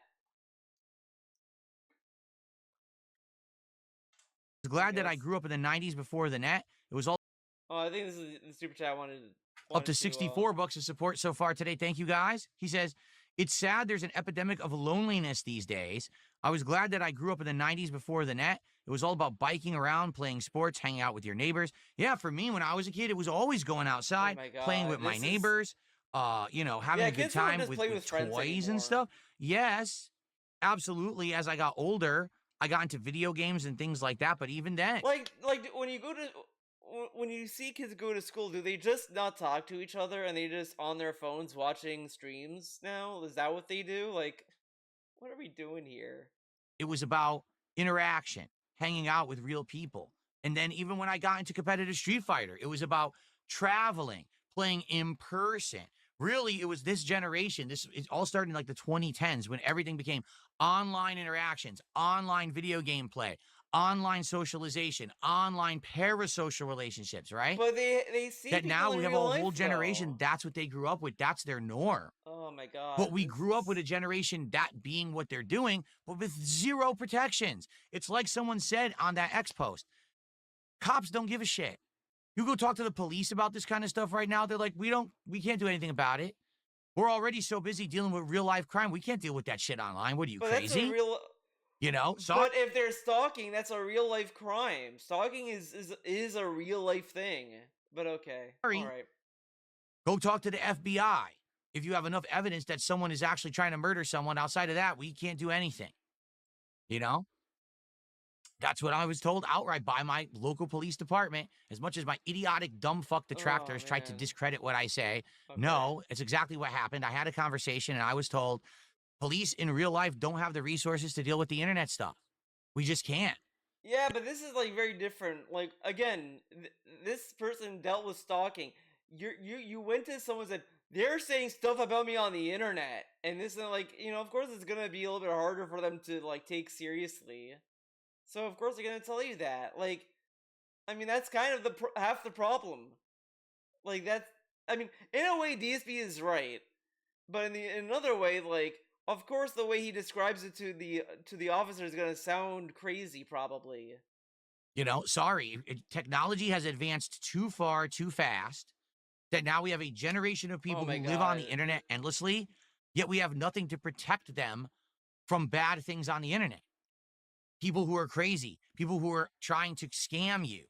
I was glad that I grew up in the 90s before the net. It was all Oh, I think this is the super chat I wanted up to $64 of support so far today. Thank you, guys. He says, it's sad there's an epidemic of loneliness these days. I was glad that I grew up in the 90s before the net. It was all about biking around, playing sports, hanging out with your neighbors. Yeah, for me, when I was a kid, it was always going outside, playing with my neighbors, having a good time with toys and stuff. Yes, absolutely. As I got older, I got into video games and things like that. But even then, like when you see kids go to school, do they just not talk to each other and they just on their phones watching streams now? Is that what they do? Like, what are we doing here? It was about interaction, hanging out with real people. And then even when I got into competitive Street Fighter, it was about traveling, playing in person. Really, it was this generation. It all started in like the 2010s when everything became online interactions, online video game play, online socialization, online parasocial relationships, right? But they see That now people in we have a real whole life, generation, though. that's what they grew up with. That's their norm. Oh my god. But we this grew up with is- a generation that being what they're doing, but with zero protections. It's like someone said on that X post, cops don't give a shit. You go talk to the police about this kind of stuff right now, they're like, we can't do anything about it. We're already so busy dealing with real life crime. We can't deal with that shit online. What are you, But that's a crazy? real. You know, But if they're stalking, that's a real life crime. Stalking is a real life thing. But okay, Sorry. all right. Go talk to the FBI. If you have enough evidence that someone is actually trying to murder someone, outside of that, we can't do anything. You know? That's what I was told outright by my local police department. As much as my idiotic, dumb fuck detractors tried to man. discredit what I say, Okay. no, it's exactly what happened. I had a conversation and I was told police in real life don't have the resources to deal with the internet stuff. We just can't. Yeah, but this is like very different. Like again, this person dealt with stalking. You went to someone and said they're saying stuff about me on the internet, and this is like of course it's gonna be a little bit harder for them to like take seriously. So of course they're gonna tell you that. Like, I mean that's kind of half the problem. Like that's I mean in a way DSP is right, but in another way like. Of course, the way he describes it to the officer is gonna sound crazy, probably. Sorry, technology has advanced too far, too fast, that now we have a generation of people my who live on the God. internet endlessly, yet we have nothing to protect them from bad things on the internet. People who are crazy, people who are trying to scam you,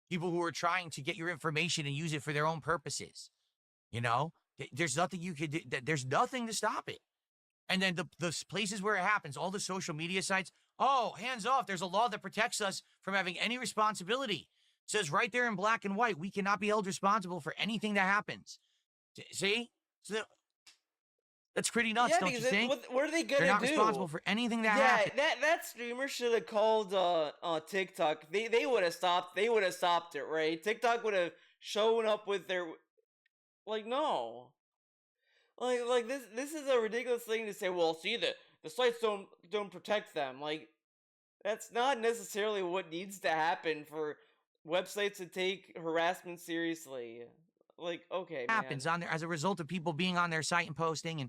people who are trying to get your information and use it for their own purposes. There's nothing you could do. There's nothing to stop it. And then the places where it happens, all the social media sites, oh, hands off. There's a law that protects us from having any responsibility. It says right there in black and white, we cannot be held responsible for anything that happens. See? So that's pretty nuts, Yeah, don't you because think? what are they gonna They're not do? responsible for anything that Yeah, happens. that streamer should have called TikTok. They would have stopped. They would have stopped it, right? TikTok would have shown up with their no. Like this is a ridiculous thing to say. Well, see the sites don't protect them. Like that's not necessarily what needs to happen for websites to take harassment seriously. Like okay, man. Happens on there as a result of people being on their site and posting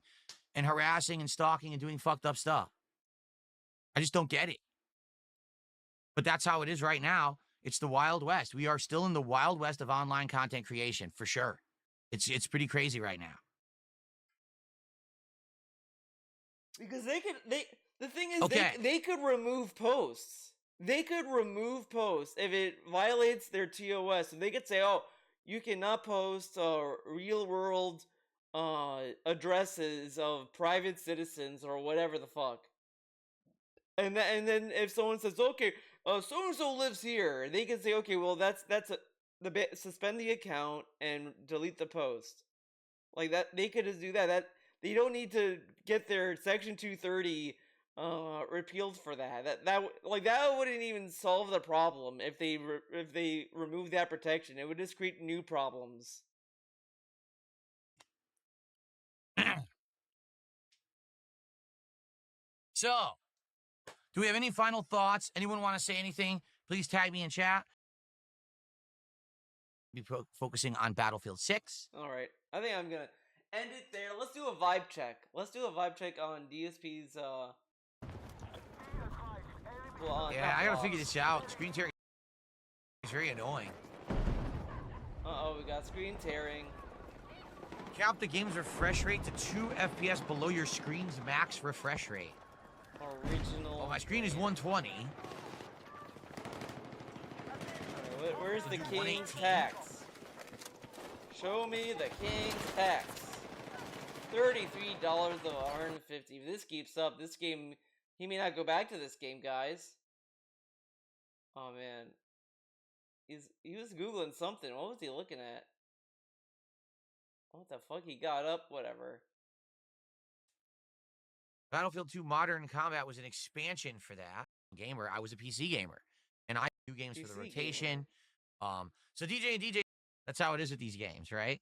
and harassing and stalking and doing fucked up stuff. I just don't get it. But that's how it is right now. It's the Wild West. We are still in the Wild West of online content creation, for sure. It's pretty crazy right now. Because the thing is Okay. they could remove posts. They could remove posts if it violates their TOS, and they could say, "Oh, you cannot post real world addresses of private citizens or whatever the fuck." And then if someone says, "Okay, so and so lives here," they can say, "Okay, well suspend the account and delete the post." Like that, they could just do that. That they don't need to get their Section 230 repealed for that. That wouldn't even solve the problem if they remove that protection. It would just create new problems. So, do we have any final thoughts? Anyone want to say anything? Please tag me in chat. Be focusing on Battlefield 6. All right, I think I'm gonna end it there. Let's do a vibe check. Let's do a vibe check on DSP's. Yeah, I gotta figure this out. Screen tearing is very annoying. We got screen tearing. Cap the game's refresh rate to 2 FPS below your screen's max refresh rate. Original. Oh, my screen is 120. Alright, where's the king's tax? Show me the king's tax. $33 of 150. If this keeps up, this game, he may not go back to this game, guys. Oh man, he was googling something. What was he looking at? What the fuck? He got up. Whatever. Battlefield 2 Modern Combat was an expansion for that. Gamer, I was a PC gamer, and I do games for the rotation. So DJ and DJ, that's how it is with these games, right?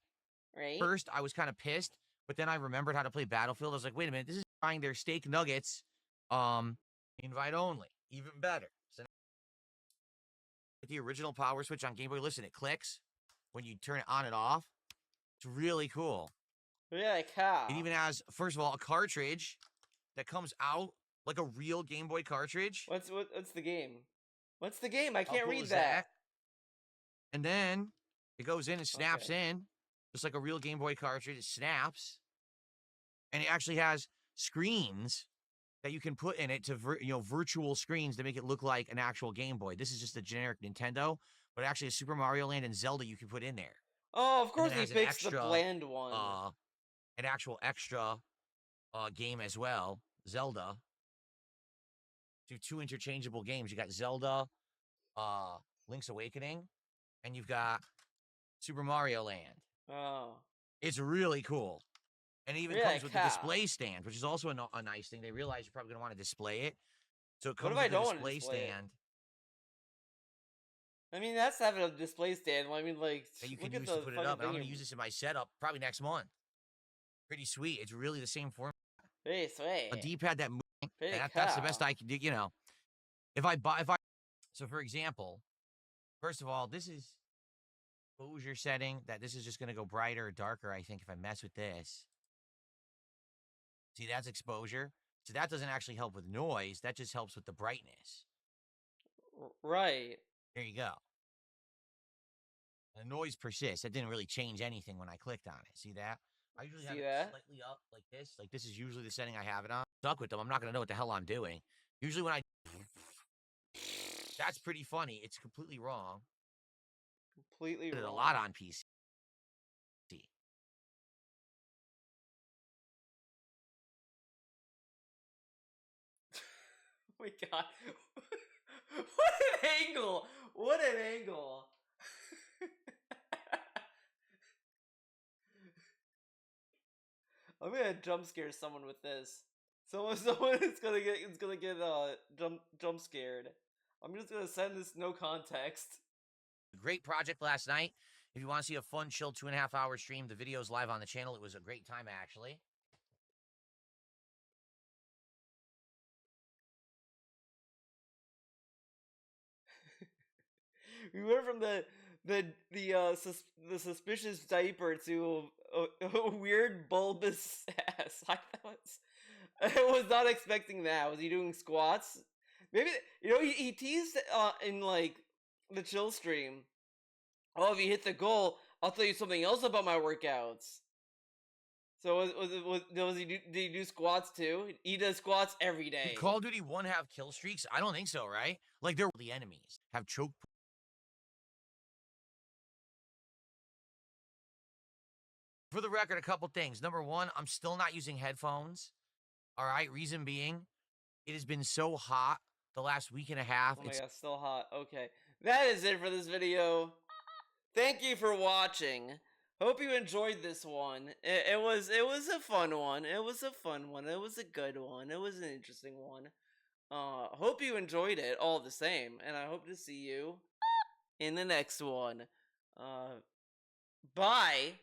Right? First, I was kind of pissed, but then I remembered how to play Battlefield. I was like, wait a minute, this is trying their steak nuggets, invite only, even better. So the original power switch on Game Boy, listen, it clicks when you turn it on and off. It's really cool. Really cool. It even has, first of all, a cartridge that comes out like a real Game Boy cartridge. What's the game? What's the game? I How can't cool read is that. And then it goes in and snaps Okay. in, just like a real Game Boy cartridge. It snaps, and it actually has screens that you can put in it to virtual screens to make it look like an actual Game Boy. This is just a generic Nintendo, but actually a Super Mario Land and Zelda you can put in there. Oh, of course then it he has an picks the extra, bland one. An actual extra game as well, Zelda. Do 2 interchangeable games. You got Zelda, Link's Awakening, and you've got Super Mario Land. Oh. It's really cool. And it even Really comes with the cool. display stand, which is also a nice thing. They realize you're probably going to want to display it. So it What comes if I with the don't wanna display display it? stand I mean, that's having a display stand. Well, I mean, like, that you look can at use the to put it fucking up. And I'm thing. going to use this in my setup probably next month. Pretty sweet. It's really the same form. Very sweet. A D-pad that moves. Pretty That's the best cool. I can do, So for example, first of all, this is exposure setting. This is just going to go brighter or darker, I think, if I mess with this. See, that's exposure. So that doesn't actually help with noise. That just helps with the brightness. Right. There you go. The noise persists. That didn't really change anything when I clicked on it. See that? I usually have it slightly up like this. Like this is usually the setting I have it on. Stuck with them. I'm not going to know what the hell I'm doing. Usually when I... That's pretty funny. It's completely wrong. Completely I did wrong. a lot on PC. Oh my god. What an angle! What an angle! I'm gonna jump scare someone with this. Someone is gonna get jump scared. I'm just gonna send this no context. Great project last night. If you want to see a fun, chill 2.5 hour stream, the video's live on the channel. It was a great time, actually. We went from the suspicious diaper to a weird bulbous ass. I was not expecting that. Was he doing squats? Maybe he teased in like the chill stream. Oh, if you hit the goal, I'll tell you something else about my workouts. So did he do squats too? He does squats every day. Did Call of Duty 1 have kill streaks? I don't think so, right? Like the enemies have choke. For the record, a couple things. Number one, I'm still not using headphones. All right, reason being, it has been so hot the last week and a half. Oh my god, still hot. Okay, that is it for this video. Thank you for watching. Hope you enjoyed this one. It was a fun one. It was a fun one. It was a good one. It was an interesting one. Hope you enjoyed it all the same, and I hope to see you in the next one. Bye.